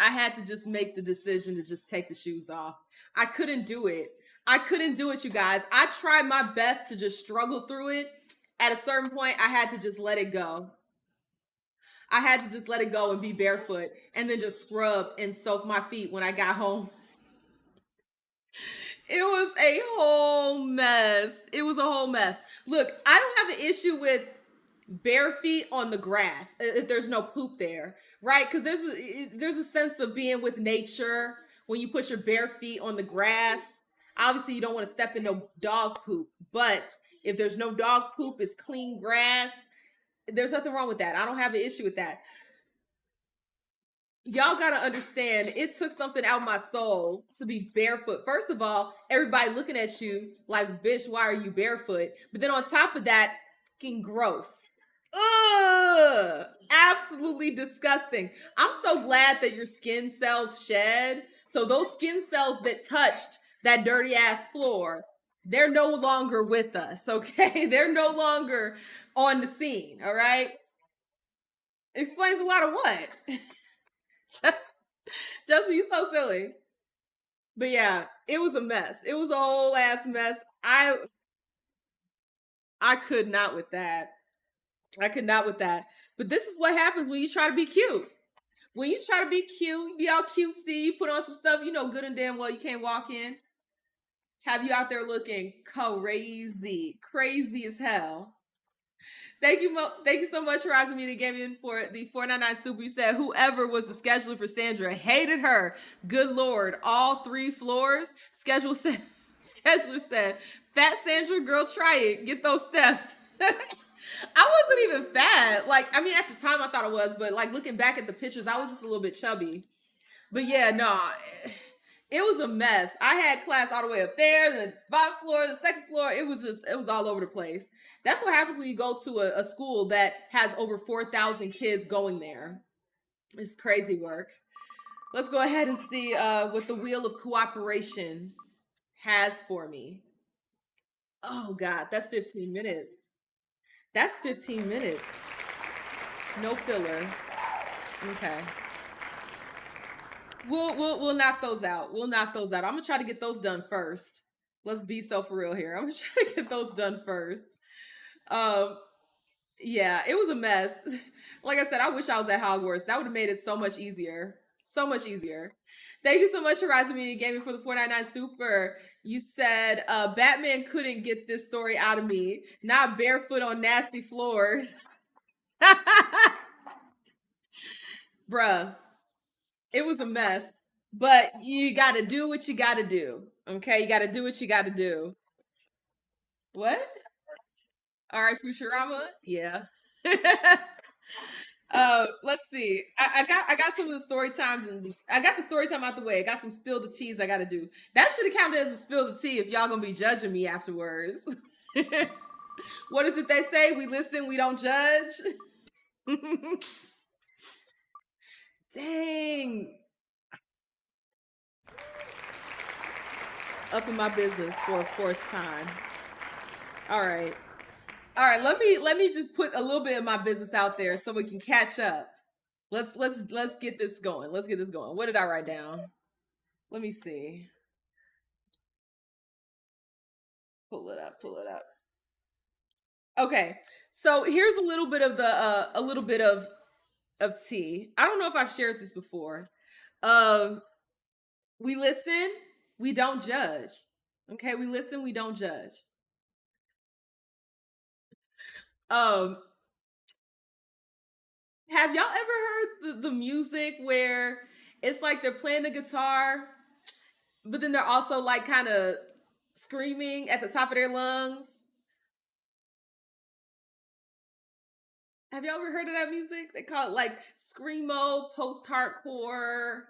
make the decision to just take the shoes off. I couldn't do it. I couldn't do it, you guys. I tried my best to just struggle through it. At a certain point, I had to just let it go. I had to just let it go and be barefoot, and then just scrub and soak my feet when I got home. It was a whole mess. It was a whole mess. Look, I don't have an issue with bare feet on the grass if there's no poop there, right? Because there's a sense of being with nature when you put your bare feet on the grass. Obviously, you don't want to step in no dog poop, but if there's no dog poop, it's clean grass. There's nothing wrong with that. I don't have an issue with that. Y'all gotta understand, it took something out of my soul to be barefoot. First of all, everybody looking at you like, bitch, why are you barefoot? But then on top of that, fucking gross. Ugh, absolutely disgusting. I'm so glad that your skin cells shed. So those skin cells that touched that dirty ass floor, they're no longer with us, okay? They're no longer on the scene, all right? Explains a lot of what? Justin, you so silly. But yeah, it was a mess. It was a whole ass mess. I could not with that. I could not with that. But this is what happens when you try to be cute. When you try to be cute, you be all cutesy, you put on some stuff you know good and damn well you can't walk in. Have you out there looking crazy, crazy as hell. Thank you so much, Horizon Media Gaming, for the 499 super. You said whoever was the scheduler for Sandra hated her. Good Lord, all 3 floors. Scheduler said, fat Sandra, girl, try it. Get those steps. I wasn't even fat. Like, I mean, at the time I thought I was, but like looking back at the pictures, I was just a little bit chubby. But yeah, no, it was a mess. I had class all the way up there, the bottom floor, the second floor. It was all over the place. That's what happens when you go to a school that has over 4,000 kids going there. It's crazy work. Let's go ahead and see what the Wheel of Cooperation has for me. Oh God, that's 15 minutes. That's 15 minutes. No filler. Okay. We'll knock those out. We'll knock those out. I'm gonna try to get those done first. Let's be so for real here. I'm gonna try to get those done first. Yeah, it was a mess. Like I said, I wish I was at Hogwarts. That would have made it so much easier. So much easier. Thank you so much, Horizon Media Gaming, for the 499 super. You said Batman couldn't get this story out of me. Not barefoot on nasty floors. Bruh. It was a mess, but you got to do what you got to do. Okay, you got to do what you got to do. What? All right, Futurama. Yeah. Let's see. I got some of the story times, and I got the story time out the way. I got some spill the teas I got to do. That should have counted as a spill the tea if y'all gonna be judging me afterwards. What is it they say? We listen, we don't judge. Dang. Up in my business for a 4th time. All right. Let me just put a little bit of my business out there so we can catch up. Let's get this going. Let's get this going. What did I write down? Let me see. Pull it up. Okay. So here's a little bit of tea. I don't know if I've shared this before. We listen, we don't judge. Okay, we listen, we don't judge. Have y'all ever heard the music where it's like they're playing the guitar, but then they're also like kind of screaming at the top of their lungs? Have y'all ever heard of that music? They call it like screamo, post-hardcore,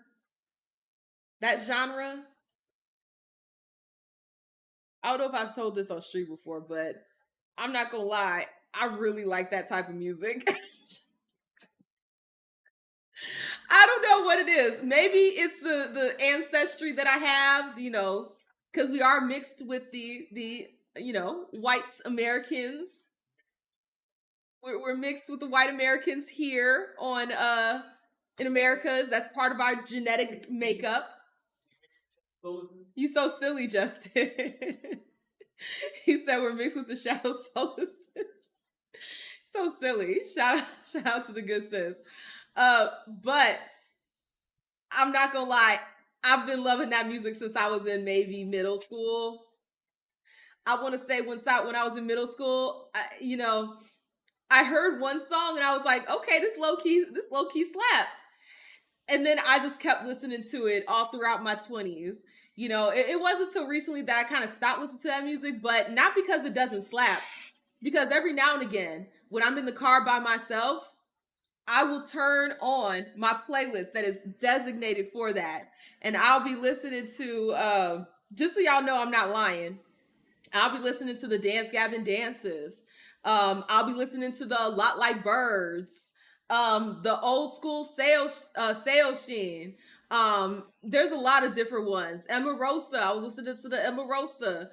that genre. I don't know if I've told this on street before, but I'm not gonna lie, I really like that type of music. I don't know what it is. Maybe it's the ancestry that I have, you know, because we are mixed with the white Americans. We're mixed with the white Americans here on in Americas. That's part of our genetic makeup. You so silly, Justin. He said we're mixed with the shadow solaces. So silly. Shout out to the good sis. But I'm not gonna lie, I've been loving that music since I was in maybe middle school. I want to say when I was in middle school, I heard one song and I was like, okay, this low key slaps. And then I just kept listening to it all throughout my 20s. It wasn't until recently that I kind of stopped listening to that music, but not because it doesn't slap. Because every now and again, when I'm in the car by myself, I will turn on my playlist that is designated for that. And I'll be listening to, just so y'all know I'm not lying, I'll be listening to the Dance Gavin dances. I'll be listening to the Lot Like Birds, the old school sales sheen. There's a lot of different ones. Emma Rosa. I was listening to the Emma Rosa.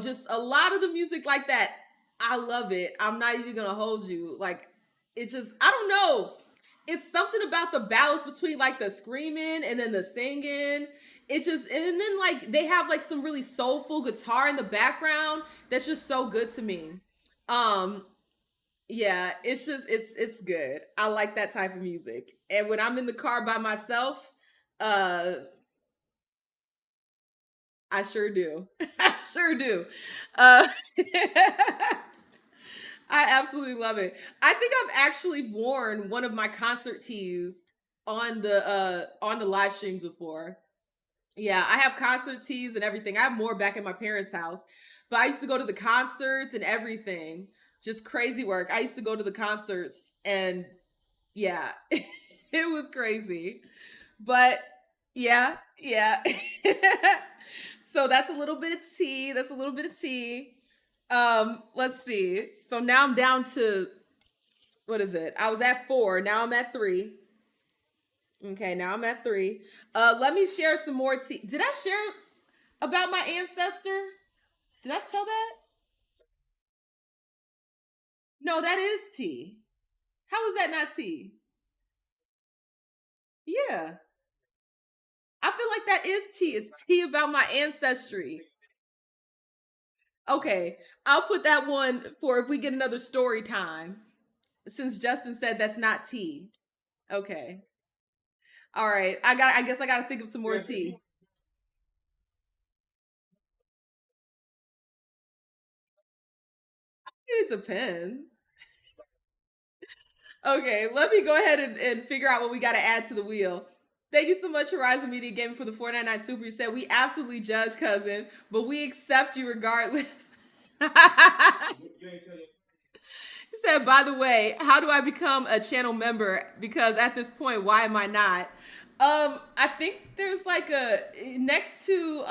Just a lot of the music like that. I love it. I'm not even gonna hold you. Like, it just, I don't know. It's something about the balance between like the screaming and then the singing. It just, and then like they have like some really soulful guitar in the background that's just so good to me. Um, yeah, it's good. I like that type of music. And when I'm in the car by myself, uh I sure do. I sure do. Uh I absolutely love it. I think I've actually worn one of my concert tees on the live streams before. Yeah, I have concert tees and everything. I have more back at my parents' house. But I used to go to the concerts and everything. Just crazy work. I used to go to the concerts and yeah, it was crazy. But yeah, yeah. So that's a little bit of tea. That's a little bit of tea. Let's see. So now I'm down to, what is it? I was at 4. Now I'm at 3. Okay, now I'm at 3. Let me share some more tea. Did I share about my ancestor? Did I tell that? No, that is tea. How is that not tea? Yeah. I feel like that is tea. It's tea about my ancestry. Okay, I'll put that one for if we get another story time. Since Justin said that's not tea. Okay. All right. I guess I gotta think of some more tea. It depends. Okay, let me go ahead and figure out what we gotta add to the wheel. Thank you so much, Horizon Media Gaming, for the 499 Super. You said we absolutely judge, cousin, but we accept you regardless. He said, by the way, how do I become a channel member? Because at this point, why am I not? I think there's like a next to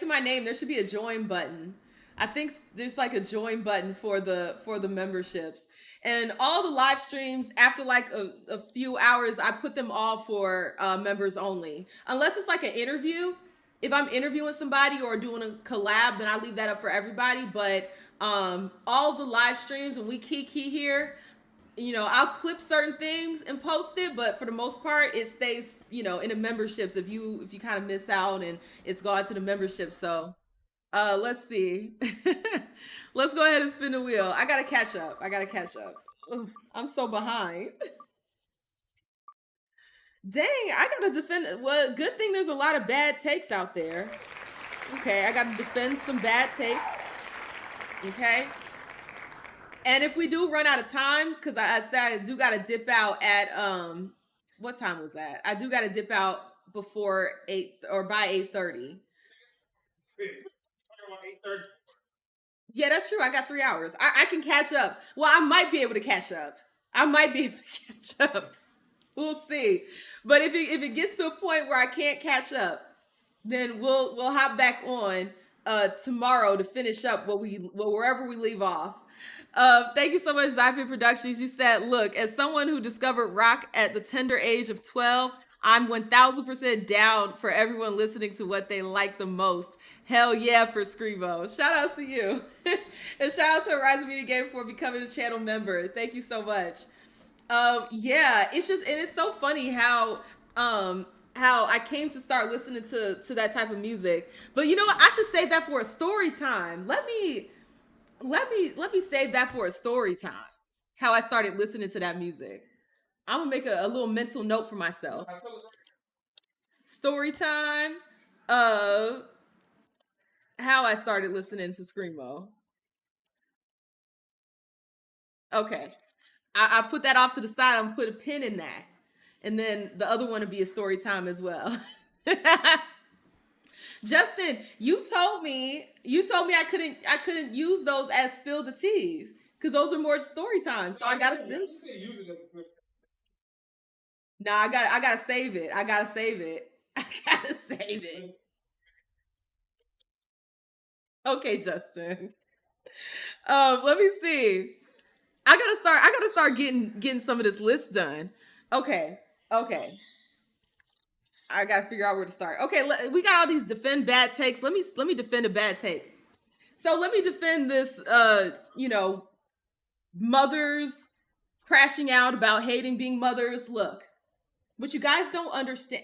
my name, there should be a join button. I think there's like a join button for the memberships. And all the live streams after like a few hours, I put them all for members only. Unless it's like an interview. If I'm interviewing somebody or doing a collab, then I leave that up for everybody. But all of the live streams, when we key here, I'll clip certain things and post it, but for the most part, it stays, in the memberships. If you kind of miss out and it's gone to the membership. So, let's see. Let's go ahead and spin the wheel. I gotta catch up. Oof, I'm so behind. Dang, I gotta defend. Well, good thing there's a lot of bad takes out there. Okay, I gotta defend some bad takes. Okay. And if we do run out of time, because I said I do got to dip out at what time was that? I do got to dip out before 8 or by 8:30. Yeah, that's true. I got 3 hours. I can catch up. Well, I might be able to catch up. I might be able to catch up. We'll see. But if it gets to a point where I can't catch up, then we'll hop back on tomorrow to finish up wherever we leave off. Thank you so much, Zyphy Productions. You said, look, as someone who discovered rock at the tender age of 12, I'm 1000% down for everyone listening to what they like the most. Hell yeah for Scrivo. Shout out to you. And shout out to Horizon Media Game for becoming a channel member. Thank you so much. Yeah, it's just, and it's so funny how I came to start listening to that type of music. But you know what? I should save that for a story time. Let me save that for a story time. How I started listening to that music. I'm gonna make a little mental note for myself. Story time of how I started listening to Screamo. Okay. I put that off to the side. I'm gonna put a pin in that. And then the other one would be a story time as well. Justin, you told me I couldn't use those as spill the teas because those are more story time. So I gotta spin. Nah, I gotta save it. I gotta save it. I gotta save it. Okay, Justin. Let me see. I gotta start getting some of this list done. Okay. Okay. I gotta figure out where to start. Okay, we got all these defend bad takes. Let me defend a bad take. So let me defend this mothers crashing out about hating being mothers. Look, what you guys don't understand.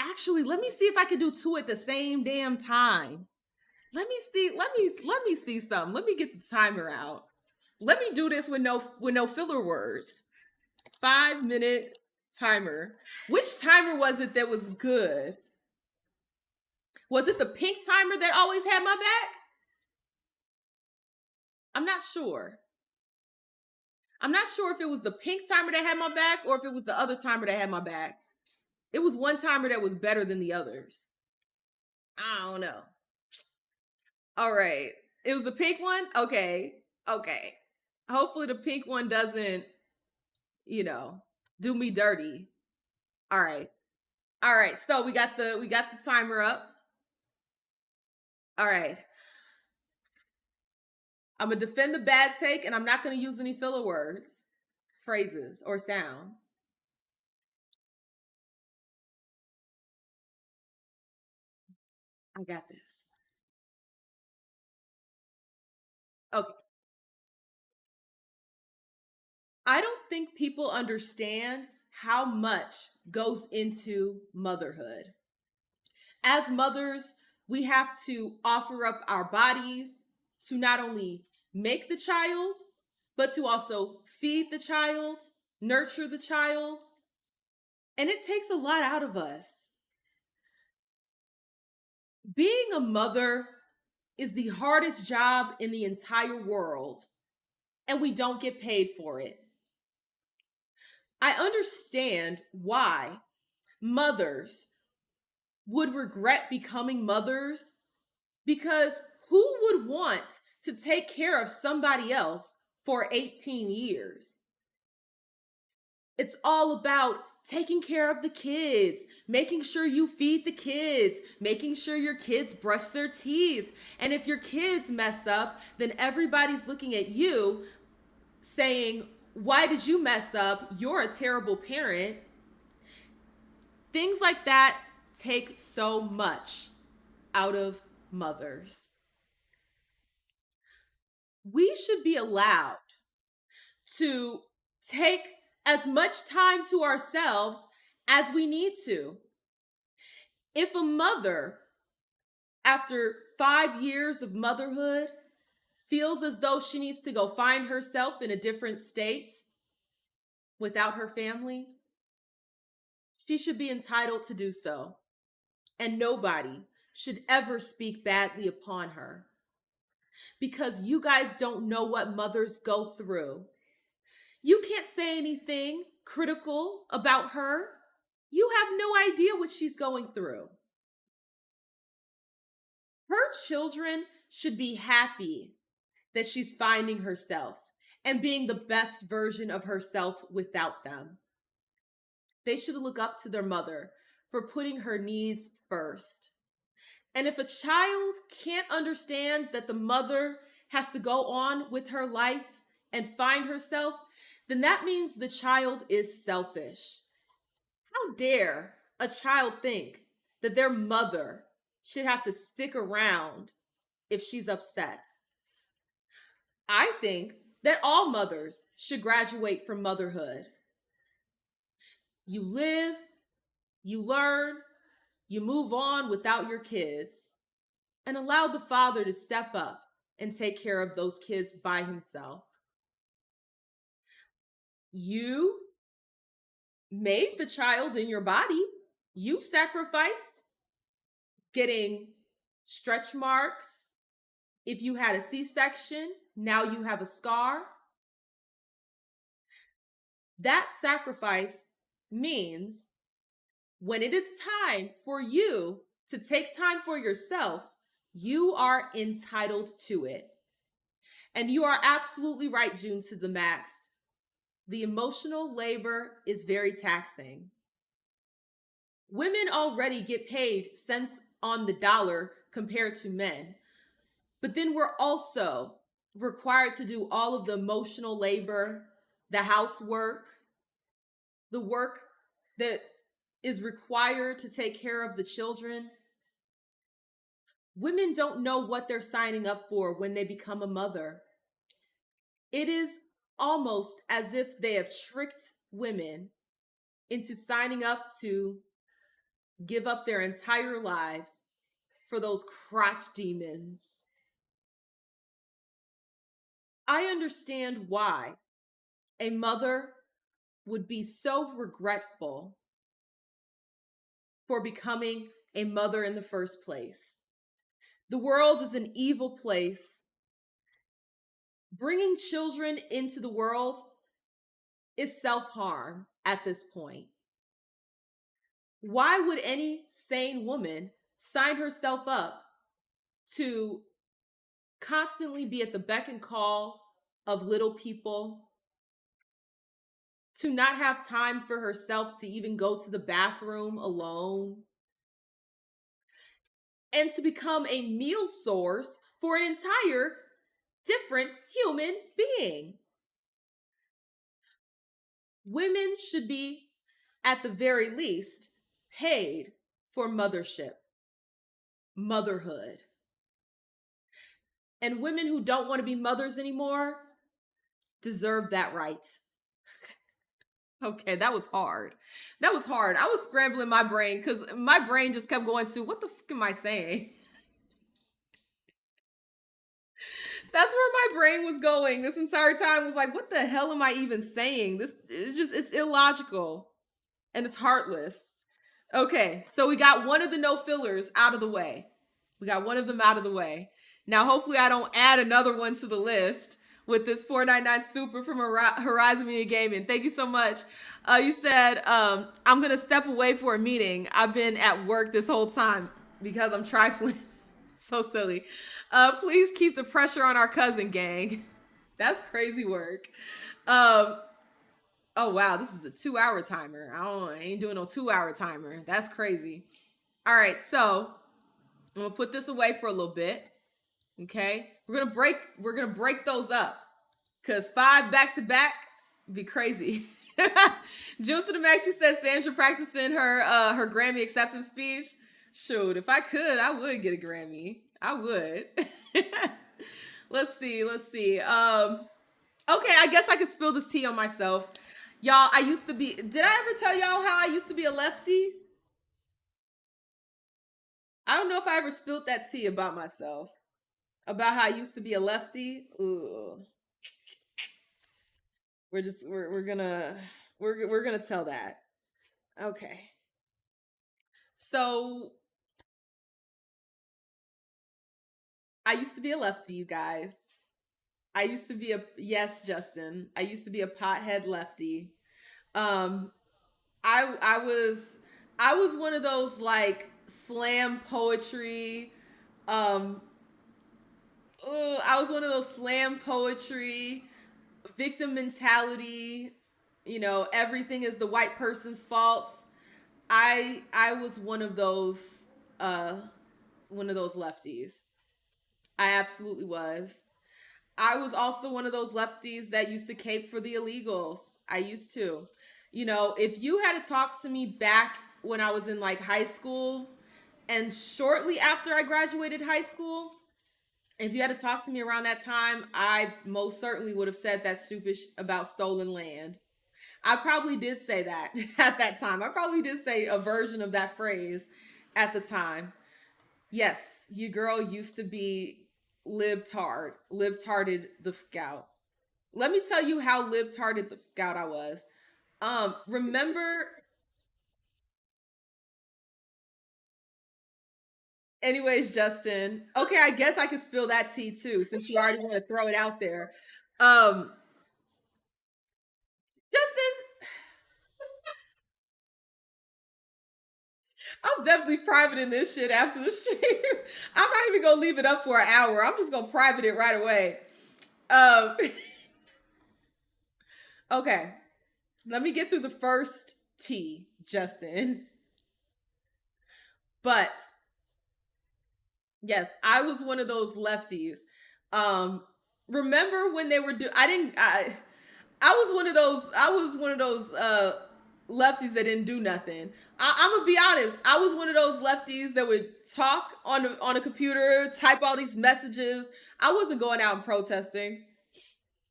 Actually, let me see if I can do two at the same damn time. Let me see something. Let me get the timer out. Let me do this with no filler words. 5-minute timer. Which timer was it that was good? Was it the pink timer that always had my back? I'm not sure. I'm not sure if it was the pink timer that had my back or if it was the other timer that had my back. It was one timer that was better than the others. I don't know. All right. It was the pink one? Okay. Okay. Hopefully the pink one doesn't, do me dirty. All right. All right. So we got the timer up. All right. I'm going to defend the bad take and I'm not going to use any filler words, phrases, or sounds. I got this. Okay. I don't think people understand how much goes into motherhood. As mothers, we have to offer up our bodies to not only make the child, but to also feed the child, nurture the child. And it takes a lot out of us. Being a mother is the hardest job in the entire world, and we don't get paid for it. I understand why mothers would regret becoming mothers because who would want to take care of somebody else for 18 years? It's all about taking care of the kids, making sure you feed the kids, making sure your kids brush their teeth. And if your kids mess up, then everybody's looking at you saying, why did you mess up? You're a terrible parent. Things like that take so much out of mothers. We should be allowed to take as much time to ourselves as we need to. If a mother, after 5 years of motherhood, feels as though she needs to go find herself in a different state without her family, she should be entitled to do so. And nobody should ever speak badly upon her. Because you guys don't know what mothers go through. You can't say anything critical about her. You have no idea what she's going through. Her children should be happy that she's finding herself and being the best version of herself without them. They should look up to their mother for putting her needs first. And if a child can't understand that the mother has to go on with her life and find herself, then that means the child is selfish. How dare a child think that their mother should have to stick around if she's upset? I think that all mothers should graduate from motherhood. You live, you learn, you move on without your kids, and allow the father to step up and take care of those kids by himself. You made the child in your body. You sacrificed getting stretch marks. If you had a C-section, now you have a scar. That sacrifice means when it is time for you to take time for yourself, you are entitled to it. And you are absolutely right, June to the max. The emotional labor is very taxing. Women already get paid cents on the dollar compared to men. But then we're also required to do all of the emotional labor, the housework, the work that is required to take care of the children. Women don't know what they're signing up for when they become a mother. It is almost as if they have tricked women into signing up to give up their entire lives for those crotch demons. I understand why a mother would be so regretful for becoming a mother in the first place. The world is an evil place. Bringing children into the world is self-harm at this point. Why would any sane woman sign herself up to constantly be at the beck and call of little people, to not have time for herself to even go to the bathroom alone, and to become a meal source for an entire different human being? Women should be, at the very least, paid for mothership, motherhood. And women who don't want to be mothers anymore deserve that right. Okay, that was hard. That was hard. I was scrambling my brain because my brain just kept going to, what the fuck am I saying? That's where my brain was going this entire time. Was like, what the hell am I even saying? This is just, it's illogical and it's heartless. Okay, so we got one of the no fillers out of the way. We got one of them out of the way. Now, hopefully I don't add another one to the list with this 499 super from Horizon Media Gaming. Thank you so much. You said, I'm going to step away for a meeting. I've been at work this whole time because I'm trifling. So silly. Please keep the pressure on our cousin, gang. That's crazy work. Oh, wow, this is a 2-hour timer. I ain't doing no 2-hour timer. That's crazy. All right, so I'm gonna put this away for a little bit. Okay, we're gonna break those up, because 5 back to back be crazy. June to the max, she said Sandra practicing her Grammy acceptance speech. Shoot, if I could, I would get a Grammy. I would. Let's see. Okay, I guess I could spill the tea on myself. Y'all, did I ever tell y'all how I used to be a lefty? I don't know if I ever spilled that tea about myself. About how I used to be a lefty. Ooh. We're gonna tell that. Okay. So I used to be a lefty, you guys. Yes, Justin. I used to be a pothead lefty. Um, I was one of those like slam poetry. Um, I was one of those slam poetry, victim mentality. Everything is the white person's fault. I was one of those lefties. I absolutely was. I was also one of those lefties that used to cape for the illegals. I used to. If you had to talk to me back when I was in like high school and shortly after I graduated high school, if you had to talk to me around that time, I most certainly would have said that stupid about stolen land. I probably did say that at that time. I probably did say a version of that phrase at the time. Yes, your girl used to be libtarded the fuck out. Let me tell you how libtarded the fuck out I was. Remember, anyways, Justin. Okay, I guess I could spill that tea too, since you already want to throw it out there. Um, Justin, I'm definitely privating this shit after the stream. I'm not even gonna leave it up for an hour. I'm just gonna private it right away. Um, okay, let me get through the first T, Justin. But yes, I was one of those lefties. Um, remember when they were I didn't. I was one of those. I was one of those lefties that didn't do nothing. I'm gonna be honest. I was one of those lefties that would talk on a computer, type all these messages. I wasn't going out and protesting.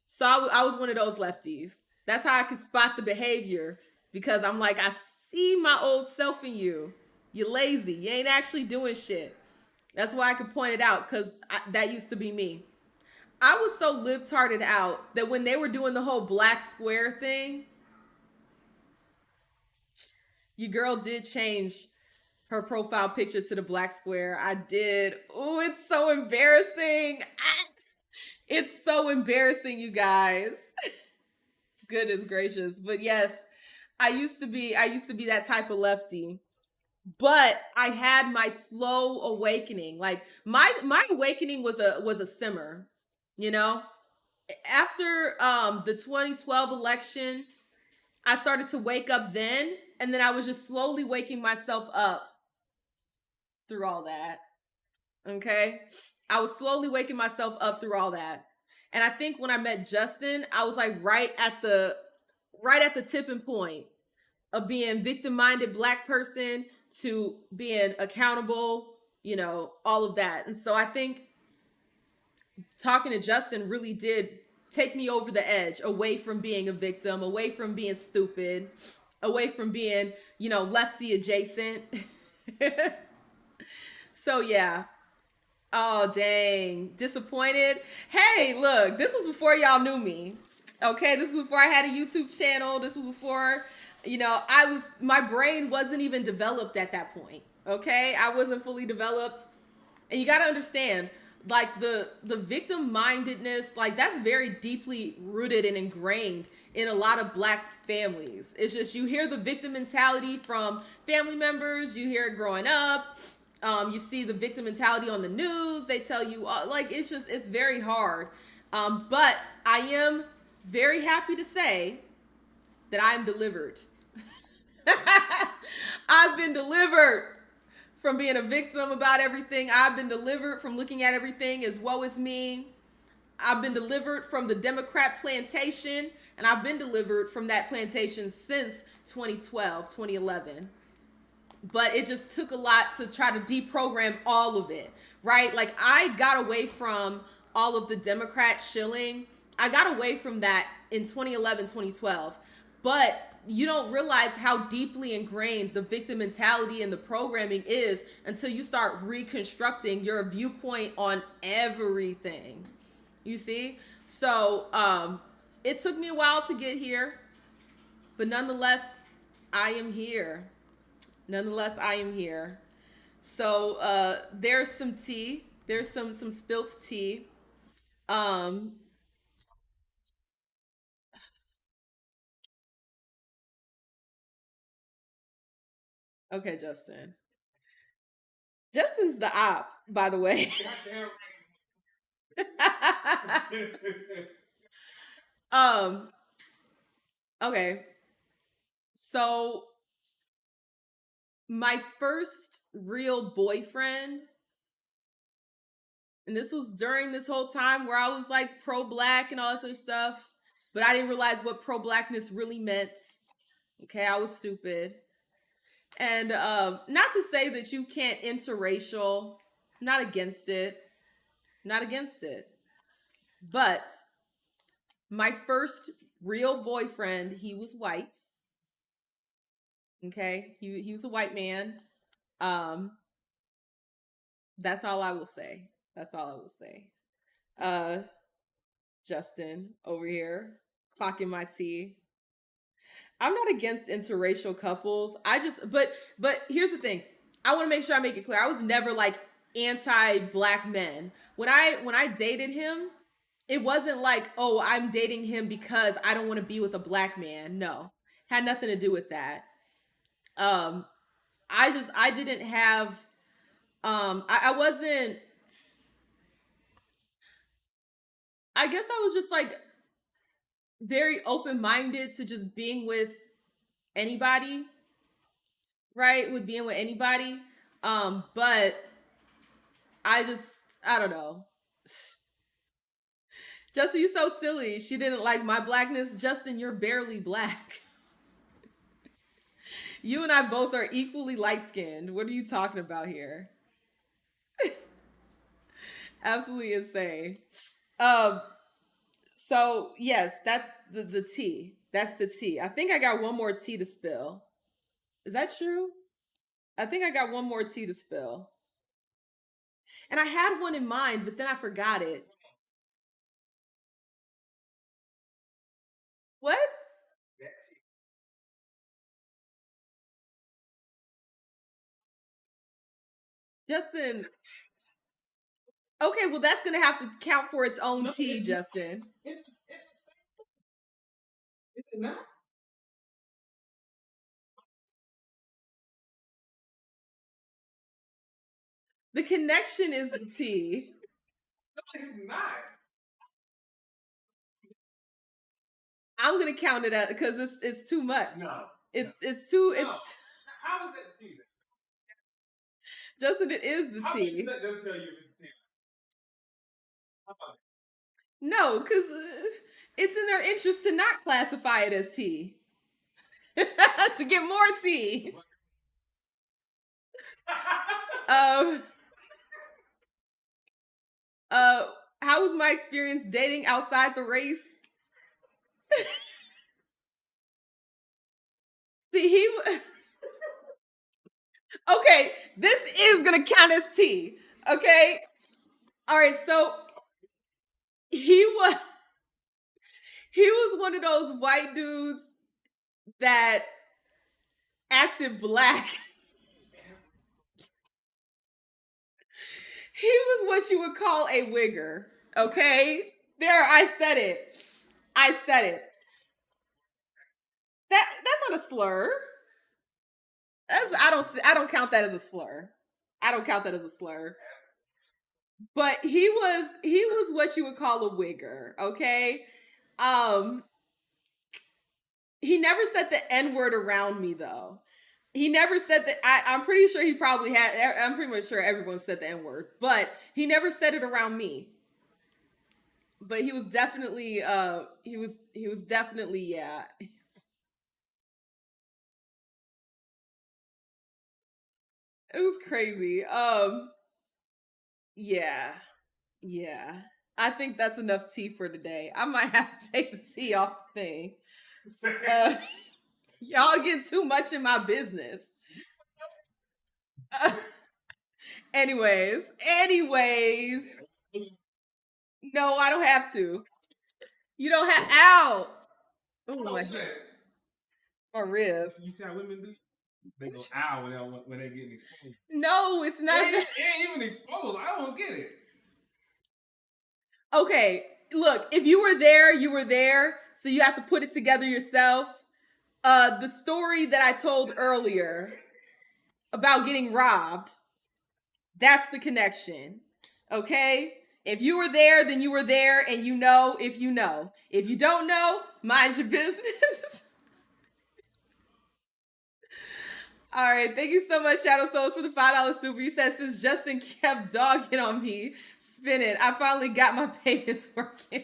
So I was one of those lefties. That's how I could spot the behavior because I'm like, I see my old self in you. You're lazy. You ain't actually doing shit. That's why I could point it out because that used to be me. I was so libtarded out that when they were doing the whole black square thing, your girl did change her profile picture to the black square. I did. Oh, it's so embarrassing. It's so embarrassing, you guys. Goodness gracious. But yes, I used to be that type of lefty. But I had my slow awakening. Like my awakening was a simmer, you know? After the 2012 election, I started to wake up then, and then I was just slowly waking myself up through all that. Okay? I was slowly waking myself up through all that. And I think when I met Justin, I was like right at the tipping point of being victim-minded black person to being accountable, all of that. And so I think talking to Justin really did take me over the edge, away from being a victim, away from being stupid, away from being, lefty adjacent. So yeah. Oh dang. Disappointed. Hey, look, this was before y'all knew me. Okay, this was before I had a YouTube channel. This was before, my brain wasn't even developed at that point. Okay? I wasn't fully developed. And you got to understand, like the victim mindedness, like that's very deeply rooted and ingrained in a lot of black families. It's just you hear the victim mentality from family members, you hear it growing up. You see the victim mentality on the news. They tell you, like, it's very hard. But I am very happy to say that I'm delivered. I've been delivered from being a victim about everything. I've been delivered from looking at everything as woe is me. I've been delivered from the Democrat plantation, and I've been delivered from that plantation since 2012, 2011. But it just took a lot to try to deprogram all of it, right? Like I got away from all of the Democrat shilling. I got away from that in 2011, 2012. But you don't realize how deeply ingrained the victim mentality and the programming is until you start reconstructing your viewpoint on everything. You see? So it took me a while to get here, but nonetheless, I am here. Nonetheless, I am here. So there's some tea. There's some spilt tea. Um, okay, Justin. Justin's the op, by the way. um, okay. So my first real boyfriend, and this was during this whole time where I was like pro-black and all that sort of stuff, but I didn't realize what pro-blackness really meant. Okay, I was stupid. And not to say that you can't interracial, I'm not against it. Not against it. But my first real boyfriend, he was white. Okay, he was a white man. Um, that's all I will say. That's all I will say. Uh, Justin over here clocking my tea. I'm not against interracial couples. But here's the thing. I want to make sure I make it clear. I was never like anti-black men. When I dated him, it wasn't like, "Oh, I'm dating him because I don't want to be with a black man." No. Had nothing to do with that. Um I didn't have I wasn't, I guess I was just like very open-minded to just being with anybody, right? With being with anybody. But I just, I don't know. Justin, you so silly. She didn't like my blackness. Justin, you're barely black. You and I both are equally light skinned. What are you talking about here? Absolutely insane. Um, so yes, that's the tea. That's the tea. I think I got one more tea to spill. Is that true? I think I got one more tea to spill. And I had one in mind, but then I forgot it. What? Justin. Okay, well that's gonna have to count for its own tea, Justin. Is it not? The connection is the tea. No, it's not. I'm gonna count it out because it's too much. No. It's too No. it's How is that tea? Justin, it is the How can tea. you let them tell you it's tea? How about it? No, because it's in their interest to not classify it as tea. To get more tea. Um uh how was my experience dating outside the race? See, okay, this is gonna count as tea. Okay. All right, so he was he was one of those white dudes that acted black. He was what you would call a wigger. Okay? There, I said it. I said it. That's not a slur. I don't count that as a slur. I don't count that as a slur. But he was what you would call a wigger, okay? Um he never said the N-word around me though. He never said that. I'm pretty sure he probably had. I'm pretty much sure everyone said the N-word, but he never said it around me. But he was definitely he was definitely, yeah. It was crazy. Yeah. Yeah. I think that's enough tea for today. I might have to take the tea off the thing. Uh, y'all get too much in my business. Uh, anyways. No, I don't have to. You don't have. Ow! Oh my head. My ribs. You see how women do? They go ow when they getting exposed. No, it's not. It ain't even exposed. I don't get it. Okay, look, if you were there, you were there. So you have to put it together yourself. The story that I told earlier about getting robbed, that's the connection. Okay? If you were there, then you were there, and you know if you know. If you don't know, mind your business. All right, thank you so much, Shadow Souls, for the $5 super. You said since Justin kept dogging on me, spin it. I finally got my payments working.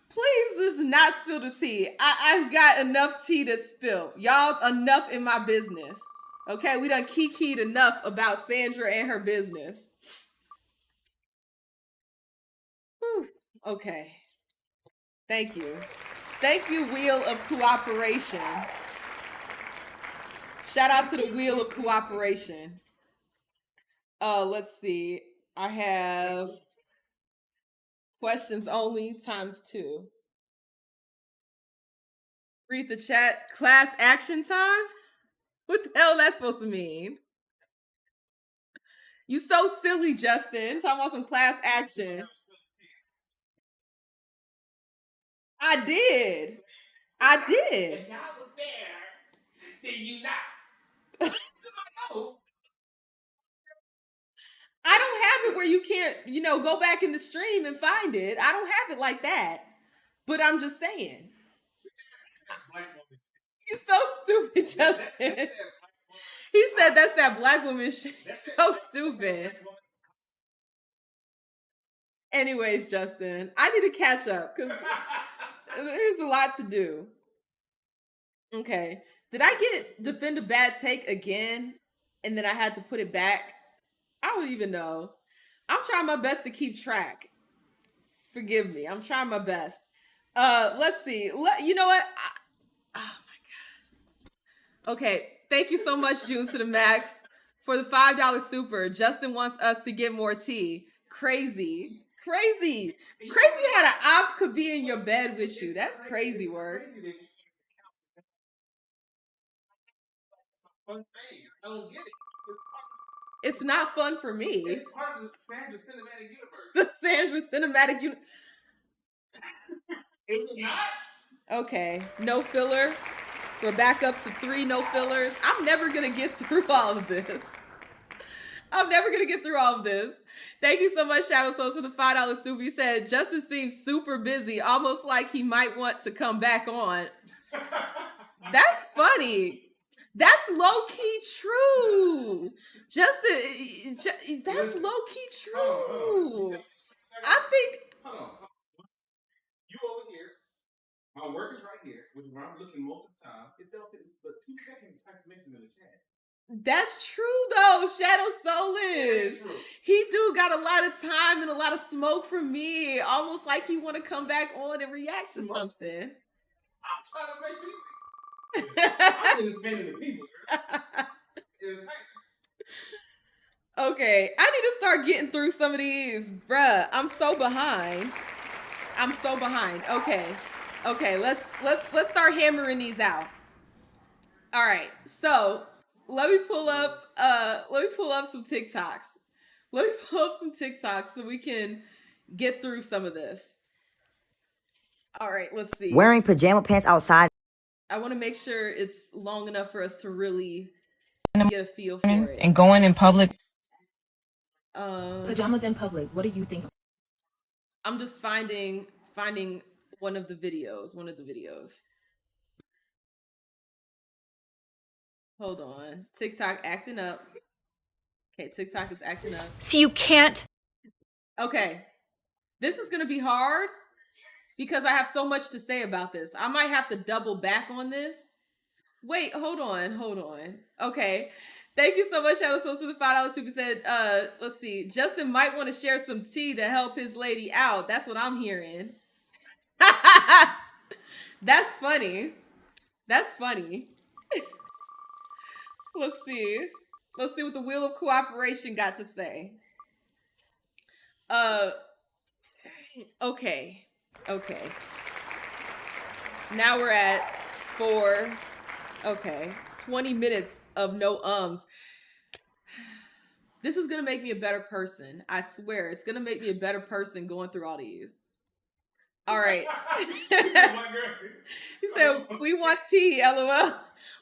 Please just not spill the tea. I've got enough tea to spill. Y'all enough in my business. Okay, we done kikied enough about Sandra and her business. Whew. Okay. Thank you. Thank you, Wheel of Cooperation. Shout out to the Wheel of Cooperation. Let's see. I have questions only ×2. Read the chat. Class action time? What the hell that's supposed to mean? You so silly, Justin. Talking about some class action. I did. I did. If y'all was there, then you not. where you can't, go back in the stream and find it. I don't have it like that. But I'm just saying. You're so stupid, Justin. He said that's that black woman shit. So stupid. Anyways, Justin, I need to catch up because there's a lot to do. Okay. Did I defend a bad take again and then I had to put it back? I don't even know. I'm trying my best to keep track. Forgive me. I'm trying my best. Let's see. You know what? Oh my God. Okay. Thank you so much, June to the max, for the $5 super. Justin wants us to get more tea. Crazy how the op could be in your bed with you. That's crazy work. I don't get it. It's not fun for me. It's part of the Sandra cinematic universe. The Sandra cinematic universe. Is it not? Okay, no filler. We're back up to 3 no fillers. I'm never gonna get through all of this. Thank you so much, Shadow Souls, for the $5 super. You said Justin seems super busy, almost like he might want to come back on. That's funny. That's low-key true. Justin, that's low-key true. I think... Hold on. You over here. My work is right here, which is where I'm looking most of the time. It felt it, but 2 seconds type mention in the chat. That's true though, Shadow Soulish. He do got a lot of time and a lot of smoke from me. Almost like he want to come back on and react to something. I'm trying to make sure. I'm entertaining the people. Okay, I need to start getting through some of these, bruh. I'm so behind. Okay, let's start hammering these out. All right, so let me pull up some TikToks. So we can get through some of this. All right, let's see. Wearing pajama pants outside. I want to make sure it's long enough for us to really get a feel for it. And going in public. Pajamas in public. What do you think? I'm just finding one of the videos. Hold on. TikTok acting up. Okay, TikTok is acting up. So you can't. Okay. This is going to be hard because I have so much to say about this. I might have to double back on this. Wait, hold on. Okay. Thank you so much, Shadow Souls, for the $5 super said. Let's see. Justin might want to share some tea to help his lady out. That's what I'm hearing. That's funny. Let's see what the Wheel of Cooperation got to say. Okay. Now we're at 20 minutes of no ums. This is gonna make me a better person. I swear, it's gonna make me a better person going through all these. All right. He said, "We want tea, LOL."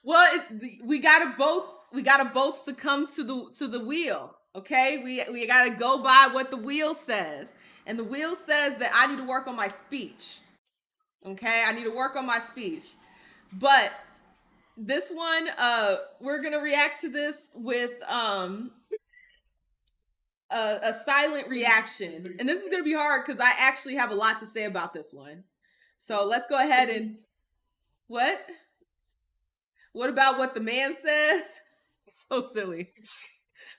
Well, we gotta both succumb to the wheel. Okay, we gotta go by what the wheel says, and the wheel says that I need to work on my speech. Okay, I need to work on my speech, but this one, we're gonna react to this with a silent reaction, and this is gonna be hard because I actually have a lot to say about this one. So let's go ahead and what about what the man says? So silly.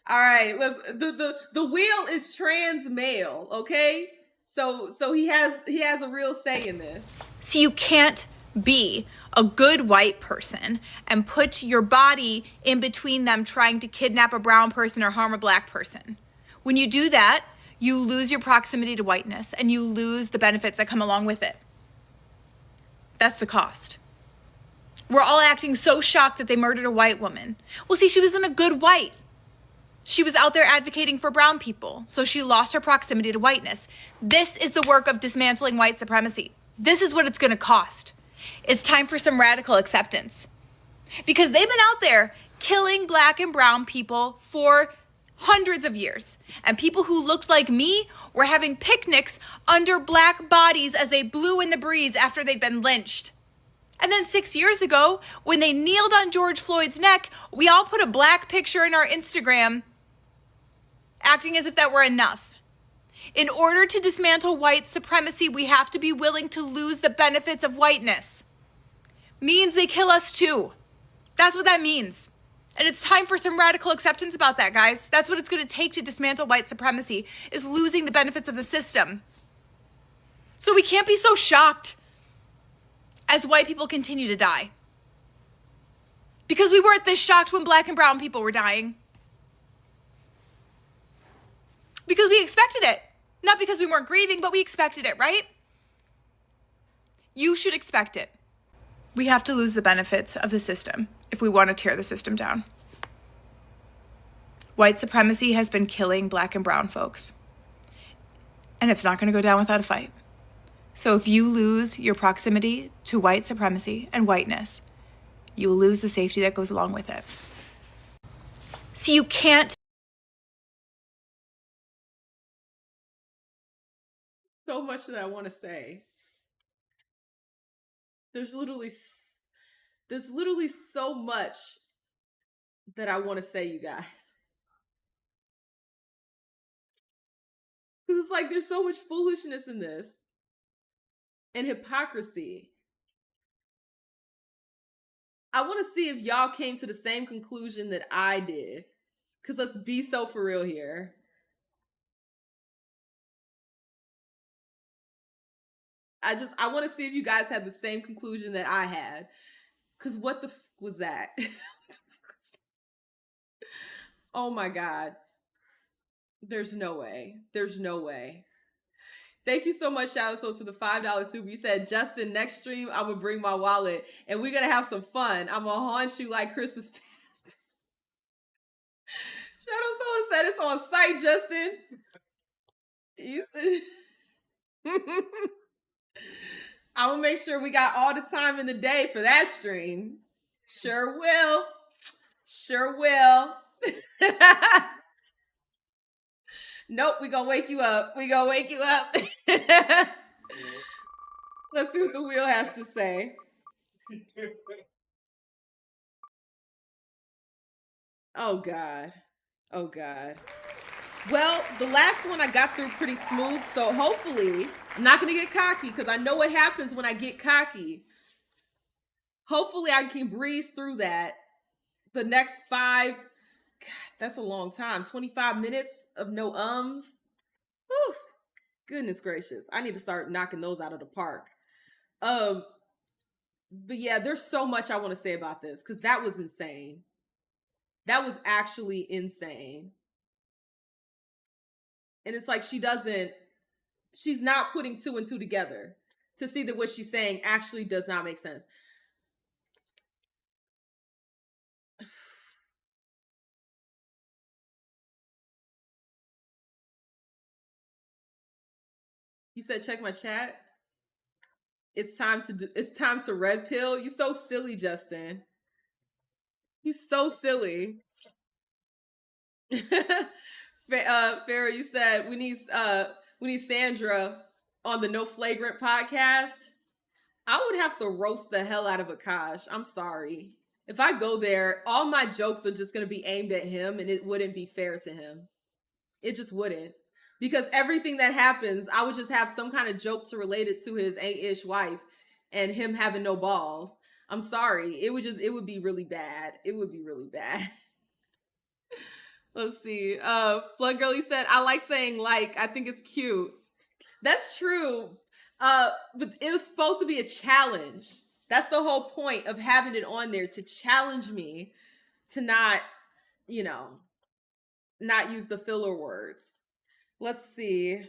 All right, the wheel is trans male, okay? So he has a real say in this. So you can't be a good white person and put your body in between them trying to kidnap a brown person or harm a black person. When you do that, you lose your proximity to whiteness and you lose the benefits that come along with it. That's the cost. We're all acting so shocked that they murdered a white woman. Well, see, she wasn't a good white. She was out there advocating for brown people, so she lost her proximity to whiteness. This is the work of dismantling white supremacy. This is what it's going to cost. It's time for some radical acceptance. Because they've been out there killing black and brown people for hundreds of years. And people who looked like me were having picnics under black bodies as they blew in the breeze after they'd been lynched. And then 6 years ago, when they kneeled on George Floyd's neck, we all put a black picture in our Instagram, acting as if that were enough. In order to dismantle white supremacy, we have to be willing to lose the benefits of whiteness. Means they kill us too. That's what that means. And it's time for some radical acceptance about that, guys. That's what it's going to take to dismantle white supremacy, is losing the benefits of the system. So we can't be so shocked as white people continue to die. Because we weren't this shocked when black and brown people were dying. Because we expected it. Not because we weren't grieving, but we expected it, right? You should expect it. We have to lose the benefits of the system if we want to tear the system down. White supremacy has been killing black and brown folks. And it's not going to go down without a fight. So if you lose your proximity to white supremacy and whiteness, you will lose the safety that goes along with it. So you can't. So much that I want to say. There's literally so much that I want to say, you guys. Because it's like there's so much foolishness in this. And hypocrisy. I want to see if y'all came to the same conclusion that I did. Because let's be so for real here. I want to see if you guys had the same conclusion that I had. Because what the was that? Oh my God. There's no way. There's no way. Thank you so much, Shadow Souls, for the $5 super. You said, Justin, next stream, I'm going to bring my wallet and we're going to have some fun. I'm going to haunt you like Christmas past. Shadow Souls said it's on site, Justin. You said... I'm going to make sure we got all the time in the day for that stream. Sure will. Sure will. Nope, we going to wake you up. We going to wake you up. Let's see what the wheel has to say. Oh, God. Oh, God. Well, the last one I got through pretty smooth, so hopefully I'm not going to get cocky because I know what happens when I get cocky. Hopefully I can breeze through that. The next 5, God, that's a long time. 25 minutes of no ums. Whew. Goodness gracious. I need to start knocking those out of the park. But yeah, there's so much I want to say about this because that was insane. That was actually insane. And it's like she's not putting 2 and 2 together to see that what she's saying actually does not make sense. You said check my chat. It's time to red pill. You so silly, Justin. You so silly. Farrah, you said we need Sandra on the No Flagrant podcast. I would have to roast the hell out of Akash. I'm sorry. If I go there, all my jokes are just going to be aimed at him and it wouldn't be fair to him. It just wouldn't. Because everything that happens, I would just have some kind of joke to relate it to his 8-ish wife and him having no balls. I'm sorry. It would be really bad. It would be really bad. Let's see. Blood Girlie said, I like saying like. I think it's cute. That's true. But it was supposed to be a challenge. That's the whole point of having it on there, to challenge me to not, not use the filler words. Let's see.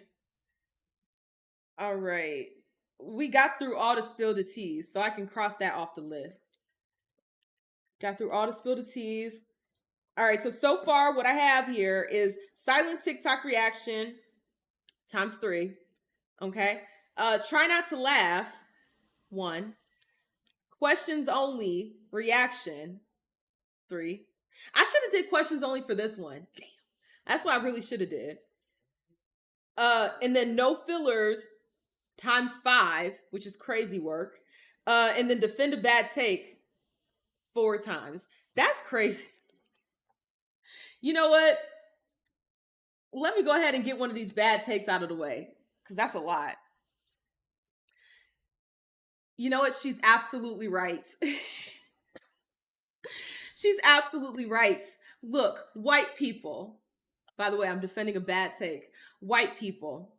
All right. We got through all the spill the teas, so I can cross that off the list. Got through all the spill the teas. All right, so far what I have here is silent TikTok reaction times 3. Okay. Try not to laugh. 1. Questions only reaction. 3. I should have did questions only for this one. Damn. That's what I really should have did. And then no fillers ×5, which is crazy work. And then defend a bad take 4 times. That's crazy. You know what? Let me go ahead and get one of these bad takes out of the way, because that's a lot. You know what? She's absolutely right. She's absolutely right. Look, white people. By the way, I'm defending a bad take. White people.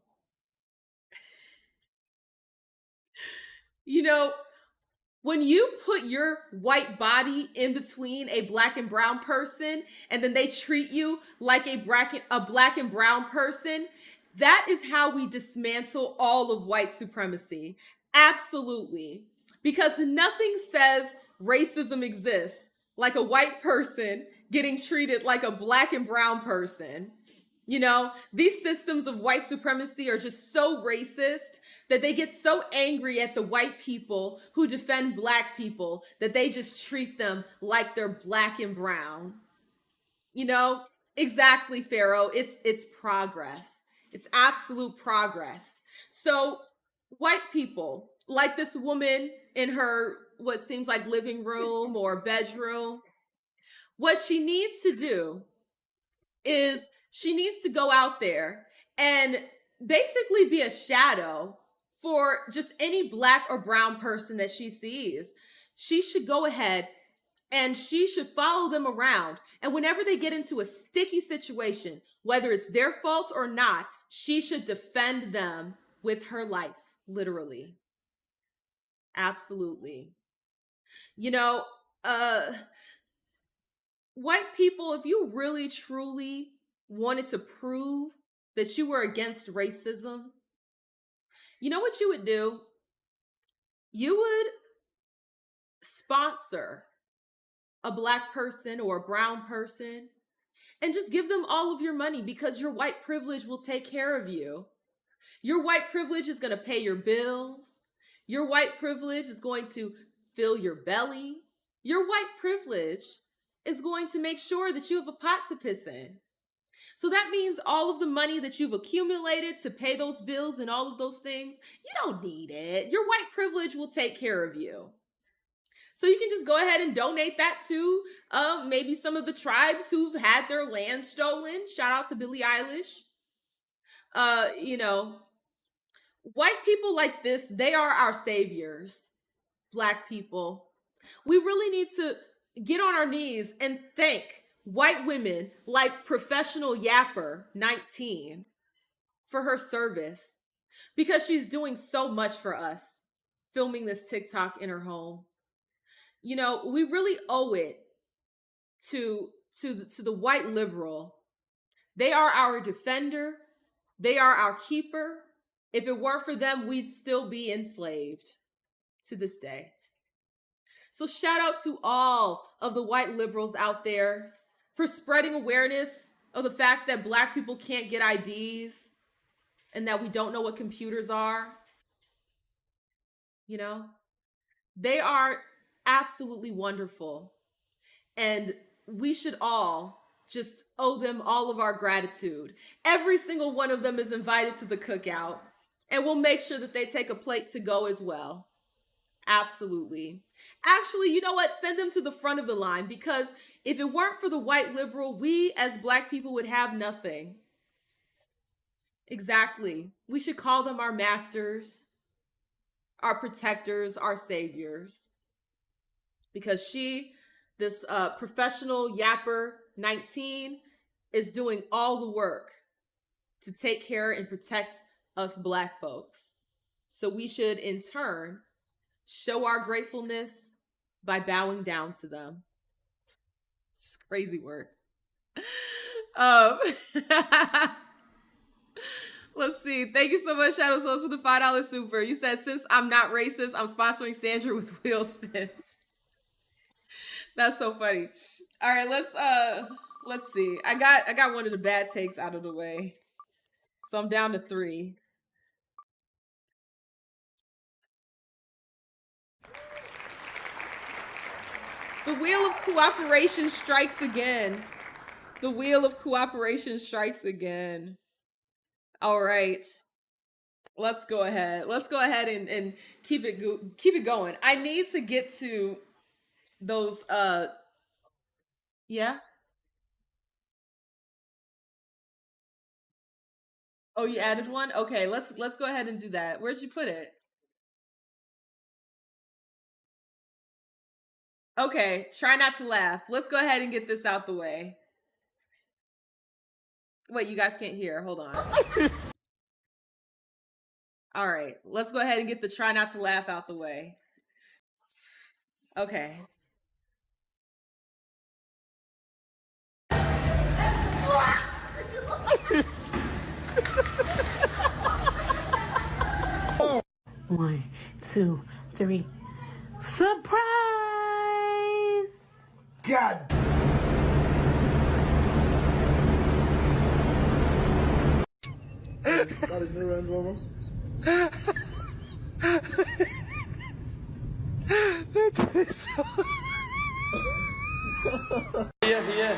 You know, when you put your white body in between a black and brown person, and then they treat you like a black and brown person, that is how we dismantle all of white supremacy. Absolutely. Because nothing says racism exists like a white person getting treated like a black and brown person. You know, these systems of white supremacy are just so racist that they get so angry at the white people who defend black people that they just treat them like they're black and brown. You know, exactly, Pharaoh. It's progress. It's absolute progress. So white people, like this woman in her what seems like living room or bedroom, what she needs to do is she needs to go out there and basically be a shadow for just any black or brown person that she sees. She should go ahead and she should follow them around. And whenever they get into a sticky situation, whether it's their fault or not, she should defend them with her life, literally. Absolutely. You know, white people, if you really truly wanted to prove that you were against racism, you know what you would do? You would sponsor a black person or a brown person and just give them all of your money, because your white privilege will take care of you. Your white privilege is going to pay your bills. Your white privilege is going to fill your belly. Your white privilege is going to make sure that you have a pot to piss in. So that means all of the money that you've accumulated to pay those bills and all of those things, you don't need it. Your white privilege will take care of you. So you can just go ahead and donate that to maybe some of the tribes who've had their land stolen. Shout out to Billie Eilish. You know, white people like this, they are our saviors. Black people. We really need to get on our knees and thank white women like Professional Yapper 19 for her service, because she's doing so much for us, filming this TikTok in her home. You know, we really owe it to the white liberal. They are our defender. They are our keeper. If it weren't for them, we'd still be enslaved to this day. So shout out to all of the white liberals out there for spreading awareness of the fact that black people can't get IDs and that we don't know what computers are. You know, they are absolutely wonderful. And we should all just owe them all of our gratitude. Every single one of them is invited to the cookout, and we'll make sure that they take a plate to go as well. Absolutely. Actually, you know what? Send them to the front of the line, because if it weren't for the white liberal, we as black people would have nothing. Exactly. We should call them our masters, our protectors, our saviors. Because this Professional Yapper 19 is doing all the work to take care and protect us black folks. So we should, in turn, show our gratefulness by bowing down to them. It's crazy work. Let's see. Thank you so much, Shadow Souls, for the $5 super. You said, since I'm not racist, I'm sponsoring Sandra with wheel spins. That's so funny. All right, let's see. I got one of the bad takes out of the way. So I'm down to 3. The wheel of cooperation strikes again. The wheel of cooperation strikes again. All right. Let's go ahead. Let's go ahead and keep it going. I need to get to those yeah. Oh, you added one? Okay, let's go ahead and do that. Where'd you put it? Okay, try not to laugh. Let's go ahead and get this out the way. Wait, you guys can't hear. Hold on. All right, let's go ahead and get the try not to laugh out the way. Okay. One, two, three. Surprise! God. That is new and normal. Yeah.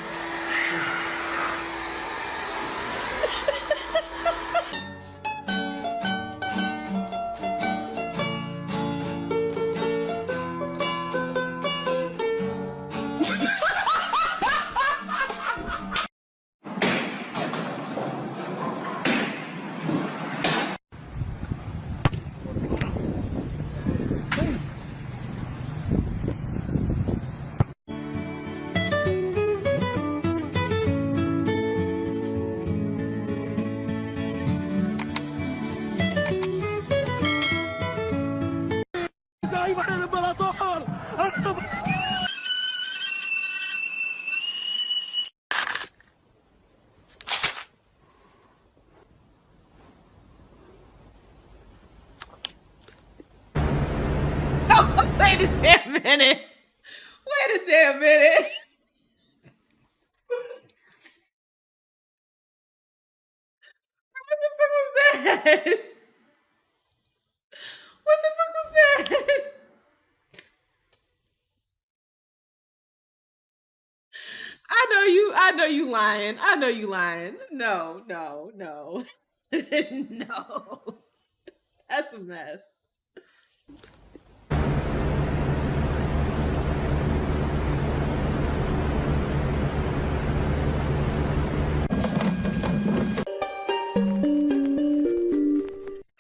Wait a damn minute. Wait a damn minute. What the fuck was that? What the fuck was that? I know you lying. I know you lying. No. No. That's a mess.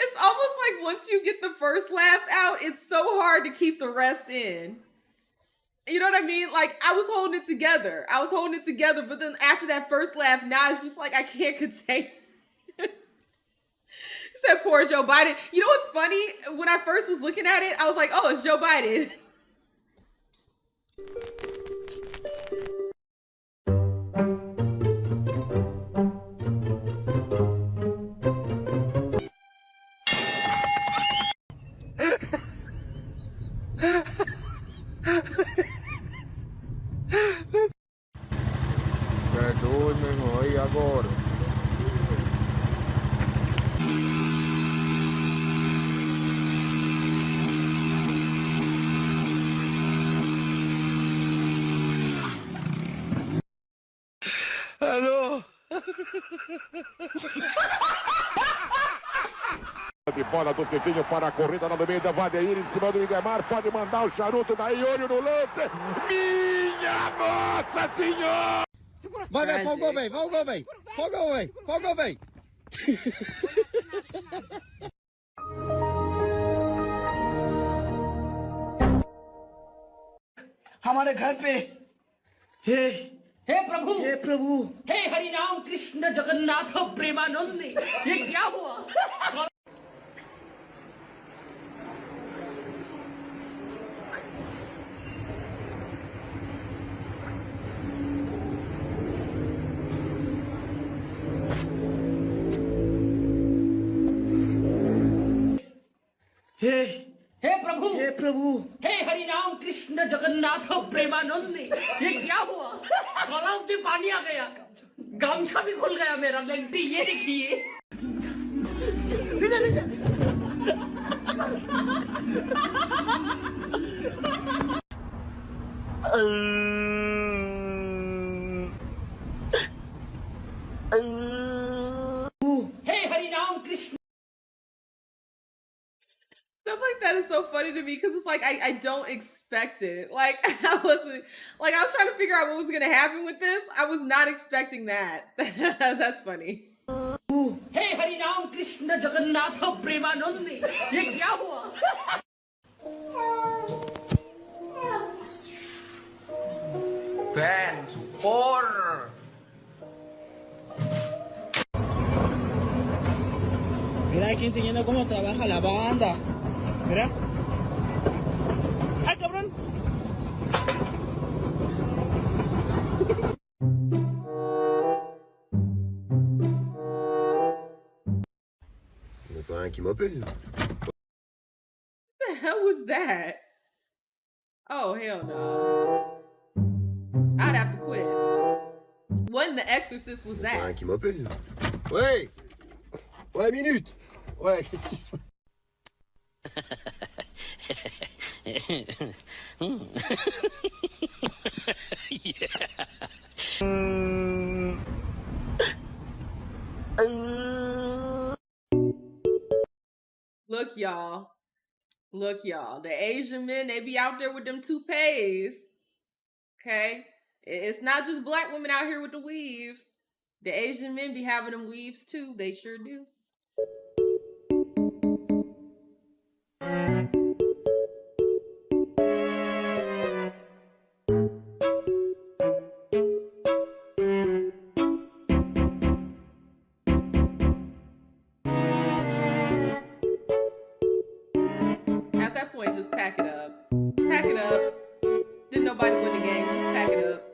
It's almost like once you get the first laugh out, it's so hard to keep the rest in. You know what I mean? Like, I was holding it together. But then after that first laugh, now it's just like I can't contain it. Said poor Joe Biden. You know what's funny? When I first was looking at it, I was like, oh, it's Joe Biden. É doido, meu irmão. E agora? Alô? De bola do Titinho para a corrida na meio vai Adeir em cima do Idemar, pode mandar o charuto daí, olho no lance. Minha Nossa Senhora! Vai, folgou, velho. Folgou, velho. हमारे घर पे हे प्रभु हे हरि राम कृष्ण जगन्नाथ प्रेमानंद ये क्या हुआ हे प्रभु हे हरि राम कृष्ण जगन्नाथ प्रेमानंद ये क्या हुआ तालाब में पानी आ गया गामछा भी खुल गया मेरा लेंटी ये देखिए so funny to me because it's like I don't expect it. Like I was trying to figure out what was gonna happen with this. I was not expecting that. That's funny. हे हरि राम कृष्ण जगन्नाथ प्रेमानंद ये क्या हुआ Ben, support. Mira aquí enseñando cómo trabaja la banda. Mira. ¡Ay, cabrón! Qui m'appelle. What the hell was that? Oh, hell no. I'd have to quit. What in The Exorcist was that? Qui m'appelle. Ouais. Ouais, minute. Ouais, qu'est-ce qui se passe? Look, y'all. Look, y'all. The Asian men, they be out there with them toupees. Okay? It's not just black women out here with the weaves. The Asian men be having them weaves too. They sure do. At that point, just pack it up. Pack it up. Didn't nobody win the game. Just pack it up.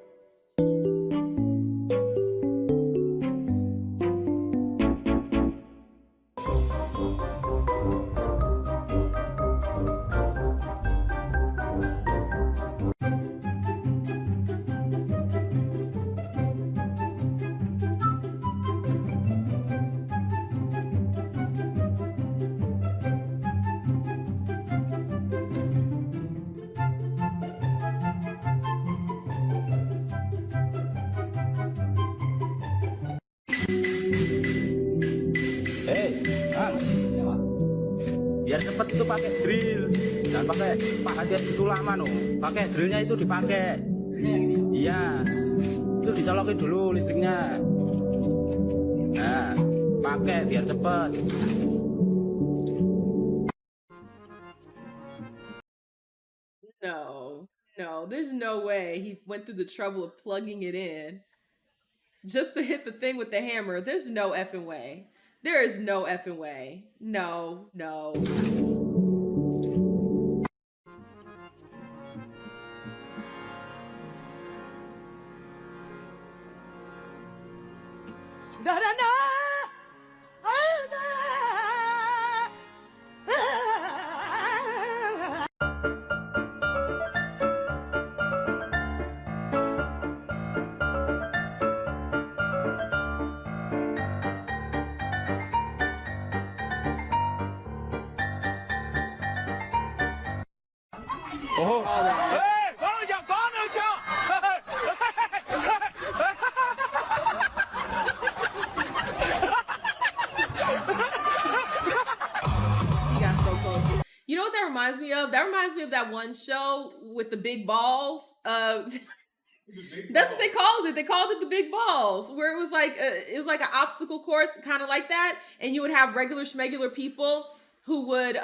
Biar cepet itu pakai drill, jangan pakai pahat yang gitu lama no. Pakai drillnya itu dipakai. Iya, itu dicolokin dulu listriknya. Nah, pakai biar cepet. No, there's no way he went through the trouble of plugging it in just to hit the thing with the hammer. There's no effing way. There is no effing way. No. Oh, all that. He got so close. You know what that reminds me of? That reminds me of that one show with the big balls. That's what they called it. They called it the big balls, where it was like an obstacle course, kind of like that, and you would have regular schmegular people who would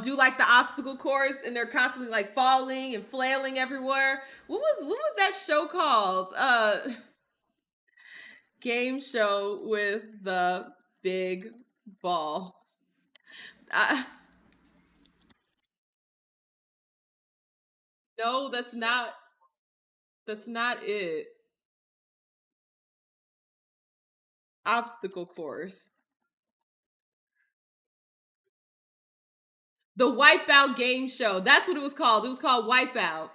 do like the obstacle course, and they're constantly like falling and flailing everywhere. What was that show called? Game show with the big balls. No, that's not it. Obstacle course. The Wipeout game show. That's what it was called. It was called Wipeout.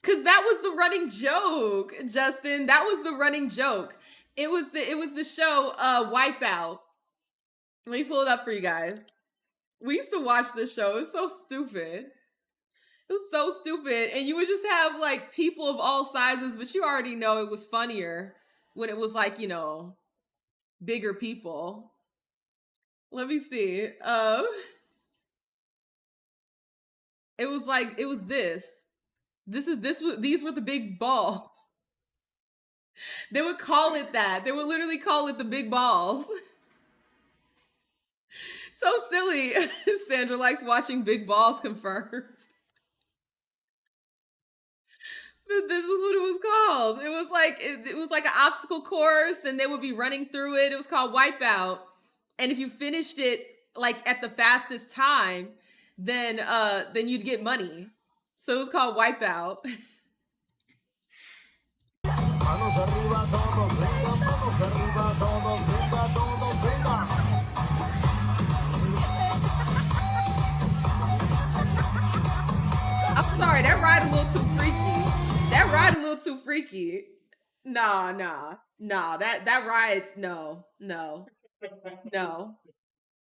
Cause that was the running joke, Justin. That was the running joke. It was the show Wipeout. Let me pull it up for you guys. We used to watch this show. It was so stupid. It was so stupid. And you would just have like people of all sizes, but you already know it was funnier when it was like, bigger people. Let me see. It was this. These were the big balls. They would call it that. They would literally call it the big balls. So silly. Sandra likes watching big balls confirmed. But this is what it was called. It was like an obstacle course, and they would be running through it. It was called Wipeout. And if you finished it like at the fastest time, then you'd get money. So it was called Wipeout. I'm sorry, that ride a little too freaky. That ride a little too freaky. Nah. That ride, no.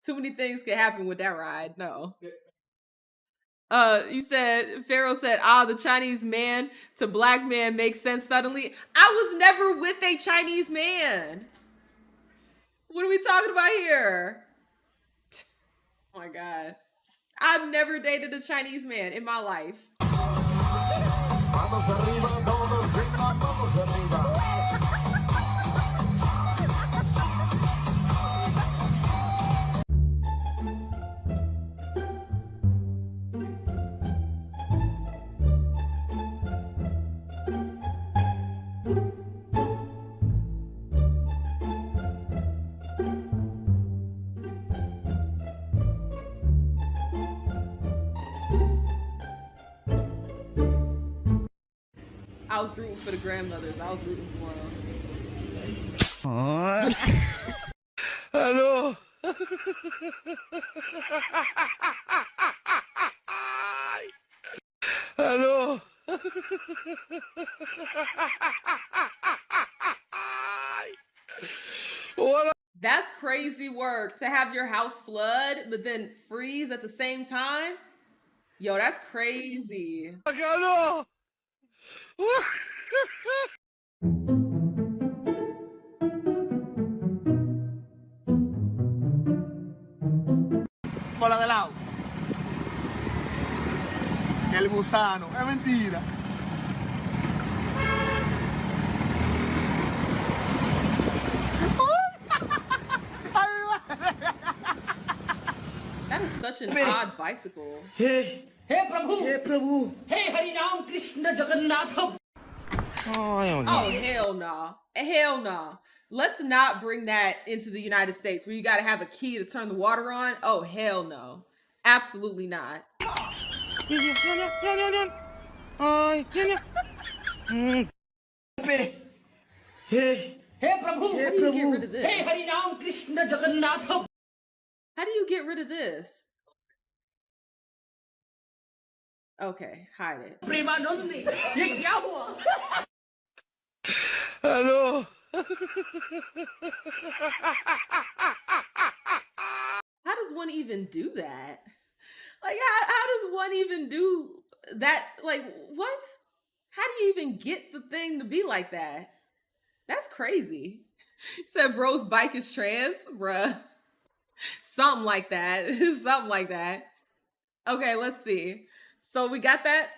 Too many things could happen with that ride. No. You said Pharaoh said, the Chinese man to black man makes sense suddenly. I was never with a Chinese man. What are we talking about here? Oh my God. I've never dated a Chinese man in my life. I was rooting for the grandmothers. I was rooting for them. Hello. Hello. That's crazy work to have your house flood, but then freeze at the same time. Yo, that's crazy. Hello. Bola de lado. Que el gusano. Es mentira. That is such an odd bicycle. Hey Prabhu. Hey Harinam Krishna Jagannath. Oh, hell no. Hell no. Let's not bring that into the United States where you got to have a key to turn the water on. Oh, hell no. Absolutely not. Hey Prabhu. How do you get rid of this? Hey Harinam Krishna Jagannath. How do you get rid of this? Okay, hide it. Premanandi. Ye kya hua? Hello. How does one even do that? Like, how does one even do that? Like, what? How do you even get the thing to be like that? That's crazy. You said bro's bike is trans? Bruh. Something like that. Something like that. Okay, let's see. So we got that.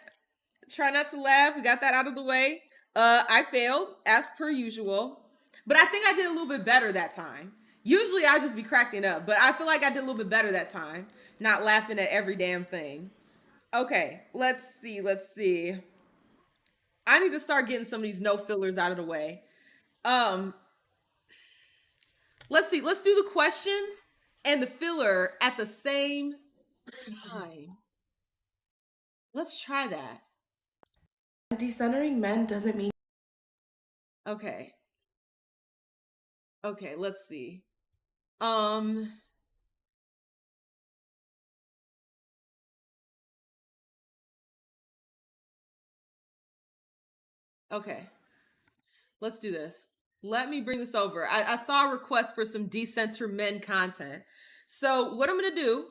Try not to laugh. We got that out of the way. I failed, as per usual. But I think I did a little bit better that time. Usually I just be cracking up, but I feel like I did a little bit better that time. Not laughing at every damn thing. Okay, let's see. I need to start getting some of these no fillers out of the way. Let's see. Let's do the questions and the filler at the same time. Let's try that. Decentering men doesn't mean. Okay, let's see. Okay, let's do this. Let me bring this over. I saw a request for some decenter men content. So what I'm going to do,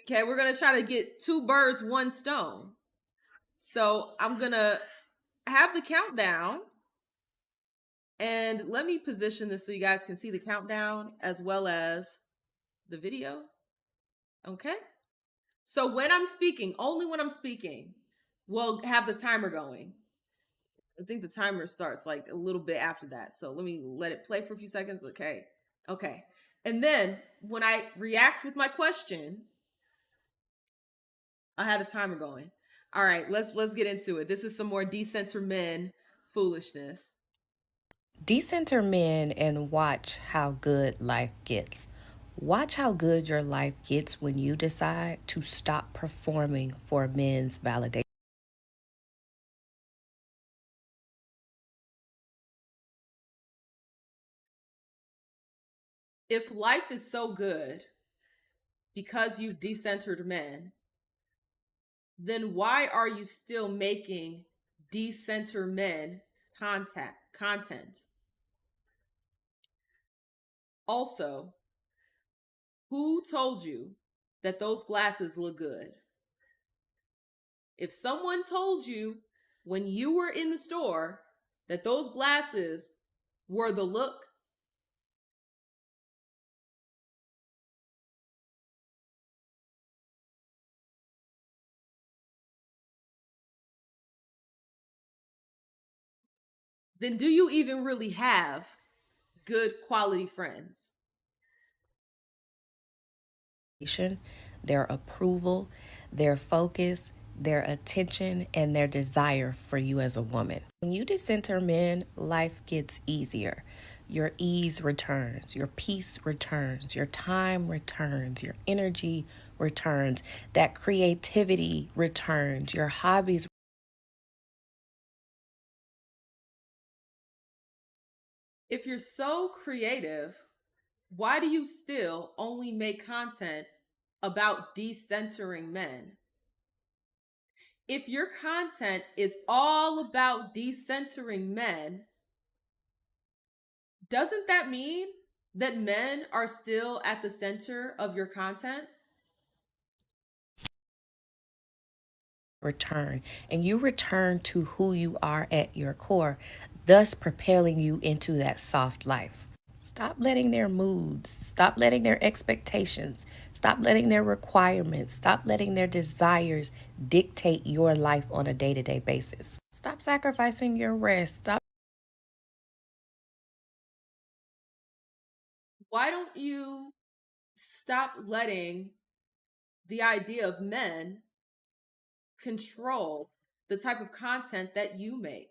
okay, we're going to try to get 2 birds, 1 stone. So I'm going to have the countdown. And let me position this so you guys can see the countdown as well as the video. Okay. So when I'm speaking, only when I'm speaking, we'll have the timer going. I think the timer starts like a little bit after that. So let me let it play for a few seconds. Okay. Okay. And then when I react with my question, I had a timer going. All right, let's get into it. This is some more decenter men foolishness. Decenter men and watch how good life gets. Watch how good your life gets when you decide to stop performing for men's validation. If life is so good because you've decentered men, then why are you still making decenter men content? Also, who told you that those glasses look good? If someone told you when you were in the store that those glasses were the look, then do you even really have good quality friends? Their approval, their focus, their attention, and their desire for you as a woman. When you decenter men, life gets easier. Your ease returns, your peace returns, your time returns, your energy returns, that creativity returns, your hobbies. If you're so creative, why do you still only make content about decentering men? If your content is all about decentering men, doesn't that mean that men are still at the center of your content? Return, and you return to who you are at your core, thus propelling you into that soft life. Stop letting their moods, stop letting their expectations, stop letting their requirements, stop letting their desires dictate your life on a day-to-day basis. Stop sacrificing your rest. Stop. Why don't you stop letting the idea of men control the type of content that you make?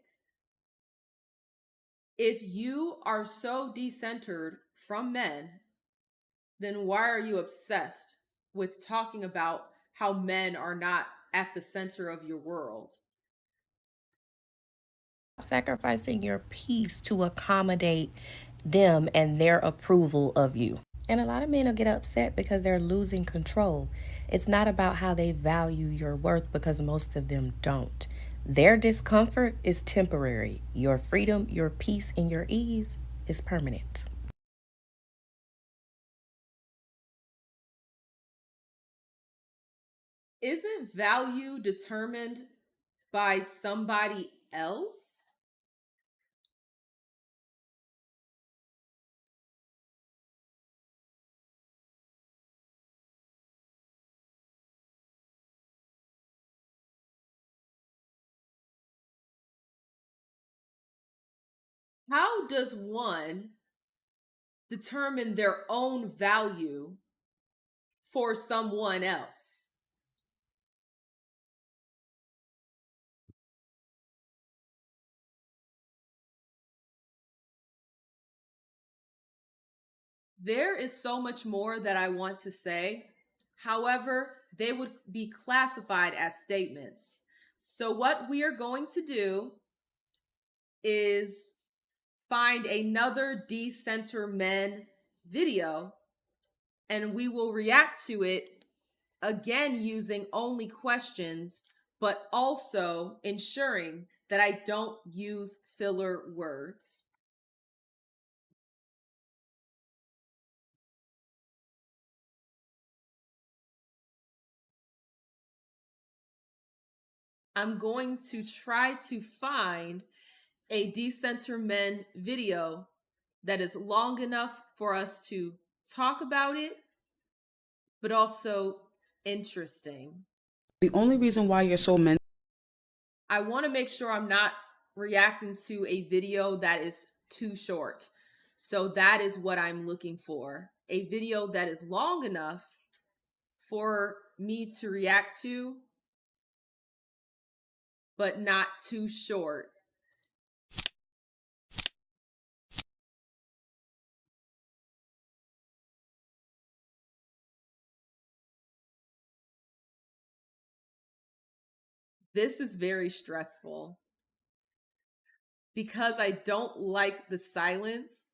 If you are so decentered from men, then why are you obsessed with talking about how men are not at the center of your world? Sacrificing your peace to accommodate them and their approval of you. And a lot of men will get upset because they're losing control. It's not about how they value your worth, because most of them don't. Their discomfort is temporary. Your freedom, your peace, and your ease is permanent. Isn't value determined by somebody else? How does one determine their own value for someone else? There is so much more that I want to say. However, they would be classified as statements. So, what we are going to do is find another decenter men video, and we will react to it again using only questions, but also ensuring that I don't use filler words. I'm going to try to find a decenter men video that is long enough for us to talk about it but also interesting. The only reason why you're so mental. I want to make sure I'm not reacting to a video that is too short. So that is what I'm looking for. A video that is long enough for me to react to, but not too short. This is very stressful because I don't like the silence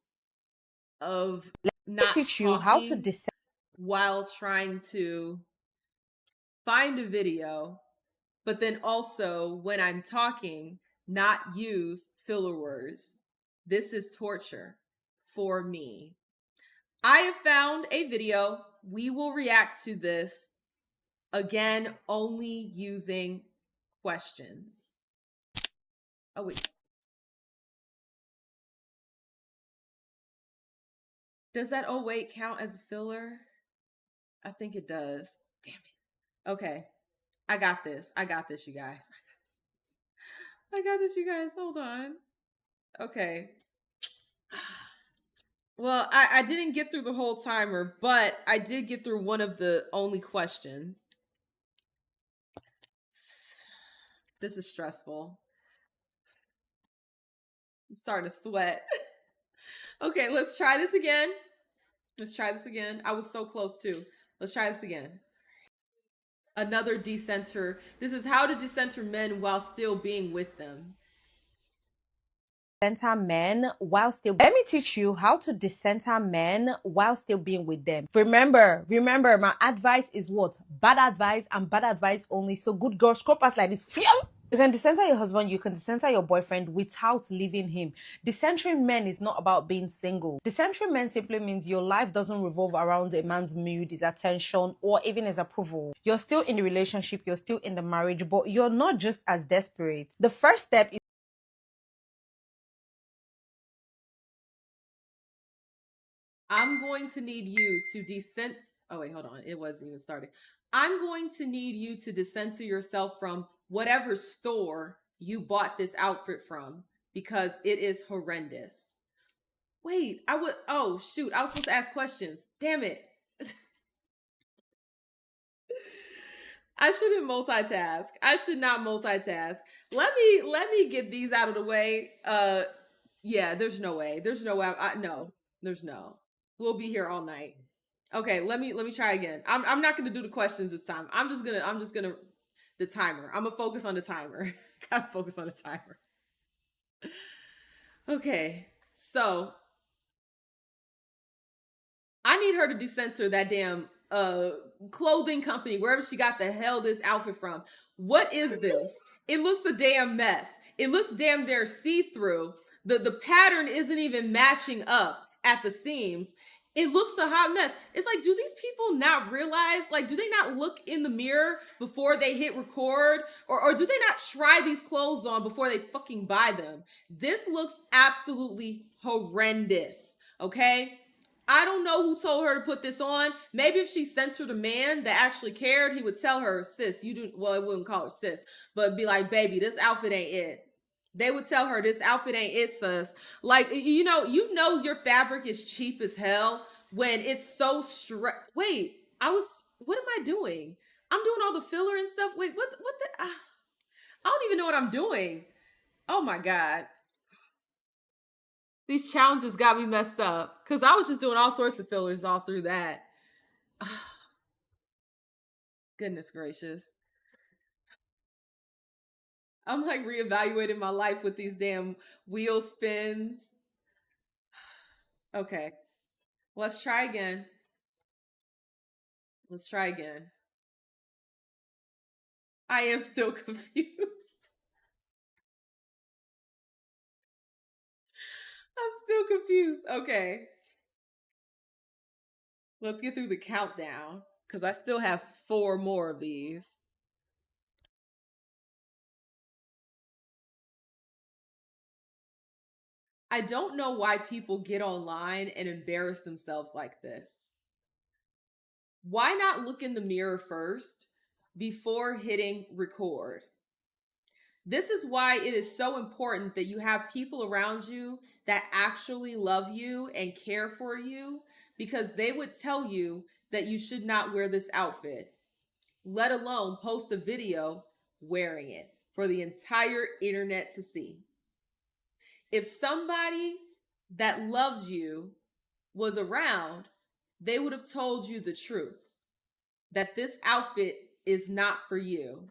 of not teach you how to talking while trying to find a video, but then also when I'm talking, not use filler words. This is torture for me. I have found a video. We will react to this again, only using questions. Oh, wait. Does that oh wait count as filler? I think it does. Damn it. Okay. I got this. I got this, you guys. I got this, you guys. Hold on. Okay. Well, I didn't get through the whole timer, but I did get through one of the only questions. This is stressful. I'm starting to sweat. Okay, let's try this again. Let's try this again. I was so close too. Let's try this again. Another decenter. This is how to decenter men while still being with them. Decenter men while still. Let me teach you how to decenter men while still being with them. Remember, my advice is what? Bad advice and bad advice only. So good girls, scrap us like this. You can decenter your husband, you can decenter your boyfriend without leaving him. Decentering men is not about being single. Decentering men simply means your life doesn't revolve around a man's mood, his attention, or even his approval. You're still in the relationship, you're still in the marriage, but you're not just as desperate. The first step is I'm going to need you to oh wait, hold on. It wasn't even started. I'm going to need you to decenter yourself from whatever store you bought this outfit from because it is horrendous. Wait, oh shoot, I was supposed to ask questions. Damn it. I shouldn't multitask. I should not multitask. Let me get these out of the way. Yeah, there's no way. There's no way. No, there's no. We'll be here all night. Okay, let me try again. I'm not gonna do the questions this time. I'm just gonna the timer. I'm gonna focus on the timer. Gotta focus on the timer. Okay, so I need her to decenter that damn clothing company, wherever she got the hell this outfit from. What is this? It looks a damn mess. It looks damn near see-through. The pattern isn't even matching up at the seams. It looks a hot mess. It's like, do these people not realize, like, do they not look in the mirror before they hit record? Or do they not try these clothes on before they fucking buy them? This looks absolutely horrendous, okay? I don't know who told her to put this on. Maybe if she centered a man that actually cared, he would tell her, sis, you do, well, it wouldn't call her sis, but be like, baby, this outfit ain't it. They would tell her this outfit ain't it, sis. Like, you know your fabric is cheap as hell when it's so wait, what am I doing? I'm doing all the filler and stuff. Wait, what the, I don't even know what I'm doing. Oh my God. These challenges got me messed up because I was just doing all sorts of fillers all through that. Goodness gracious. I'm like reevaluating my life with these damn wheel spins. Okay, let's try again. Let's try again. I am still confused. I'm still confused. Okay. Let's get through the countdown because I still have 4 more of these. I don't know why people get online and embarrass themselves like this. Why not look in the mirror first before hitting record? This is why it is so important that you have people around you that actually love you and care for you, because they would tell you that you should not wear this outfit, let alone post a video wearing it for the entire internet to see. If somebody that loved you was around, they would have told you the truth that this outfit is not for you.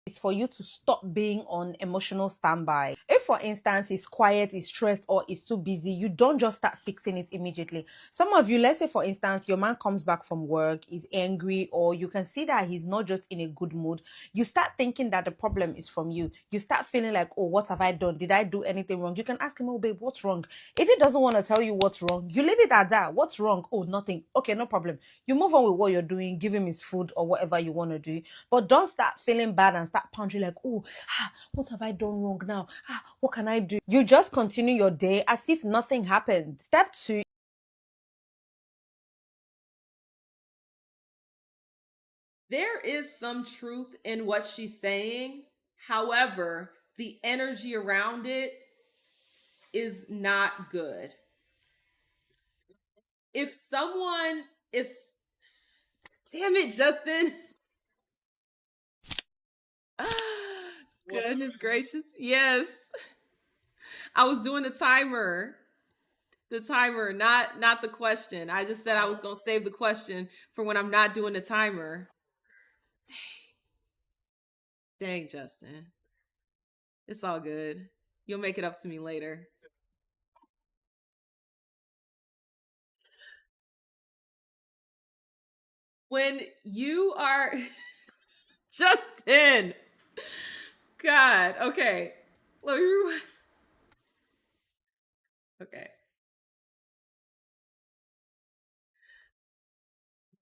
Is for you to stop being on emotional standby. If, for instance, he's quiet, he's stressed, or he's too busy, you don't just start fixing it immediately. Some of you, let's say, for instance, your man comes back from work, he's angry, or you can see that he's not just in a good mood. You start thinking that the problem is from you. You start feeling like, oh, what have I done? Did I do anything wrong? You can ask him, oh, babe, what's wrong? If he doesn't want to tell you what's wrong, you leave it at that. What's wrong? Oh, nothing. Okay, no problem. You move on with what you're doing, give him his food or whatever you want to do. But don't start feeling bad and start pondering like, oh, what have I done wrong now? What can I do? You just continue your day as if nothing happened. Step 2. There is some truth in what she's saying. However, the energy around it is not good. If damn it, Justin. Goodness gracious. Yes. I was doing the timer. The timer, not the question. I just said I was going to save the question for when I'm not doing the timer. Dang, Justin. It's all good. You'll make it up to me later. When you are Justin. God, okay. Okay.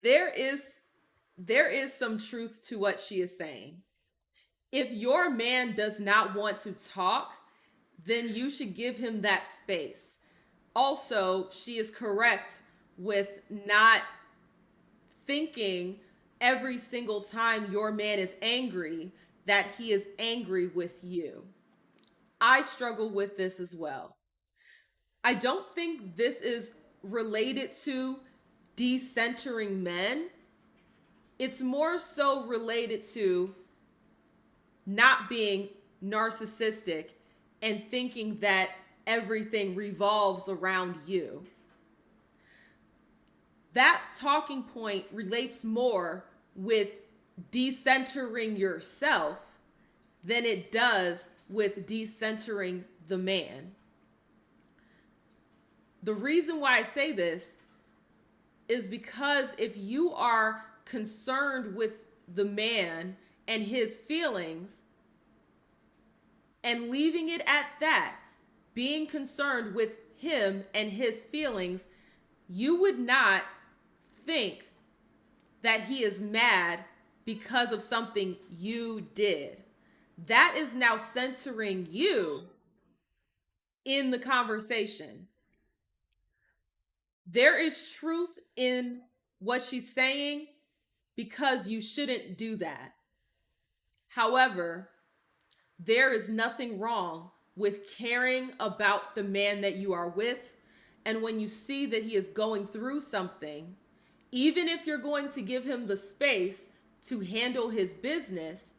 There is some truth to what she is saying. If your man does not want to talk, then you should give him that space. Also, she is correct with not thinking every single time your man is angry that he is angry with you. I struggle with this as well. I don't think this is related to decentering men. It's more so related to not being narcissistic and thinking that everything revolves around you. That talking point relates more with decentering yourself than it does with decentering the man. The reason why I say this is because if you are concerned with the man and his feelings and leaving it at that, being concerned with him and his feelings, you would not think that he is mad because of something you did. That is now censoring you in the conversation. There is truth in what she's saying because you shouldn't do that. However, there is nothing wrong with caring about the man that you are with. And when you see that he is going through something, even if you're going to give him the space to handle his business,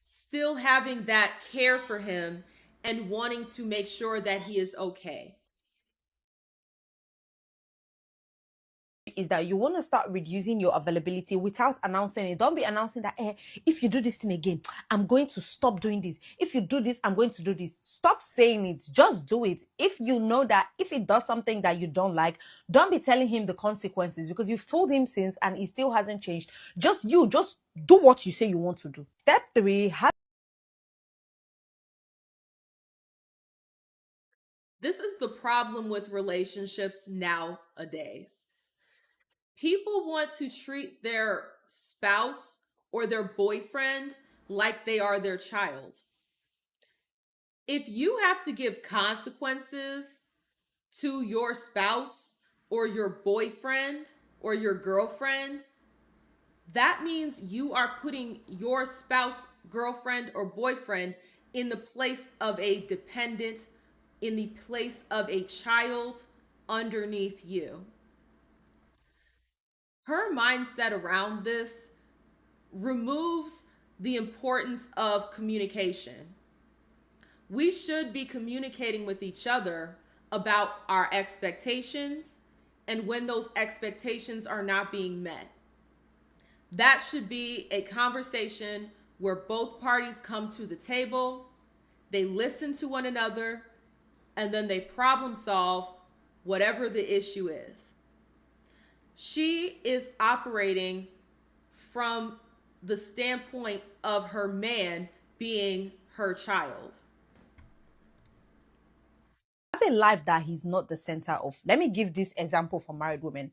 still having that care for him and wanting to make sure that he is okay. Is that you want to start reducing your availability without announcing it. Don't be announcing that, if you do this thing again, I'm going to stop doing this. If you do this, I'm going to do this. Stop saying it. Just do it. If you know that if he does something that you don't like, don't be telling him the consequences, because you've told him since and he still hasn't changed. Just do what you say you want to do. Step 3, This is the problem with relationships nowadays. People want to treat their spouse or their boyfriend like they are their child. If you have to give consequences to your spouse or your boyfriend or your girlfriend, that means you are putting your spouse, girlfriend, or boyfriend in the place of a dependent, in the place of a child underneath you. Her mindset around this removes the importance of communication. We should be communicating with each other about our expectations and when those expectations are not being met. That should be a conversation where both parties come to the table, they listen to one another, and then they problem solve whatever the issue is. She is operating from the standpoint of her man being her child. Have a life that he's not the center of. Let me give this example for married women.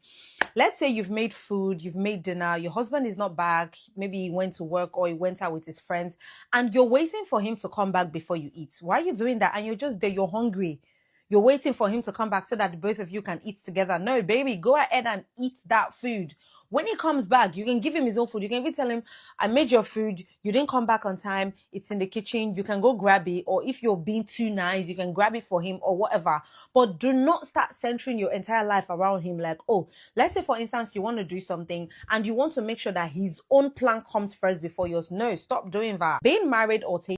Let's say you've made food, you've made dinner, your husband is not back, maybe he went to work or he went out with his friends, and you're waiting for him to come back before you eat. Why are you doing that? And you're just there, you're hungry. You're waiting for him to come back so that the both of you can eat together. No, baby, go ahead and eat that food. When he comes back, you can give him his own food. You can even tell him, I made your food. You didn't come back on time. It's in the kitchen. You can go grab it. Or if you're being too nice, you can grab it for him or whatever. But do not start centering your entire life around him. Like, oh, let's say, for instance, you want to do something and you want to make sure that his own plan comes first before yours. No, stop doing that. Being married or taking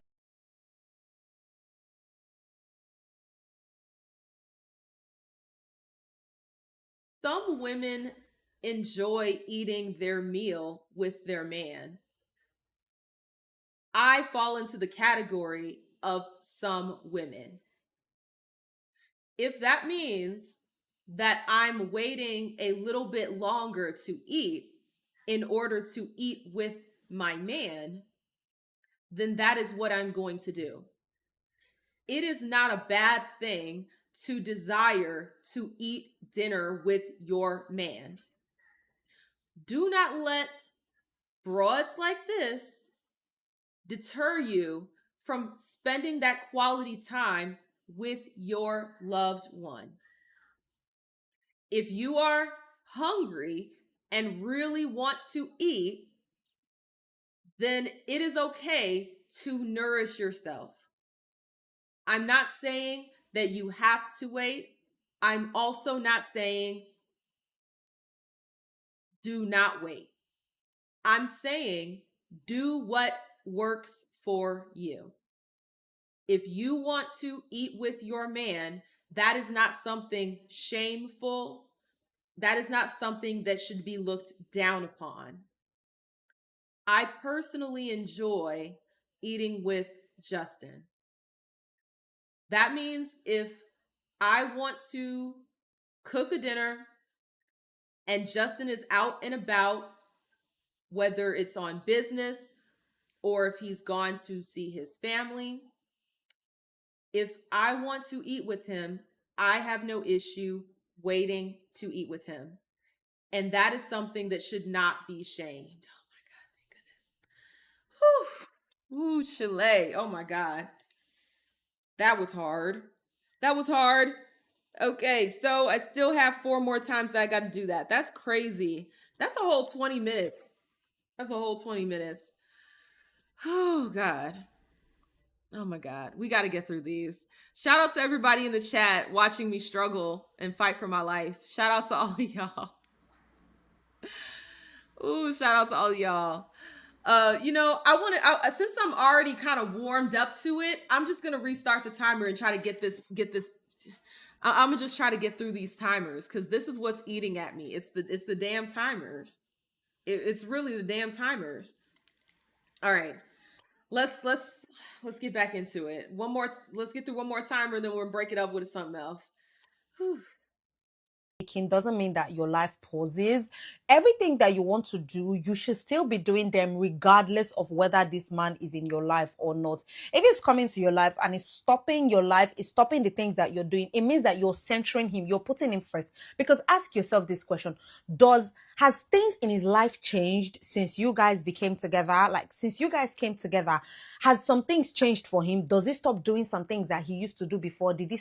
Some women enjoy eating their meal with their man. I fall into the category of some women. If that means that I'm waiting a little bit longer to eat in order to eat with my man, then that is what I'm going to do. It is not a bad thing to desire to eat dinner with your man. Do not let broads like this deter you from spending that quality time with your loved one. If you are hungry and really want to eat, then it is okay to nourish yourself. I'm not saying that you have to wait. I'm also not saying do not wait. I'm saying do what works for you. If you want to eat with your man, that is not something shameful. That is not something that should be looked down upon. I personally enjoy eating with Justin. That means if I want to cook a dinner and Justin is out and about, whether it's on business or if he's gone to see his family, if I want to eat with him, I have no issue waiting to eat with him. And that is something that should not be shamed. Oh my God, thank goodness. Whew. Ooh, Chile. Oh my God. That was hard. That was hard. Okay, so I still have 4 more times that I got to do that. That's crazy. That's a whole 20 minutes. That's a whole 20 minutes. Oh God. Oh my God. We got to get through these. Shout out to everybody in the chat watching me struggle and fight for my life. Shout out to all of y'all. Ooh, shout out to all of y'all. Since I'm already kind of warmed up to it, I'm just going to restart the timer and try to get this. I'm going to just try to get through these timers because this is what's eating at me. It's the damn timers. It's really the damn timers. All right. Let's get back into it. Let's get through one more timer, then we'll break it up with something else. Whew. doesn't mean that your life pauses. Everything that you want to do, you should still be doing them regardless of whether this man is in your life or not. If he's coming to your life and it's stopping your life, it's stopping the things that you're doing, it means that you're centering him, you're putting him first. Because ask yourself this question: has things in his life changed since you guys became together? Like, since you guys came together, has some things changed for him? Does he stop doing some things that he used to do before? Did he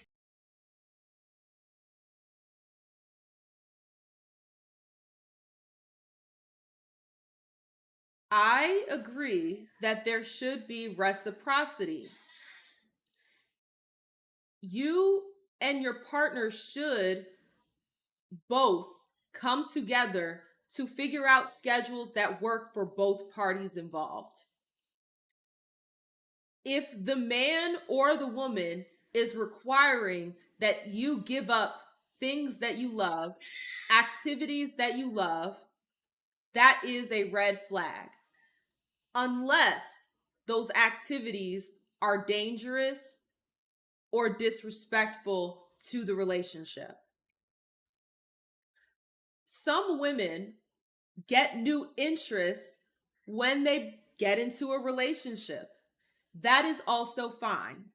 I agree that there should be reciprocity. You and your partner should both come together to figure out schedules that work for both parties involved. If the man or the woman is requiring that you give up things that you love, activities that you love, that is a red flag. Unless those activities are dangerous or disrespectful to the relationship. Some women get new interests when they get into a relationship. That is also fine.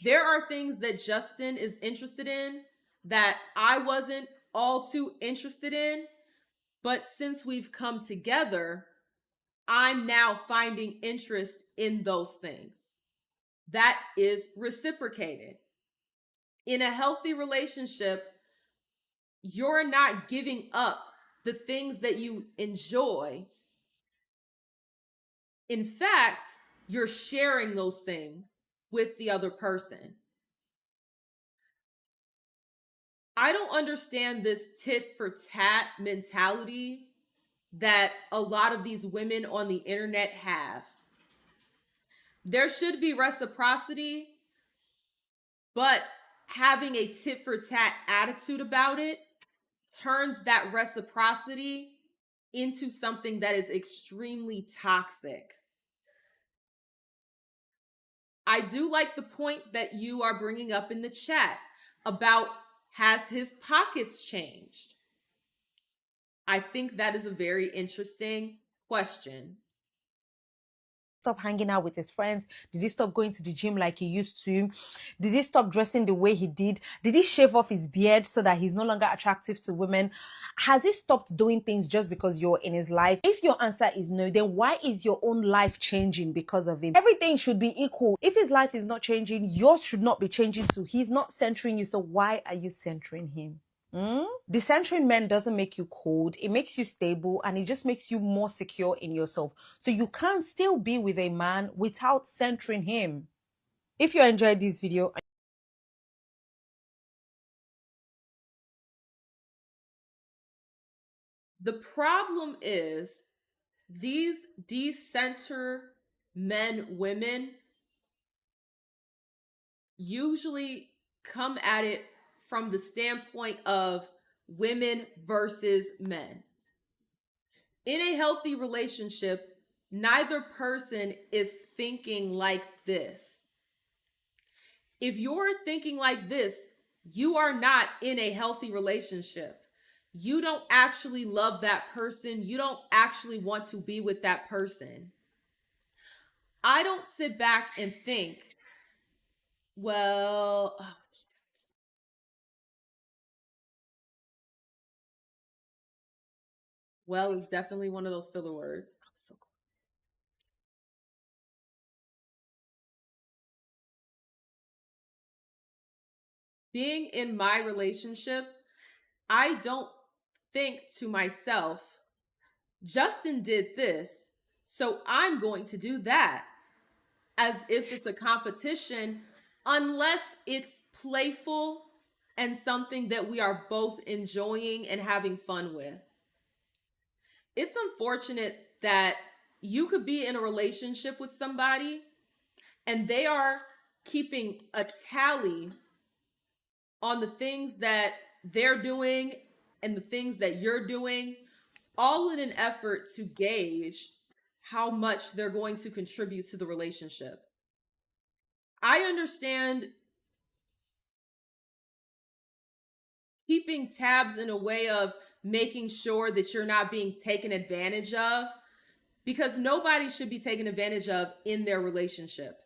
There are things that Justin is interested in that I wasn't all too interested in, but since we've come together, I'm now finding interest in those things. That is reciprocated. In a healthy relationship, you're not giving up the things that you enjoy. In fact, you're sharing those things with the other person. I don't understand this tit for tat mentality that a lot of these women on the internet have. There should be reciprocity, but having a tit for tat attitude about it turns that reciprocity into something that is extremely toxic. I do like the point that you are bringing up in the chat about, has his pockets changed? I think that is a very interesting question. Stop hanging out with his friends? Did he stop going to the gym like he used to? Did he stop dressing the way he did? Did he shave off his beard so that he's no longer attractive to women? Has he stopped doing things just because you're in his life? If your answer is no, then why is your own life changing because of him? Everything should be equal. If his life is not changing, yours should not be changing too. He's not centering you, so why are you centering him? Decentering men doesn't make you cold. It makes you stable, and it just makes you more secure in yourself. So you can still be with a man without centering him. If you enjoyed this video, the problem is these decenter men, women usually come at it from the standpoint of women versus men. In a healthy relationship, neither person is thinking like this. If you're thinking like this, you are not in a healthy relationship. You don't actually love that person. You don't actually want to be with that person. I don't sit back and think, well, well is definitely one of those filler words. Being in my relationship, I don't think to myself, Justin did this, so I'm going to do that, as if it's a competition, unless it's playful and something that we are both enjoying and having fun with. It's unfortunate that you could be in a relationship with somebody and they are keeping a tally on the things that they're doing and the things that you're doing, all in an effort to gauge how much they're going to contribute to the relationship. I understand keeping tabs in a way of making sure that you're not being taken advantage of, because nobody should be taken advantage of in their relationship.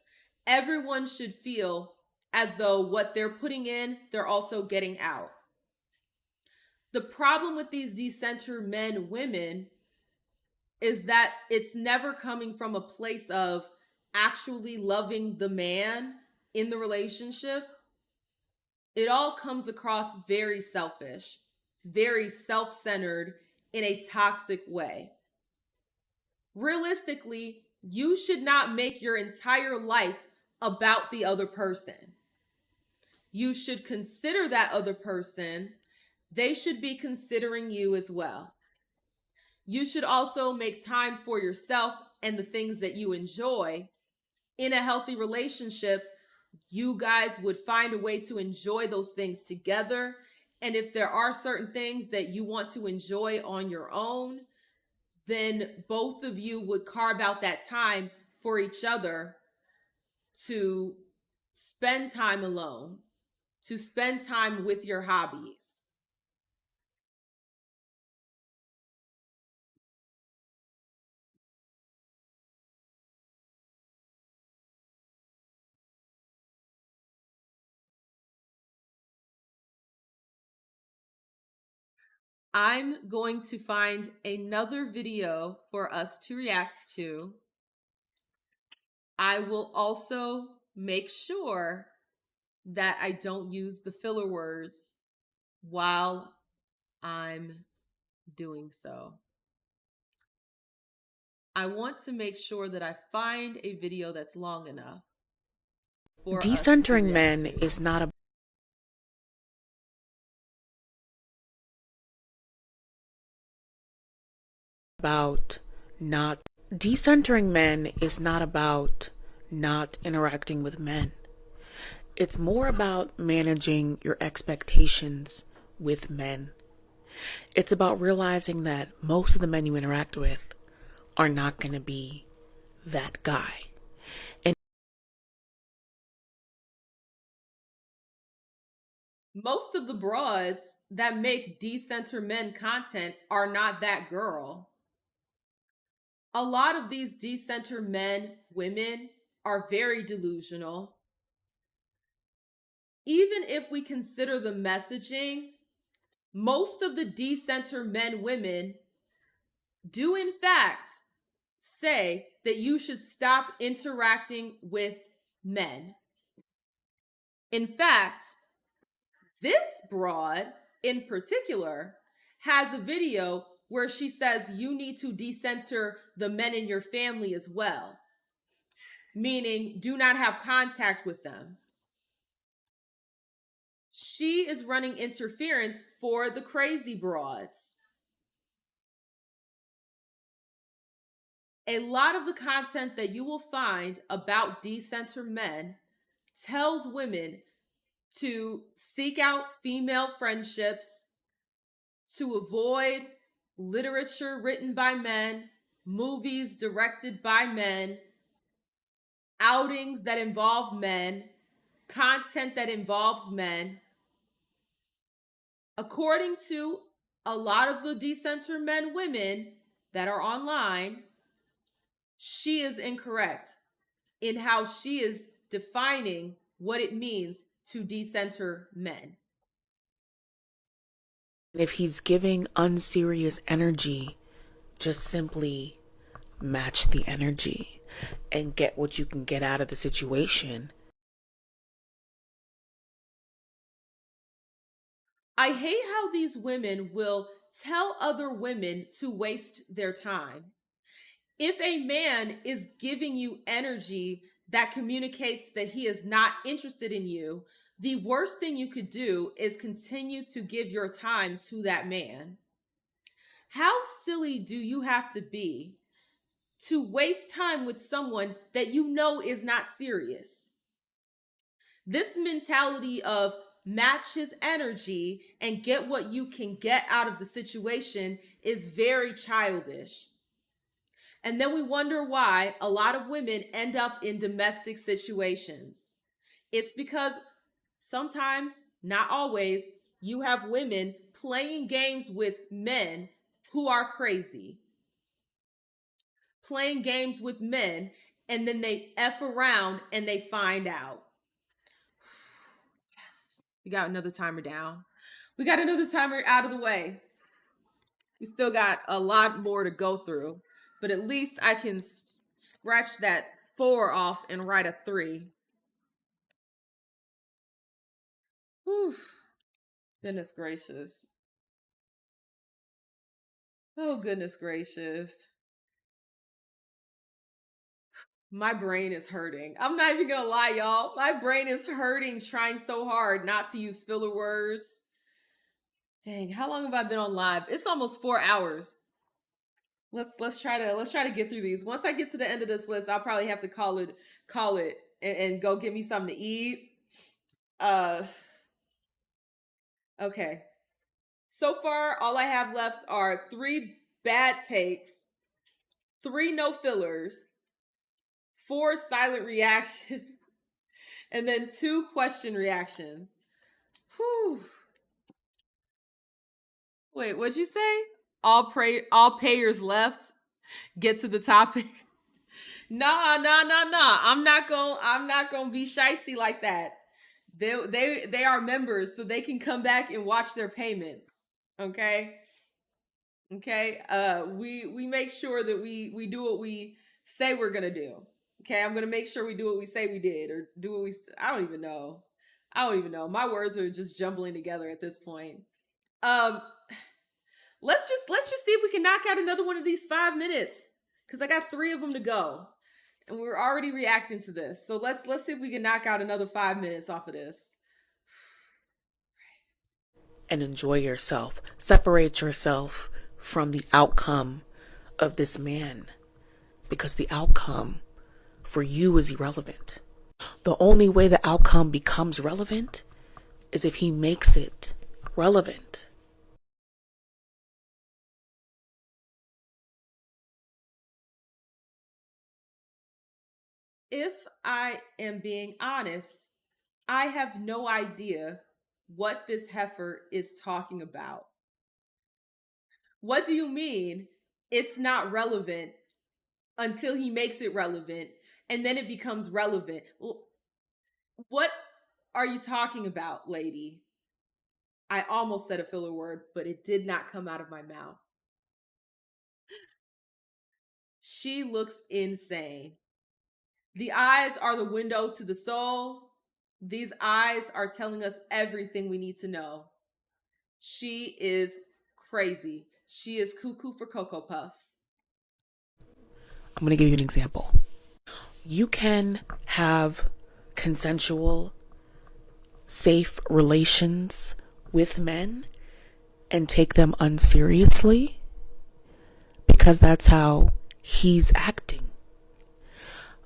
Everyone should feel as though what they're putting in, they're also getting out. The problem with these decenter men, women, is that it's never coming from a place of actually loving the man in the relationship. It all comes across very selfish, very self-centered, in a toxic way. realistically, you should not make your entire life about the other person. You should consider that other person. They should be considering you as well. You should also make time for yourself and the things that you enjoy. In a healthy relationship, you guys would find a way to enjoy those things together. And if there are certain things that you want to enjoy on your own, then both of you would carve out that time for each other to spend time alone, to spend time with your hobbies. I'm going to find another video for us to react to. I will also make sure that I don't use the filler words while I'm doing so. I want to make sure that I find a video that's long enough for us to Decentering react men to. is not about not decentering men is not about not interacting with men. It's more about managing your expectations with men. It's about realizing that most of the men you interact with are not going to be that guy. And most of the broads that make decenter men content are not that girl. A lot of these decenter men, women, are very delusional. Even if we consider the messaging, most of the decenter men, women do in fact say that you should stop interacting with men. In fact, this broad in particular has a video where she says you need to decenter the men in your family as well, meaning do not have contact with them. She is running interference for the crazy broads. A lot of the content that you will find about decenter men tells women to seek out female friendships, to avoid literature written by men, movies directed by men, outings that involve men, content that involves men. According to a lot of the decenter men, women that are online, she is incorrect in how she is defining what it means to decenter men. if he's giving unserious energy, just simply match the energy and get what you can get out of the situation. I hate how these women will tell other women to waste their time. If a man is giving you energy that communicates that he is not interested in you, the worst thing you could do is continue to give your time to that man. How silly do you have to be to waste time with someone that you know is not serious? This mentality of match his energy and get what you can get out of the situation is very childish. And then we wonder why a lot of women end up in domestic situations. It's because sometimes, not always, you have women playing games with men who are crazy. Playing games with men, and then they F around and they find out. Yes, we got another timer down. We got another timer out of the way. We still got a lot more to go through, but at least I can scratch that 4 off and write a 3. Whew. Goodness gracious. Oh, goodness gracious. My brain is hurting. I'm not even gonna lie, y'all. My brain is hurting trying so hard not to use filler words. Dang, how long have I been on live? It's almost 4 hours. Let's try to get through these. Once I get to the end of this list, I'll probably have to call it and go get me something to eat. Okay. So far, all I have left are 3 bad takes, 3 no fillers, 4 silent reactions, and then 2 question reactions. Whew. Wait, what'd you say? All payers left. Get to the topic. Nah. I'm not gonna be shiesty like that. They are members, so they can come back and watch their payments. Okay. We make sure that we do what we say we're gonna do. Okay, I'm gonna make sure we do what we say we did, or do what we. I don't even know. My words are just jumbling together at this point. Um, let's just see if we can knock out another one of these 5 minutes, because I got 3 of them to go, and we're already reacting to this. So let's see if we can knock out another 5 minutes off of this. And enjoy yourself. Separate yourself from the outcome of this man, because the outcome for you is irrelevant. The only way the outcome becomes relevant is if he makes it relevant. If I am being honest, I have no idea what this heifer is talking about. What do you mean it's not relevant until he makes it relevant and then it becomes relevant? What are you talking about, lady? I almost said a filler word, but it did not come out of my mouth. She looks insane. The eyes are the window to the soul. These eyes are telling us everything we need to know. She is crazy. She is cuckoo for Cocoa Puffs. I'm going to give you an example. You can have consensual, safe relations with men and take them unseriously because that's how he's acting.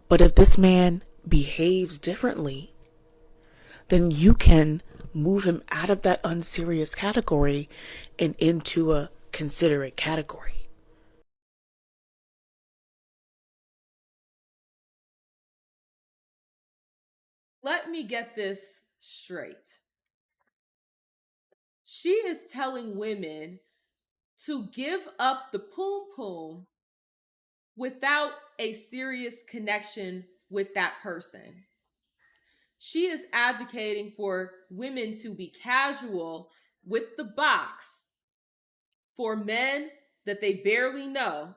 But if this man behaves differently, then you can move him out of that unserious category and into a considerate category. Let me get this straight. She is telling women to give up the poom poom without a serious connection with that person. She is advocating for women to be casual with the box for men that they barely know,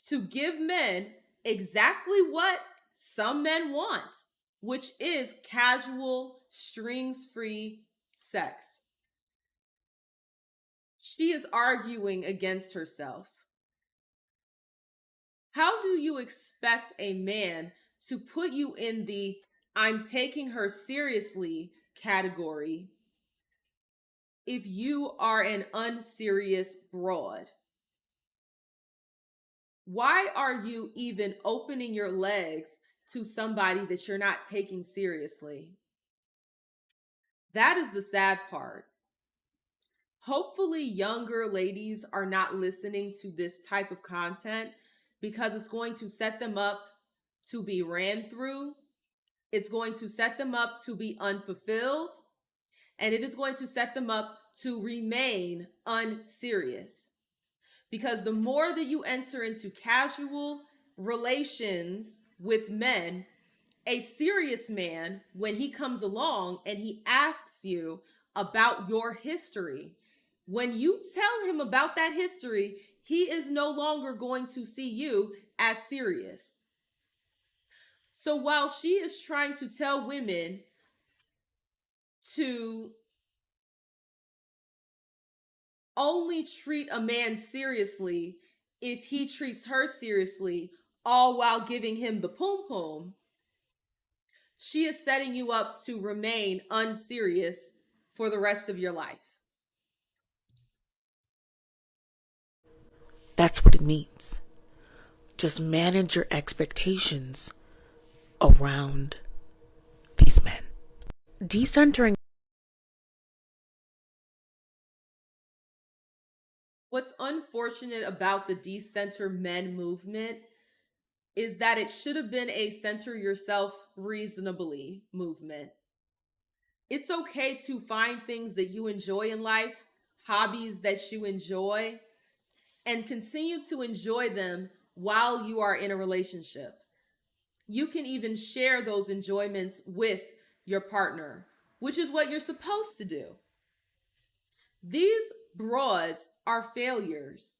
to give men exactly what some men want, which is casual, strings-free sex. She is arguing against herself. How do you expect a man to put you in the "I'm taking her seriously" category if you are an unserious broad? Why are you even opening your legs to somebody that you're not taking seriously? That is the sad part. Hopefully, younger ladies are not listening to this type of content because it's going to set them up to be ran through. It's going to set them up to be unfulfilled. And it is going to set them up to remain unserious. Because the more that you enter into casual relations with men, a serious man, when he comes along and he asks you about your history, when you tell him about that history, he is no longer going to see you as serious. So while she is trying to tell women to only treat a man seriously if he treats her seriously, all while giving him the poom poom, she is setting you up to remain unserious for the rest of your life. That's what it means. Just manage your expectations around these men. Decentering. What's unfortunate about the decenter men movement is that it should have been a center yourself reasonably movement. It's okay to find things that you enjoy in life, hobbies that you enjoy, and continue to enjoy them while you are in a relationship. You can even share those enjoyments with your partner, which is what you're supposed to do. These broads are failures.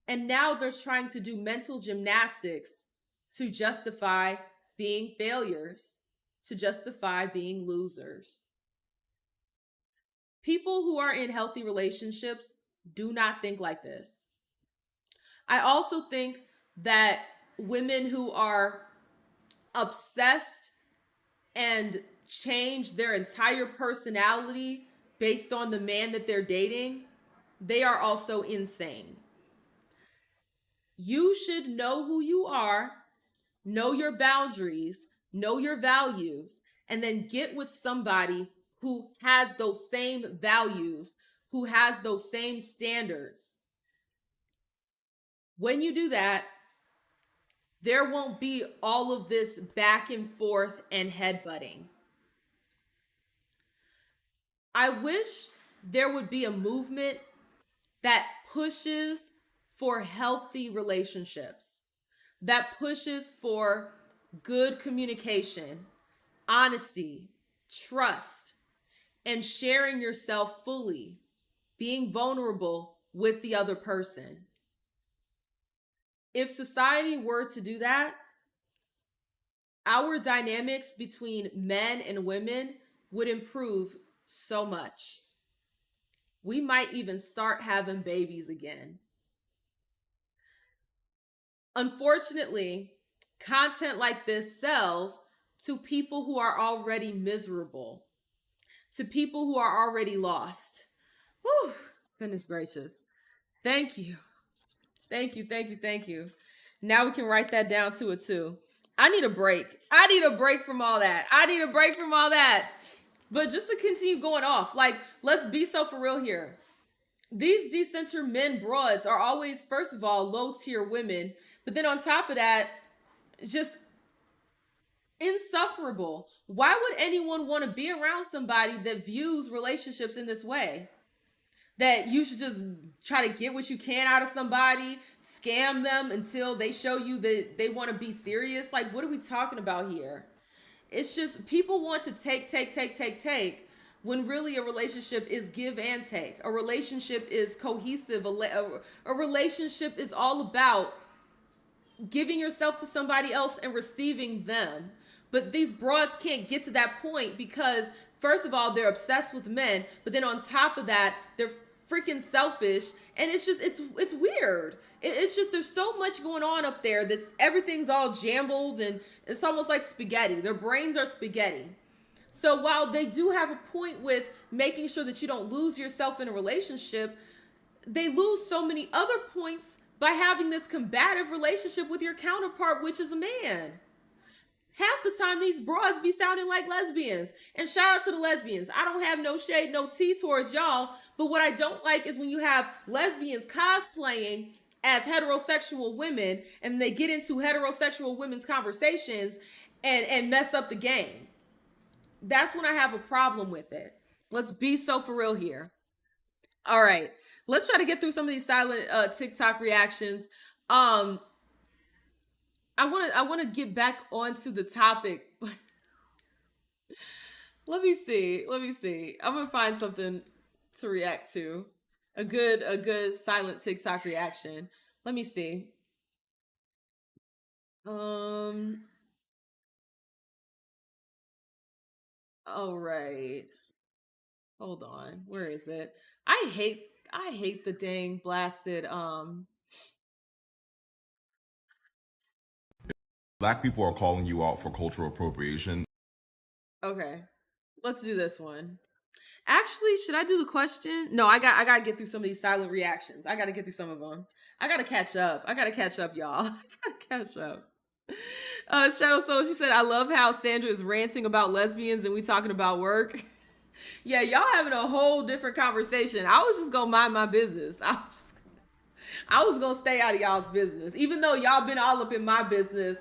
And now they're trying to do mental gymnastics to justify being failures, to justify being losers. People who are in healthy relationships do not think like this. I also think that women who are obsessed and change their entire personality based on the man that they're dating, they are also insane. You should know who you are, know your boundaries, know your values, and then get with somebody who has those same values, who has those same standards. When you do that, there won't be all of this back and forth and headbutting. I wish there would be a movement that pushes for healthy relationships, that pushes for good communication, honesty, trust, and sharing yourself fully, being vulnerable with the other person. If society were to do that, our dynamics between men and women would improve so much. We might even start having babies again. Unfortunately, content like this sells to people who are already miserable, to people who are already lost. Whew, goodness gracious. Thank you. Thank you, thank you, thank you. Now we can write that down to a 2. I need a break. I need a break from all that. I need a break from all that. But just to continue going off, like, let's be so for real here. These decenter men broads are always, first of all, low tier women. But then on top of that, just insufferable. Why would anyone want to be around somebody that views relationships in this way? That you should just try to get what you can out of somebody, scam them until they show you that they want to be serious. Like, what are we talking about here? It's just people want to take, when really a relationship is give and take. A relationship is cohesive. A relationship is all about giving yourself to somebody else and receiving them. But these broads can't get to that point because, first of all, they're obsessed with men. But then on top of that, they're freaking selfish. And it's just, it's weird. It's just, there's so much going on up there that's everything's all jumbled and it's almost like spaghetti. Their brains are spaghetti. So while they do have a point with making sure that you don't lose yourself in a relationship, they lose so many other points by having this combative relationship with your counterpart, which is a man. Half the time these broads be sounding like lesbians. And shout out to the lesbians. I don't have no shade, no tea towards y'all. But what I don't like is when you have lesbians cosplaying as heterosexual women and they get into heterosexual women's conversations and mess up the game. That's when I have a problem with it. Let's be so for real here. All right. Let's try to get through some of these silent TikTok reactions. I want to get back onto the topic. Let me see. I'm gonna find something to react to. A good silent TikTok reaction. Let me see. All right. Hold on. Where is it? I hate the dang blasted Black people are calling you out for cultural appropriation. Okay, let's do this one. Actually, should I do the question? No, I gotta get through some of these silent reactions. I gotta get through some of them. I gotta catch up. Y'all. I gotta catch up. Shadow Soul, she said, I love how Sandra is ranting about lesbians and we talking about work. Yeah, y'all having a whole different conversation. I was just gonna mind my business. I was gonna stay out of y'all's business, even though y'all been all up in my business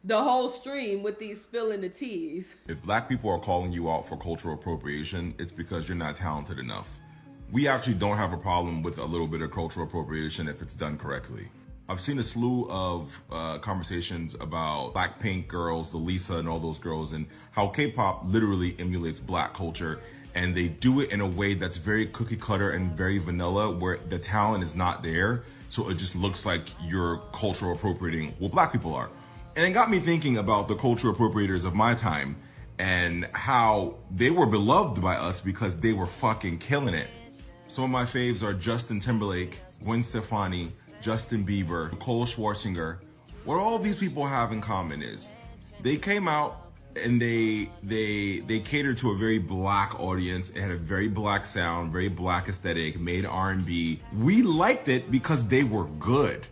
the whole stream with these spilling the teas. If black people are calling you out for cultural appropriation, it's because you're not talented enough. We actually don't have a problem with a little bit of cultural appropriation if it's done correctly. I've seen a slew of conversations about Blackpink girls, the Lisa and all those girls, and how K-pop literally emulates black culture, and they do it in a way that's very cookie cutter and very vanilla, where the talent is not there, so it just looks like you're cultural appropriating what black people are. And it got me thinking about the cultural appropriators of my time and how they were beloved by us because they were fucking killing it. Some of my faves are Justin Timberlake, Gwen Stefani, Justin Bieber, Nicole Scherzinger. What all these people have in common is they came out and they catered to a very black audience. It had a very black sound, very black aesthetic, made R&B. We liked it because they were good.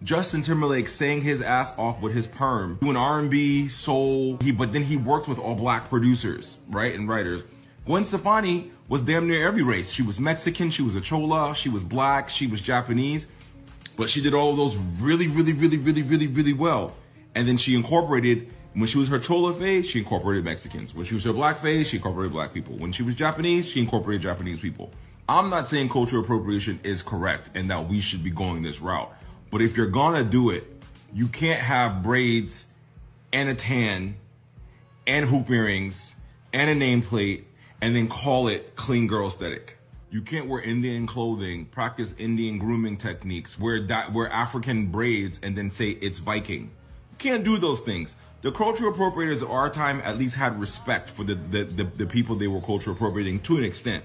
Justin Timberlake sang his ass off with his perm, doing R&B, soul, but then he worked with all black producers, right, and writers. Gwen Stefani was damn near every race. She was Mexican, she was a Chola, she was black, she was Japanese, but she did all of those really, really, really, really, really, really well. And then she incorporated, when she was her Chola phase, she incorporated Mexicans. When she was her black phase, she incorporated black people. When she was Japanese, she incorporated Japanese people. I'm not saying cultural appropriation is correct and that we should be going this route. But if you're gonna do it, you can't have braids and a tan and hoop earrings and a nameplate and then call it clean girl aesthetic. You can't wear Indian clothing, practice Indian grooming techniques, wear African braids and then say it's Viking. You can't do those things. The cultural appropriators of our time at least had respect for the people they were cultural appropriating to an extent.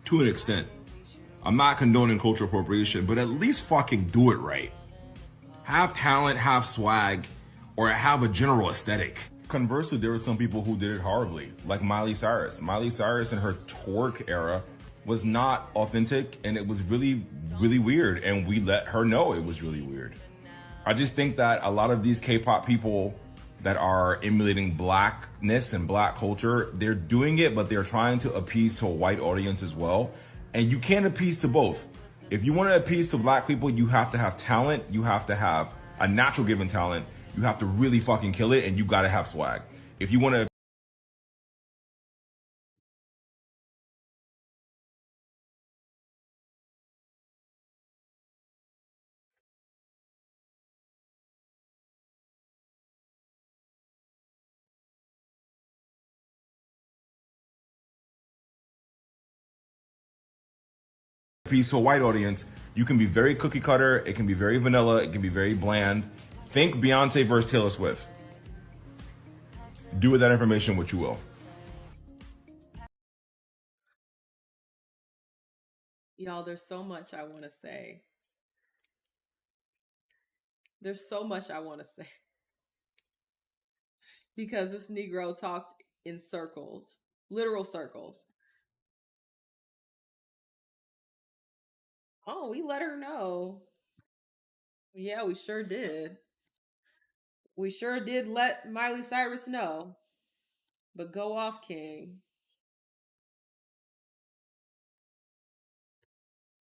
To an extent. I'm not condoning cultural appropriation, but at least fucking do it right. Have talent, have swag, or have a general aesthetic. Conversely, there were some people who did it horribly, like Miley Cyrus. Miley Cyrus in her twerk era was not authentic, and it was really, really weird, and we let her know it was really weird. I just think that a lot of these K-pop people that are emulating blackness and black culture, they're doing it, but they're trying to appease to a white audience as well, and you can't appease to both. If you want to appease to black people, you have to have talent, you have to have a natural given talent, you have to really fucking kill it, and you gotta have swag. If you want to appease to a white audience, you can be very cookie cutter, it can be very vanilla, it can be very bland. Think Beyonce versus Taylor Swift. Do with that information what you will. Y'all, there's so much I want to say. There's so much I want to say. Because this Negro talked in circles, literal circles. Oh, we let her know. Yeah, we sure did. We sure did let Miley Cyrus know. But go off, King.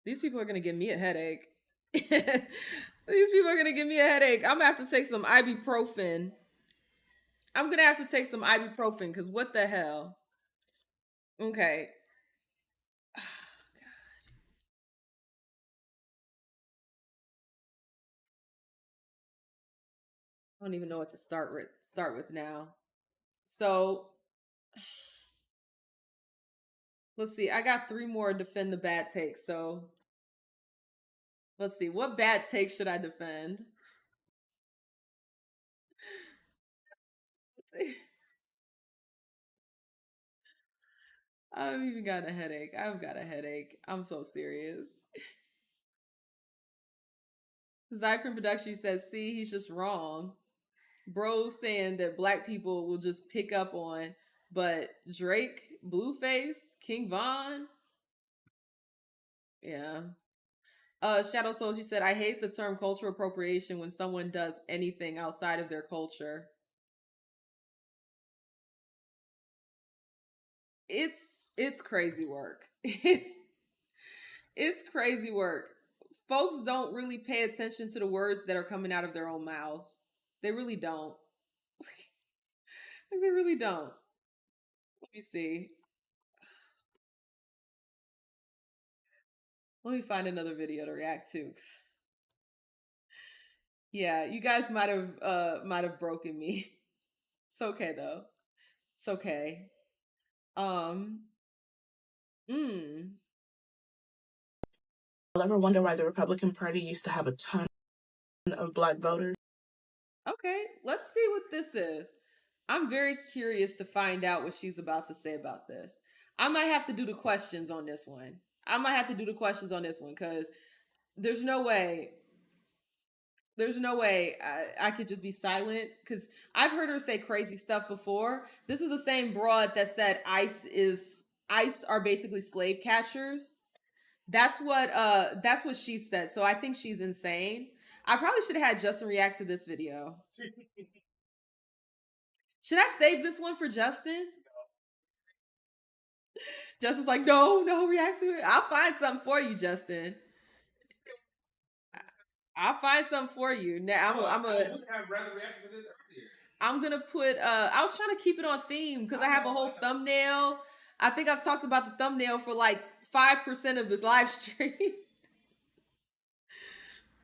These people are going to give me a headache. These people are going to give me a headache. I'm going to have to take some ibuprofen. I'm going to have to take some ibuprofen because what the hell? Okay. Oh, God. I don't even know what to start with now. So let's see. I got 3 more defend the bad takes. So let's see. What bad take should I defend? Let's see. I've even got a headache. I've got a headache. I'm so serious. Zypher Production says, see, he's just wrong. bros saying that black people will just pick up on, but Drake, Blueface, King Von, yeah. Shadow Soul, she said, I hate the term cultural appropriation when someone does anything outside of their culture. It's crazy work. It's crazy work. Folks don't really pay attention to the words that are coming out of their own mouths. They really don't. They really don't. Let me see. Let me find another video to react to. Yeah, you guys might have broken me. It's okay though. It's okay. Um I'll ever wonder why the Republican Party used to have a ton of black voters. Okay, let's see what this is. I'm very curious to find out what she's about to say about this. I might have to do the questions on this one. Because there's no way I could just be silent, because I've heard her say crazy stuff before. This is the same broad that said ICE are basically slave catchers. That's what she said. So I think she's insane. I probably should have had Justin react to this video. Should I save this one for Justin? Justin's like, no, react to it. I'll find something for you, Justin. I'll find something for you. Now I'm gonna put I was trying to keep it on theme because I have a whole thumbnail. I think I've talked about the thumbnail for like 5% of this live stream.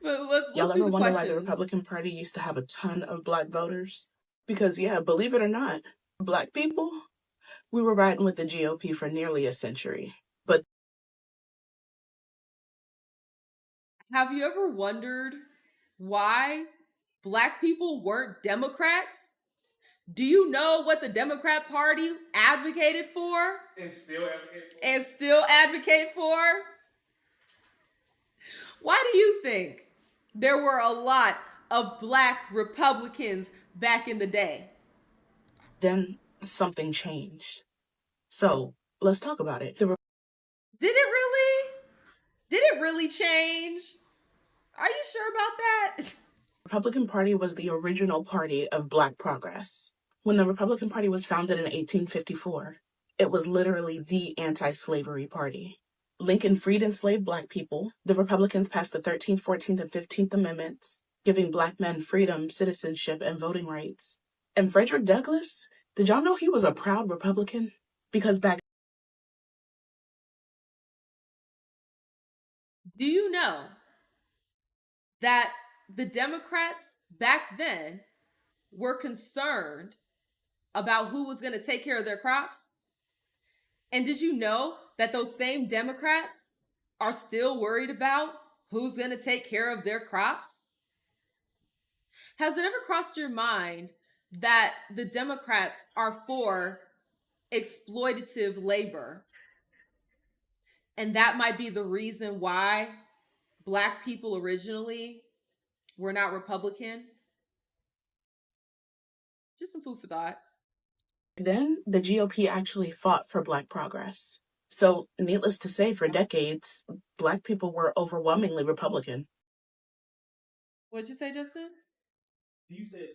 But let's Y'all do ever the wonder questions. why the Republican Party used to have a ton of black voters? Because, yeah, believe it or not, black people, we were riding with the GOP for nearly a century. But have you ever wondered why black people weren't Democrats? Do you know what the Democrat Party advocated for? And still advocate for? And still advocate for? Why do you think there were a lot of black Republicans back in the day? then something changed. So let's talk about it. Did it really? Did it really change? Are you sure about that? Republican Party was the original party of black progress. When the Republican Party was founded in 1854, it was literally the anti-slavery party. Lincoln freed enslaved black people. The Republicans passed the 13th, 14th, and 15th Amendments, giving black men freedom, citizenship, and voting rights. And Frederick Douglass, did y'all know he was a proud Republican? Because back Do you know that the Democrats back then were concerned about who was going to take care of their crops? And did you know that those same Democrats are still worried about who's going to take care of their crops? Has it ever crossed your mind that the Democrats are for exploitative labor? And that might be the reason why black people originally were not Republican? Just some food for thought. then, the GOP actually fought for black progress. So, needless to say, for decades, black people were overwhelmingly Republican. What'd you say, Justin? You said,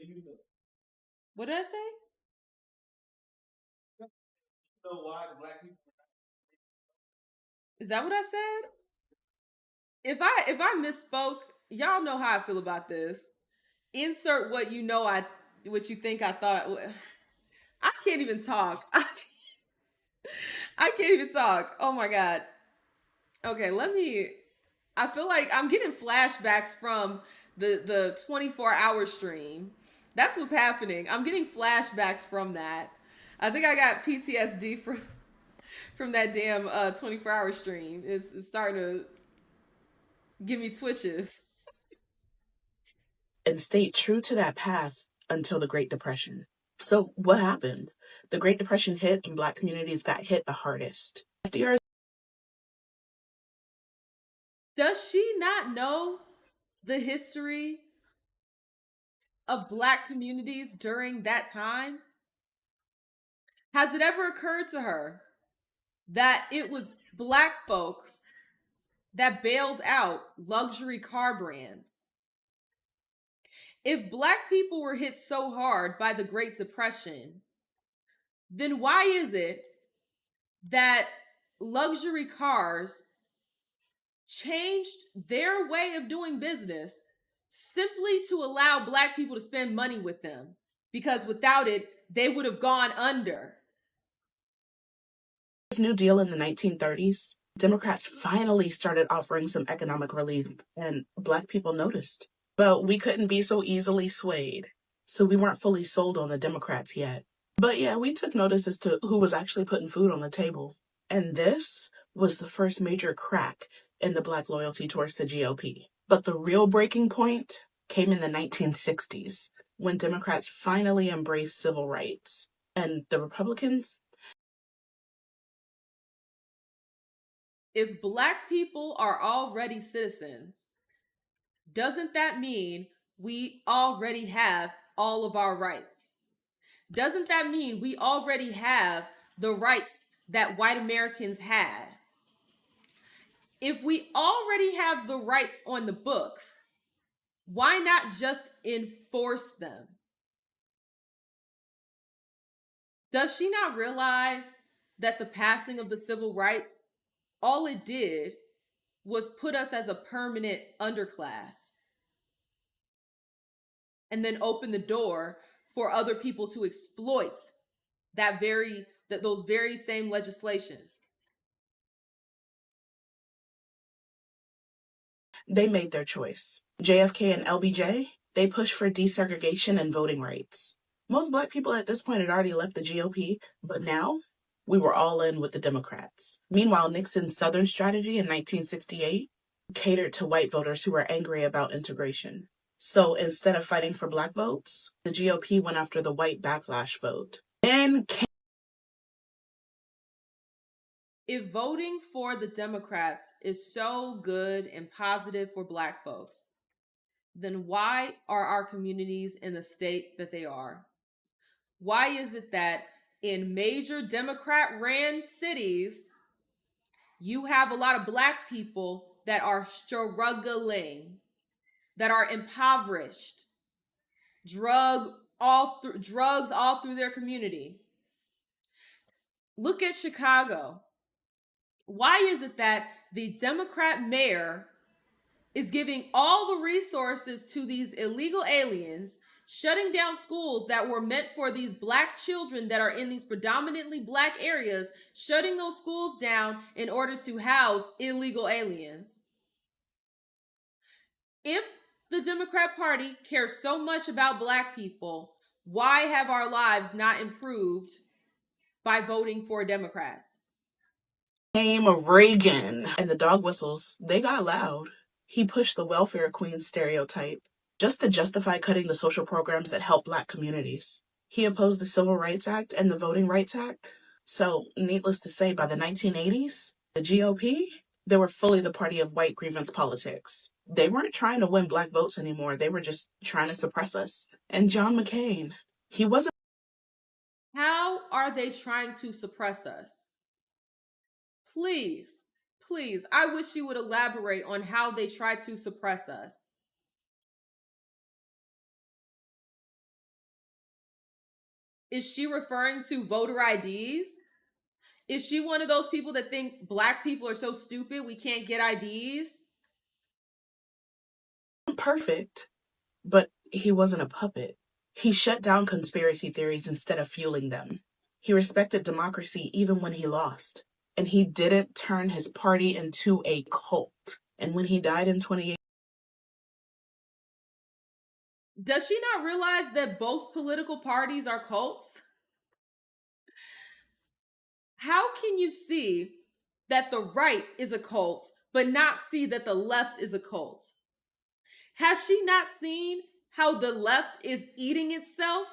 What did I say? you know why the black people? Is that what I said? If I misspoke, y'all know how I feel about this. Insert what you know what you think I thought. I can't even talk. I can't even talk. Oh my god. Okay, I feel like I'm getting flashbacks from the 24-hour stream. That's what's happening. I'm getting flashbacks from that. I think I got PTSD from that damn 24-hour stream. It's starting to give me twitches. And stayed true to that path until the Great Depression. So what happened? The Great Depression hit and black communities got hit the hardest. Does she not know the history of Black communities during that time? Has it ever occurred to her that it was Black folks that bailed out luxury car brands? If Black people were hit so hard by the Great Depression, then why is it that luxury cars changed their way of doing business simply to allow Black people to spend money with them? Because without it, they would have gone under. New Deal in the 1930s, Democrats finally started offering some economic relief, and Black people noticed. But we couldn't be so easily swayed, so we weren't fully sold on the Democrats yet. But yeah, we took notice as to who was actually putting food on the table. And this was the first major crack in the Black loyalty towards the GOP. But the real breaking point came in the 1960s, when Democrats finally embraced civil rights. And the Republicans, if Black people are already citizens, doesn't that mean we already have all of our rights? Doesn't that mean we already have the rights that white Americans had? If we already have the rights on the books, why not just enforce them? Does she not realize that the passing of the civil rights, all it did was put us as a permanent underclass and then open the door for other people to exploit those very same legislation? they made their choice. JFK and LBJ, they pushed for desegregation and voting rights. Most Black people at this point had already left the GOP, but now we were all in with the Democrats. Meanwhile, Nixon's Southern strategy in 1968 catered to white voters who were angry about integration. So instead of fighting for Black votes, the GOP went after the white backlash vote. And if voting for the Democrats is so good and positive for Black folks, then why are our communities in the state that they are? Why is it that in major Democrat-ran cities, you have a lot of Black people that are struggling, that are impoverished, drugs all through their community? Look at Chicago. Why is it that the Democrat mayor is giving all the resources to these illegal aliens, shutting down schools that were meant for these Black children that are in these predominantly Black areas, shutting those schools down in order to house illegal aliens? If the Democrat Party cares so much about Black people, why have our lives not improved by voting for Democrats? Name of Reagan and the dog whistles, they got loud. He pushed the welfare queen stereotype just to justify cutting the social programs that help Black communities. He opposed the Civil Rights Act and the Voting Rights Act. So, needless to say, by the 1980s, the GOP, they were fully the party of white grievance politics. They weren't trying to win Black votes anymore. They were just trying to suppress us. And John McCain, he wasn't. How are they trying to suppress us? Please, I wish you would elaborate on how they try to suppress us. Is she referring to voter IDs? Is she one of those people that think Black people are so stupid we can't get IDs? Perfect, but he wasn't a puppet. He shut down conspiracy theories instead of fueling them. He respected democracy even when he lost. And he didn't turn his party into a cult. And when he died in 2018, does she not realize that both political parties are cults? How can you see that the right is a cult, but not see that the left is a cult? Has she not seen how the left is eating itself?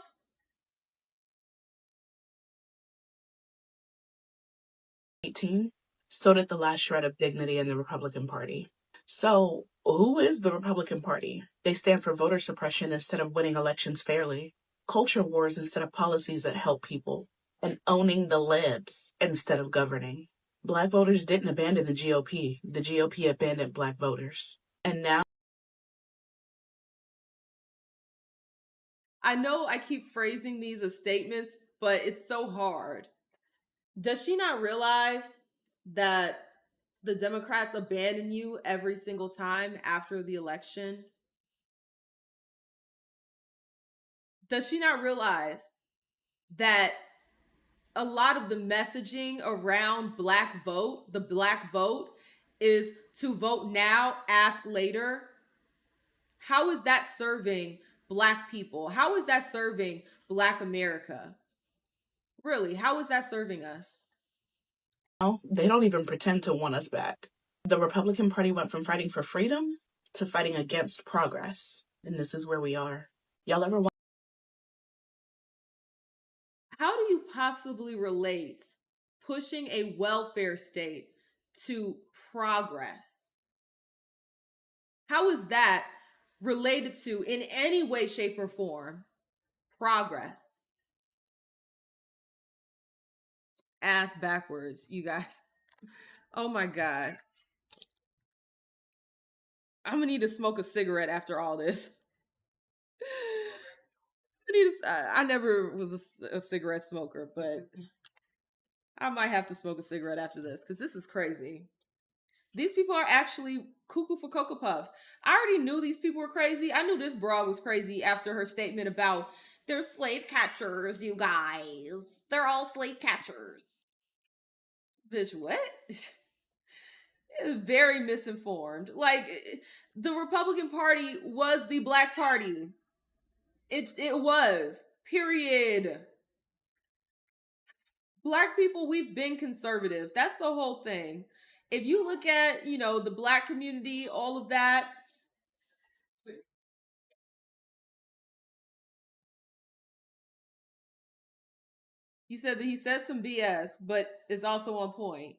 so did the last shred of dignity in the Republican Party. So, who is the Republican Party? They stand for voter suppression instead of winning elections fairly, culture wars instead of policies that help people, and owning the libs instead of governing. Black voters didn't abandon the GOP abandoned Black voters. And now, I know I keep phrasing these as statements, but it's so hard. Does she not realize that the Democrats abandon you every single time after the election? Does she not realize that a lot of the messaging around the black vote, is to vote now, ask later? How is that serving Black people? How is that serving Black America? Really, how is that serving us? they don't even pretend to want us back. The Republican Party went from fighting for freedom to fighting against progress. And this is where we are. Y'all ever want How do you possibly relate pushing a welfare state to progress? How is that related to, in any way, shape, or form, progress? Ass backwards, you guys. Oh my God. I'm gonna need to smoke a cigarette after all this. I never was a cigarette smoker, but I might have to smoke a cigarette after this because this is crazy. These people are actually cuckoo for Cocoa Puffs. I already knew these people were crazy. I knew this broad was crazy after her statement about they're slave catchers, you guys. They're all slave catchers. Bitch, what? Is very misinformed. Like, the Republican Party was the Black Party. It was. Period. Black people, we've been conservative. That's the whole thing. If you look at, the Black community, all of that. You said that he said some BS, but it's also on point.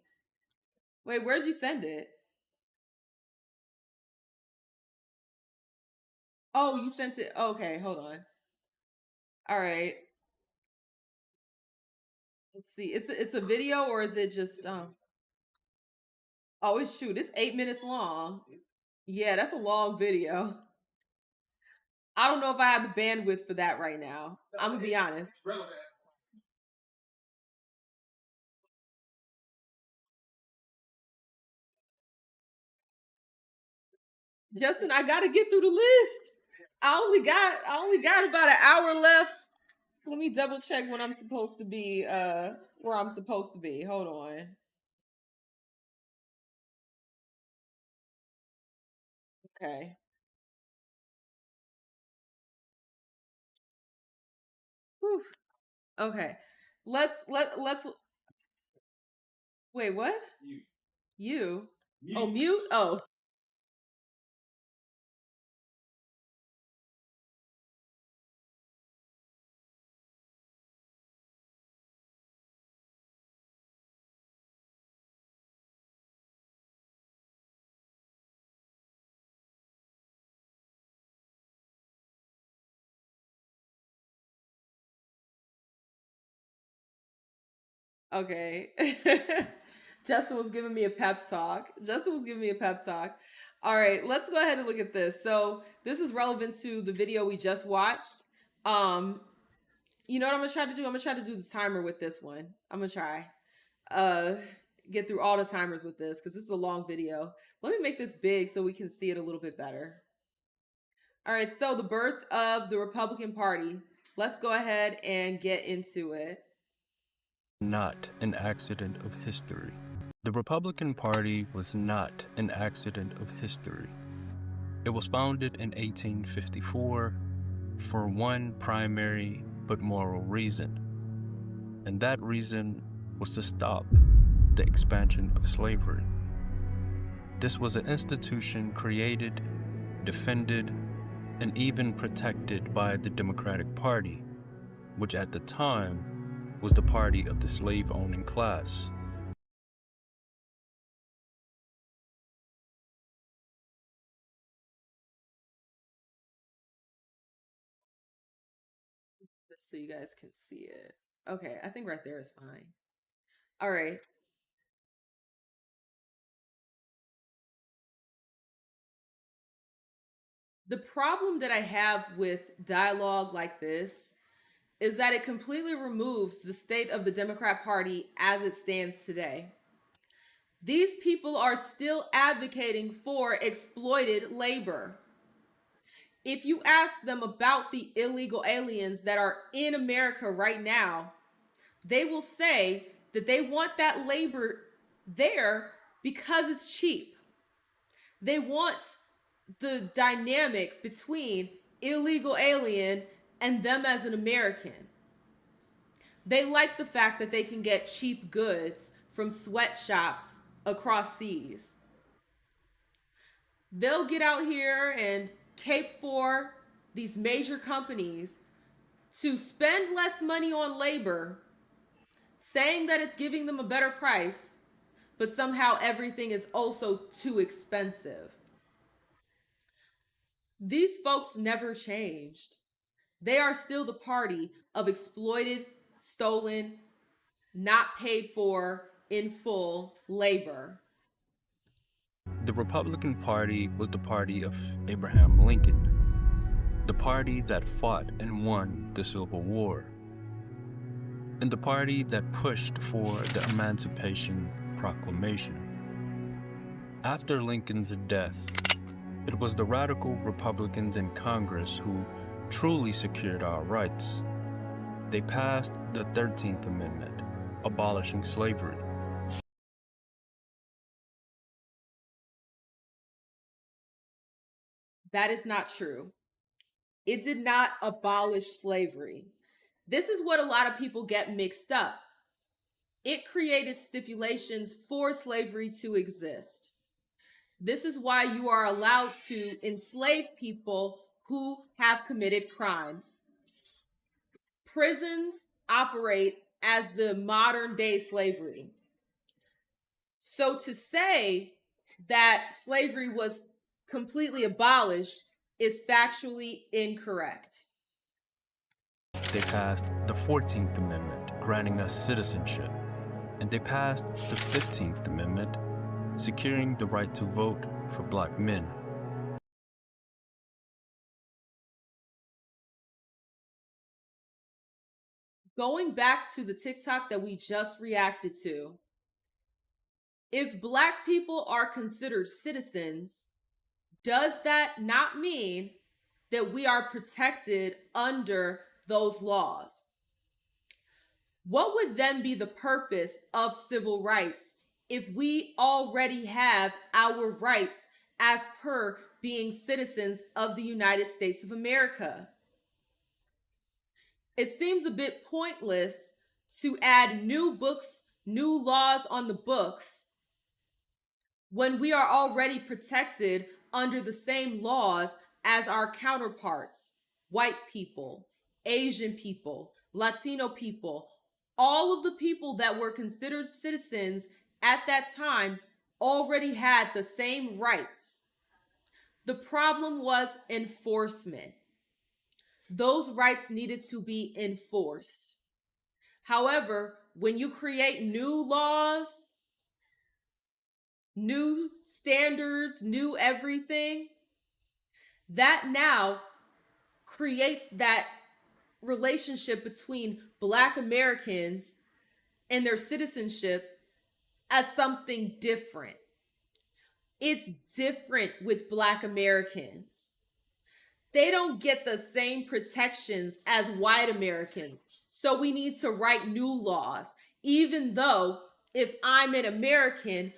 Wait, where'd you send it? Oh, you sent it. Okay, hold on. All right. Let's see. It's a video, or is it just Oh, it's 8 minutes long. Yeah, that's a long video. I don't know if I have the bandwidth for that right now. I'm gonna be honest. Justin, I gotta get through the list. I only got about an hour left. Let me double check when I'm supposed to be where I'm supposed to be. Hold on. Okay. Whew. Okay. Let's wait, what? You? Oh, mute? Oh. Okay. Justin was giving me a pep talk. All right, let's go ahead and look at this. So this is relevant to the video we just watched. You know what I'm gonna try to do? I'm gonna try to do the timer with this one. I'm gonna try. Get through all the timers with this because this is a long video. Let me make this big so we can see it a little bit better. All right, so the birth of the Republican Party. Let's go ahead and get into it. Not an accident of history. The Republican Party was not an accident of history. It was founded in 1854 for one primary but moral reason, and that reason was to stop the expansion of slavery. This was an institution created, defended, and even protected by the Democratic Party, which at the time was the party of the slave-owning class. so you guys can see it. Okay, I think right there is fine. All right. The problem that I have with dialogue like this is that it completely removes the state of the Democrat Party as it stands today. These people are still advocating for exploited labor. If you ask them about the illegal aliens that are in America right now, they will say that they want that labor there because it's cheap. They want the dynamic between illegal alien and them as an American. They like the fact that they can get cheap goods from sweatshops across seas. They'll get out here and cape for these major companies to spend less money on labor, saying that it's giving them a better price, but somehow everything is also too expensive. These folks never changed. They are still the party of exploited, stolen, not paid for in full labor. The Republican Party was the party of Abraham Lincoln, the party that fought and won the Civil War, and the party that pushed for the Emancipation Proclamation. After Lincoln's death, it was the radical Republicans in Congress who truly secured our rights. They passed the 13th Amendment, abolishing slavery. That is not true. It did not abolish slavery. This is what a lot of people get mixed up. It created stipulations for slavery to exist. This is why you are allowed to enslave people who have committed crimes. Prisons operate as the modern day slavery. So to say that slavery was completely abolished is factually incorrect. They passed the 14th Amendment, granting us citizenship, and they passed the 15th Amendment, securing the right to vote for Black men. Going back to the TikTok that we just reacted to, if Black people are considered citizens, does that not mean that we are protected under those laws? What would then be the purpose of civil rights if we already have our rights as per being citizens of the United States of America? It seems a bit pointless to add new books, new laws on the books when we are already protected under the same laws as our counterparts, white people, Asian people, Latino people. All of the people that were considered citizens at that time already had the same rights. The problem was enforcement. Those rights needed to be enforced. However, when you create new laws, new standards, new everything, that now creates that relationship between Black Americans and their citizenship as something different. It's different with Black Americans. They don't get the same protections as white Americans. So we need to write new laws, even though if I'm an American,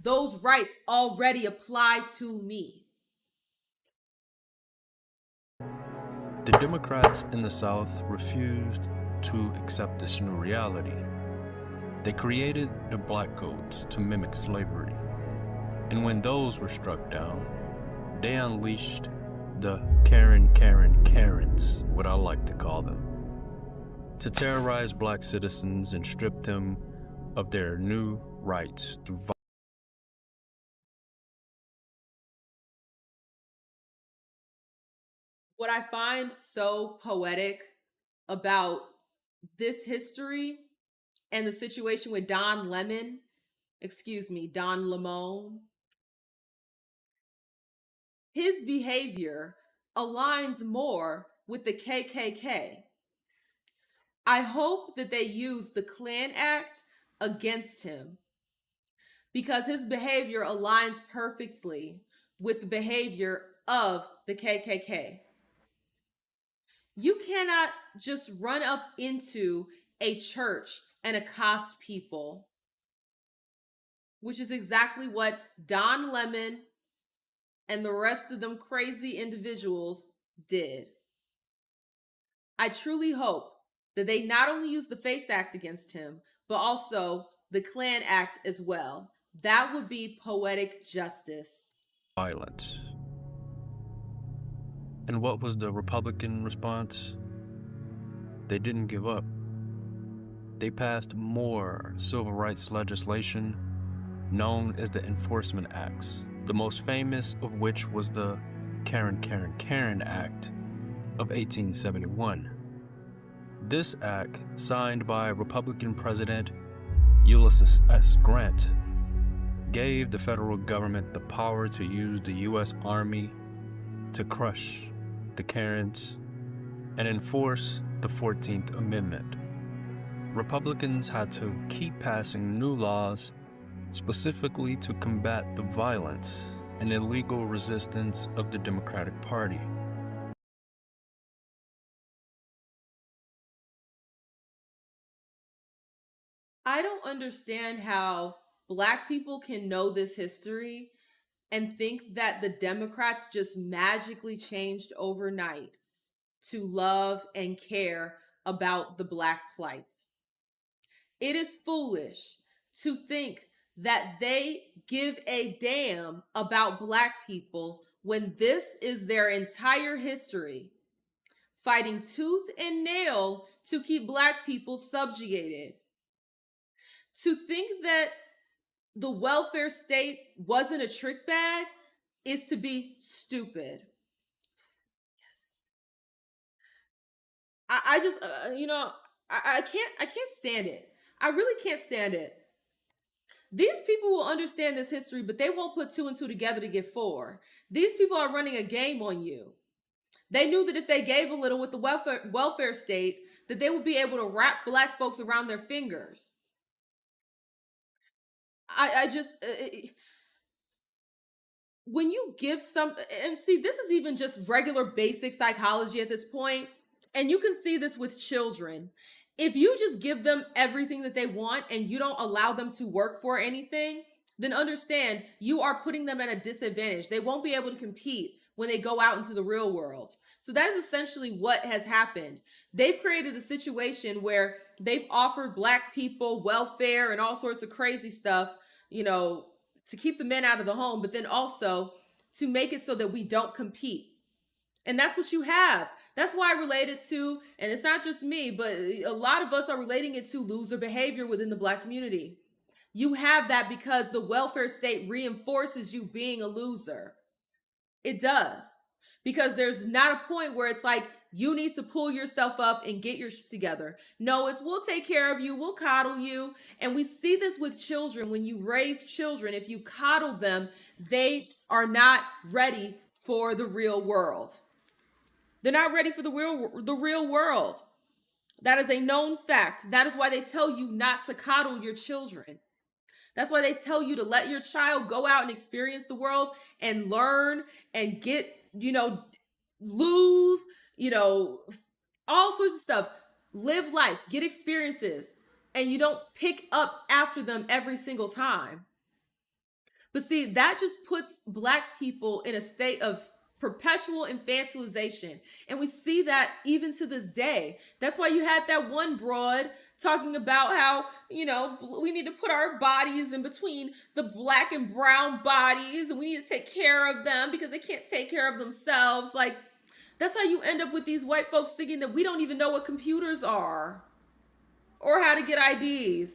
those rights already apply to me. The Democrats in the South refused to accept this new reality. They created the Black Codes to mimic slavery. And when those were struck down, they unleashed the Karens, what I like to call them, to terrorize Black citizens and strip them of their new rights through violence. What I find so poetic about this history and the situation with Don Lemon, Don Lemon, his behavior aligns more with the KKK. I hope that they use the Klan Act against him because his behavior aligns perfectly with the behavior of the KKK. You cannot just run up into a church and accost people, which is exactly what Don Lemon and the rest of them crazy individuals did. I truly hope that they not only use the FACE Act against him, but also the Klan Act as well. That would be poetic justice. Violence. And what was the Republican response? They didn't give up. They passed more civil rights legislation known as the Enforcement Acts, the most famous of which was the Karen Act of 1871. This act, signed by Republican President Ulysses S. Grant, gave the federal government the power to use the U.S. Army to crush the Karens and enforce the 14th Amendment. Republicans had to keep passing new laws specifically to combat the violence and illegal resistance of the Democratic Party. I don't understand how Black people can know this history and think that the Democrats just magically changed overnight to love and care about the Black plights. It is foolish to think that they give a damn about Black people when this is their entire history, fighting tooth and nail to keep Black people subjugated. To think that the welfare state wasn't a trick bag is to be stupid. Yes. I just, I can't stand it. I really can't stand it. These people will understand this history, but they won't put two and two together to get four. These people are running a game on you. They knew that if they gave a little with the welfare state, that they would be able to wrap Black folks around their fingers. When you give and see, this is even just regular basic psychology at this point, and you can see this with children. If you just give them everything that they want and you don't allow them to work for anything, then understand you are putting them at a disadvantage. They won't be able to compete when they go out into the real world. So that is essentially what has happened. They've created a situation where they've offered Black people welfare and all sorts of crazy stuff, to keep the men out of the home, but then also to make it so that we don't compete. And that's what you have. That's why I related to, and it's not just me, but a lot of us are relating it to loser behavior within the Black community. You have that because the welfare state reinforces you being a loser. It does. Because there's not a point where it's like, you need to pull yourself up and get your shit together. No, it's we'll take care of you, we'll coddle you. And we see this with children. When you raise children, if you coddle them, they are not ready for the real world. They're not ready for the real world. That is a known fact. That is why they tell you not to coddle your children. That's why they tell you to let your child go out and experience the world and learn and get, lose, all sorts of stuff. Live life, get experiences, and you don't pick up after them every single time. But see, that just puts Black people in a state of perpetual infantilization. And we see that even to this day. That's why you had that one broad talking about how, we need to put our bodies in between the Black and brown bodies, and we need to take care of them because they can't take care of themselves. Like, that's how you end up with these white folks thinking that we don't even know what computers are or how to get IDs.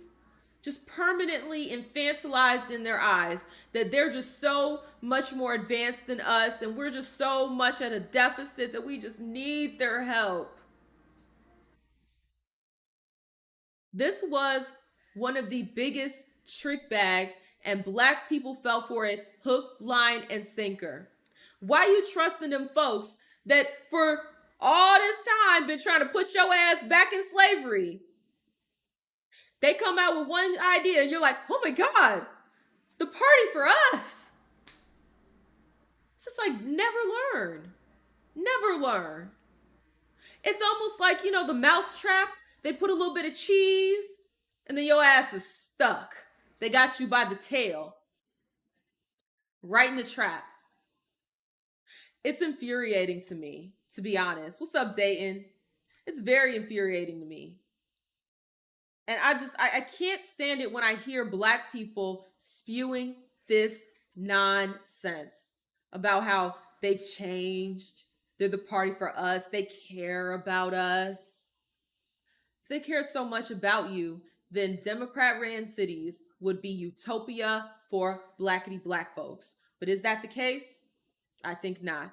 Just permanently infantilized in their eyes, that they're just so much more advanced than us, and we're just so much at a deficit that we just need their help. This was one of the biggest trick bags, and black people fell for it hook, line, and sinker. Why you trusting them folks that for all this time been trying to put your ass back in slavery? They come out with one idea and you're like, oh my God, the party for us. It's just like never learn. Never learn. It's almost like, the mouse trap. They put a little bit of cheese and then your ass is stuck. They got you by the tail. Right in the trap. It's infuriating to me, to be honest. What's up, Dayton? It's very infuriating to me. And I can't stand it when I hear black people spewing this nonsense about how they've changed. They're the party for us. They care about us. If they cared so much about you, then Democrat-ran cities would be utopia for blackity black folks. But is that the case? I think not.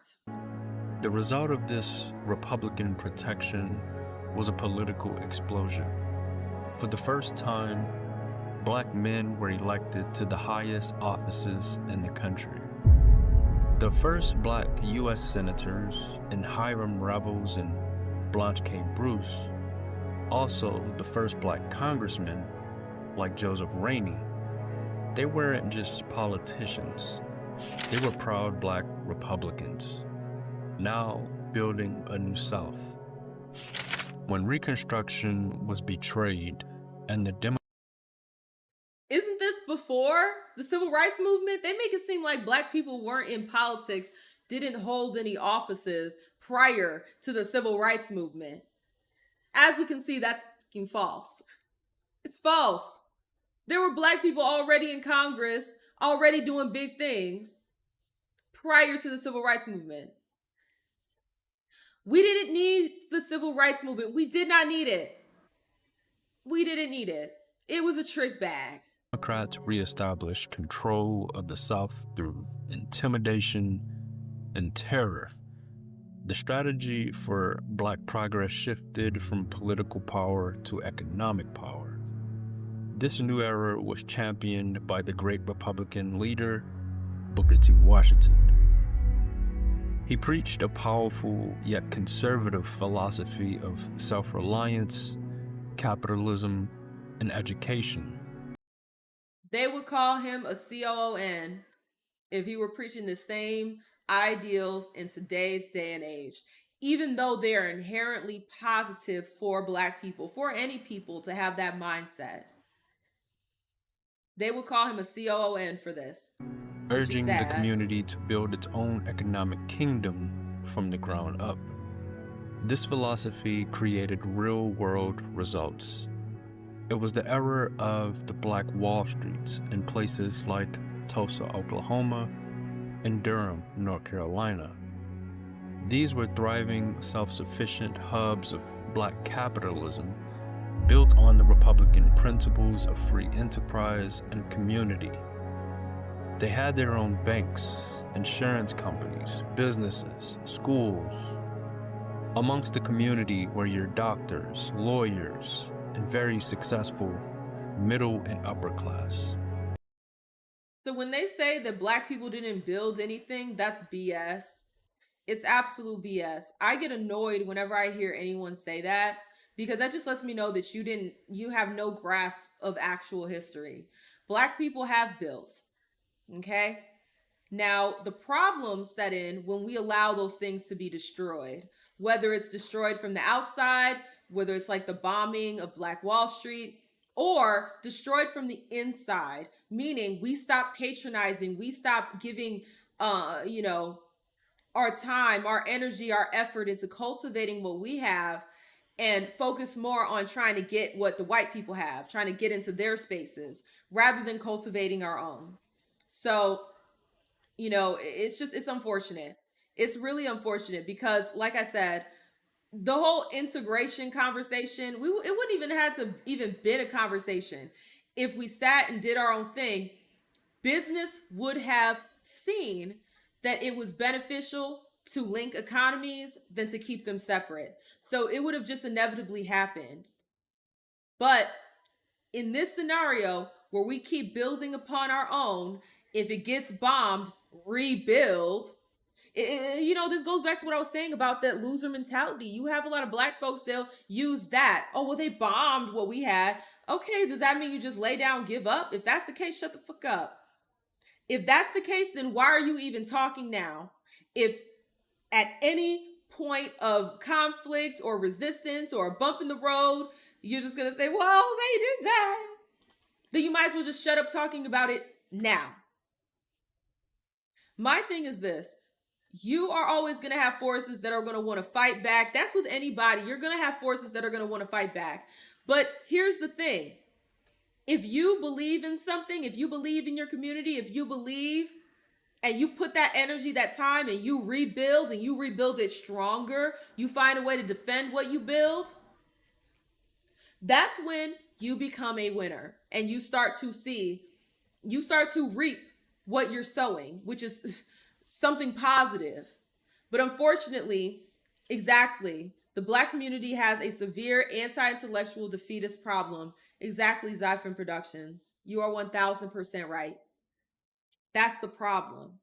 The result of this Republican protection was a political explosion. For the first time, black men were elected to the highest offices in the country. The first black U.S. senators, and Hiram Revels and Blanche K. Bruce, also the first black congressmen, like Joseph Rainey, they weren't just politicians. They were proud black Republicans, now building a new South. When Reconstruction was betrayed and the Isn't this before the civil rights movement? They make it seem like black people weren't in politics, didn't hold any offices prior to the civil rights movement. As we can see, that's fucking false. It's false. There were black people already in Congress, already doing big things prior to the civil rights movement. We didn't need the civil rights movement. We did not need it. We didn't need it. It was a trick bag. Democrats reestablished control of the South through intimidation and terror. The strategy for black progress shifted from political power to economic power. This new era was championed by the great Republican leader, Booker T. Washington. He preached a powerful yet conservative philosophy of self-reliance, capitalism, and education. They would call him a COON if he were preaching the same ideals in today's day and age, even though they're inherently positive for black people, for any people to have that mindset. They would call him a COON for this. Urging the community to build its own economic kingdom from the ground up. This philosophy created real-world results. It was the era of the Black Wall Streets in places like Tulsa, Oklahoma, and Durham, North Carolina. These were thriving, self-sufficient hubs of black capitalism built on the Republican principles of free enterprise and community. They had their own banks, insurance companies, businesses, schools. Amongst the community were your doctors, lawyers, and very successful middle and upper class. So when they say that black people didn't build anything, that's BS. It's absolute BS. I get annoyed whenever I hear anyone say that, because that just lets me know that you have no grasp of actual history. Black people have built. Okay? Now, the problems set in when we allow those things to be destroyed, whether it's destroyed from the outside, whether it's like the bombing of Black Wall Street, or destroyed from the inside, meaning we stop patronizing, we stop giving, our time, our energy, our effort into cultivating what we have, and focus more on trying to get what the white people have, trying to get into their spaces, rather than cultivating our own. So, it's unfortunate. It's really unfortunate because, like I said, the whole integration conversation, it wouldn't even have to even been a conversation. If we sat and did our own thing, business would have seen that it was beneficial to link economies than to keep them separate. So it would have just inevitably happened. But in this scenario where we keep building upon our own, if it gets bombed, rebuild. This goes back to what I was saying about that loser mentality. You have a lot of black folks, they'll use that. Oh, well, they bombed what we had. Okay, does that mean you just lay down, give up? If that's the case, shut the fuck up. If that's the case, then why are you even talking now? If at any point of conflict or resistance or a bump in the road, you're just going to say, well, they did that, then you might as well just shut up talking about it now. My thing is this. You are always going to have forces that are going to want to fight back. That's with anybody. You're going to have forces that are going to want to fight back. But here's the thing. If you believe in something, if you believe in your community, if you believe and you put that energy, that time, and you rebuild it stronger, you find a way to defend what you build, that's when you become a winner and you start to reap what you're sowing, which is something positive. But unfortunately, exactly, the Black community has a severe anti-intellectual defeatist problem. Exactly, Zyphon Productions. You are 1000% right. That's the problem.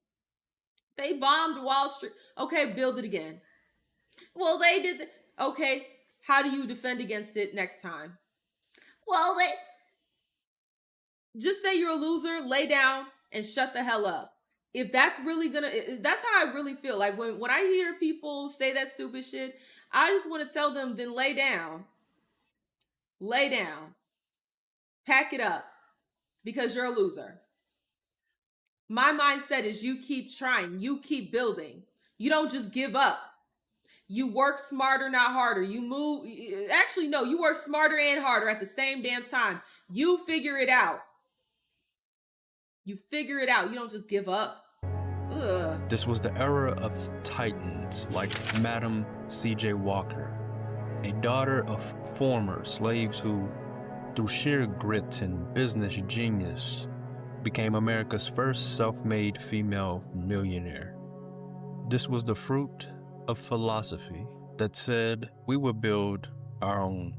They bombed Wall Street. Okay, build it again. Well, they did. Okay, how do you defend against it next time? Well, just say you're a loser, lay down, and shut the hell up. If that's really that's how I really feel. Like when I hear people say that stupid shit, I just want to tell them, then lay down. Lay down. Pack it up. Because you're a loser. My mindset is you keep trying. You keep building. You don't just give up. You work smarter, not harder. You move. Actually, no, you work smarter and harder at the same damn time. You figure it out. You figure it out. You don't just give up. Ugh. This was the era of titans like Madam C.J. Walker, a daughter of former slaves who, through sheer grit and business genius, became America's first self-made female millionaire. This was the fruit of philosophy that said we would build our own.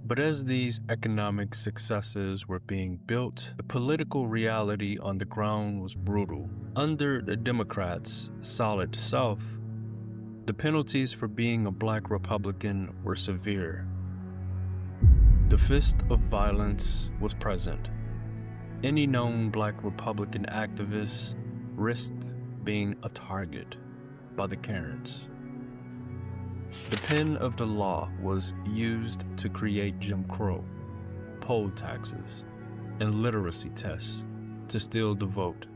But as these economic successes were being built, the political reality on the ground was brutal. Under the Democrats' solid South, the penalties for being a Black Republican were severe. The fist of violence was present. Any known Black Republican activist risked being a target by the Karens. The pen of the law was used to create Jim Crow, poll taxes, and literacy tests to steal the vote.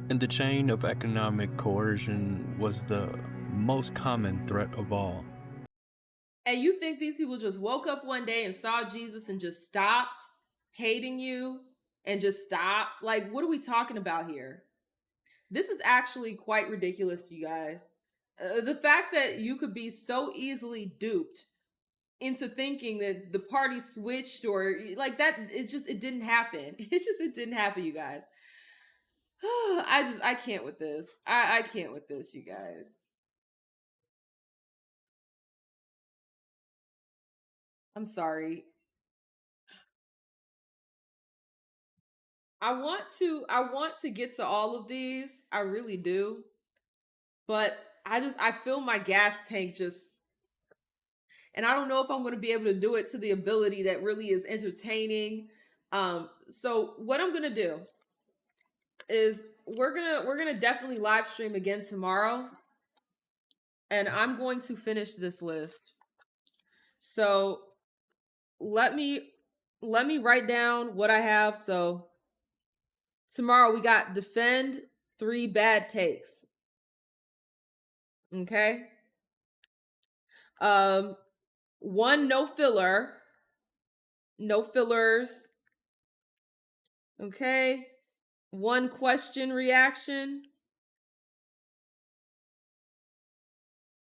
And the chain of economic coercion was the most common threat of all. And you think these people just woke up one day and saw Jesus and just stopped hating you and just stopped? Like, what are we talking about here? This is actually quite ridiculous, you guys. The fact that you could be so easily duped into thinking that the party switched or like that, it didn't happen. It didn't happen, you guys. I can't with this. I can't with this, you guys. I'm sorry. I want to get to all of these. I really do. But I feel my gas tank just, and I don't know if I'm going to be able to do it to the ability that really is entertaining. So what I'm going to do is we're going to definitely live stream again tomorrow, and I'm going to finish this list. So let me write down what I have. So tomorrow we got defend 3 bad takes. Okay. 1 no filler. No fillers. Okay. 1 question reaction.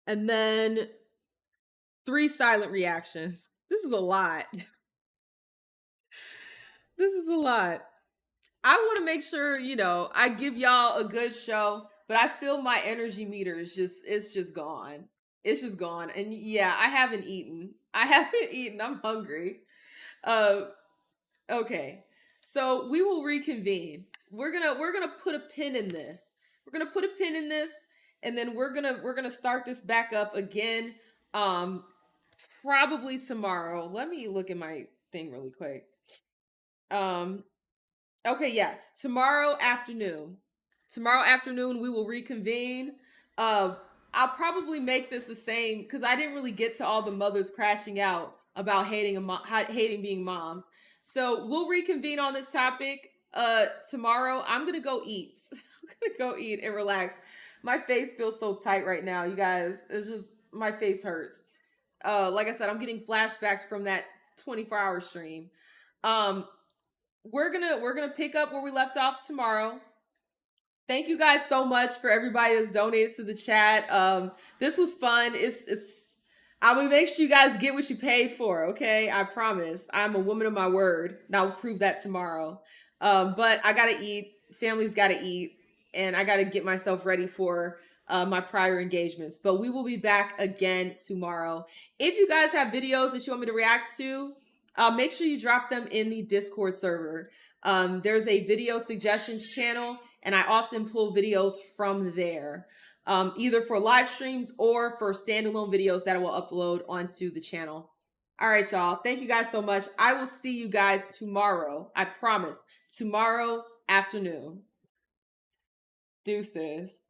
And then 3 silent reactions. This is a lot. This is a lot. I want to make sure, I give y'all a good show, but I feel my energy meter is just gone. It's just gone. And yeah, I haven't eaten. I'm hungry. uh, okay. So we will reconvene. We're gonna put a pin in this. We're gonna put a pin in this, and then we're gonna start this back up again. Um, Probably tomorrow. Let me look at my thing really quick. Um, Okay, yes. Tomorrow afternoon. Tomorrow afternoon we will reconvene. Uh I'll probably make this the same because I didn't really get to all the mothers crashing out about hating being moms. So we'll reconvene on this topic tomorrow. I'm gonna go eat. I'm gonna go eat and relax. My face feels so tight right now, you guys. It's just my face hurts. Like I said, I'm getting flashbacks from that 24-hour stream. Um, we're gonna pick up where we left off tomorrow. Thank you guys so much for everybody that's donated to the chat. This was fun. It's I will make sure you guys get what you paid for, okay? I promise. I'm a woman of my word, and I'll prove that tomorrow. But I gotta eat, family's gotta eat, and I gotta get myself ready for my prior engagements. But we will be back again tomorrow. If you guys have videos that you want me to react to, make sure you drop them in the Discord server. There's a video suggestions channel, and I often pull videos from there, either for live streams or for standalone videos that I will upload onto the channel. All right, y'all. Thank you guys so much. I will see you guys tomorrow. I promise. Tomorrow afternoon. Deuces.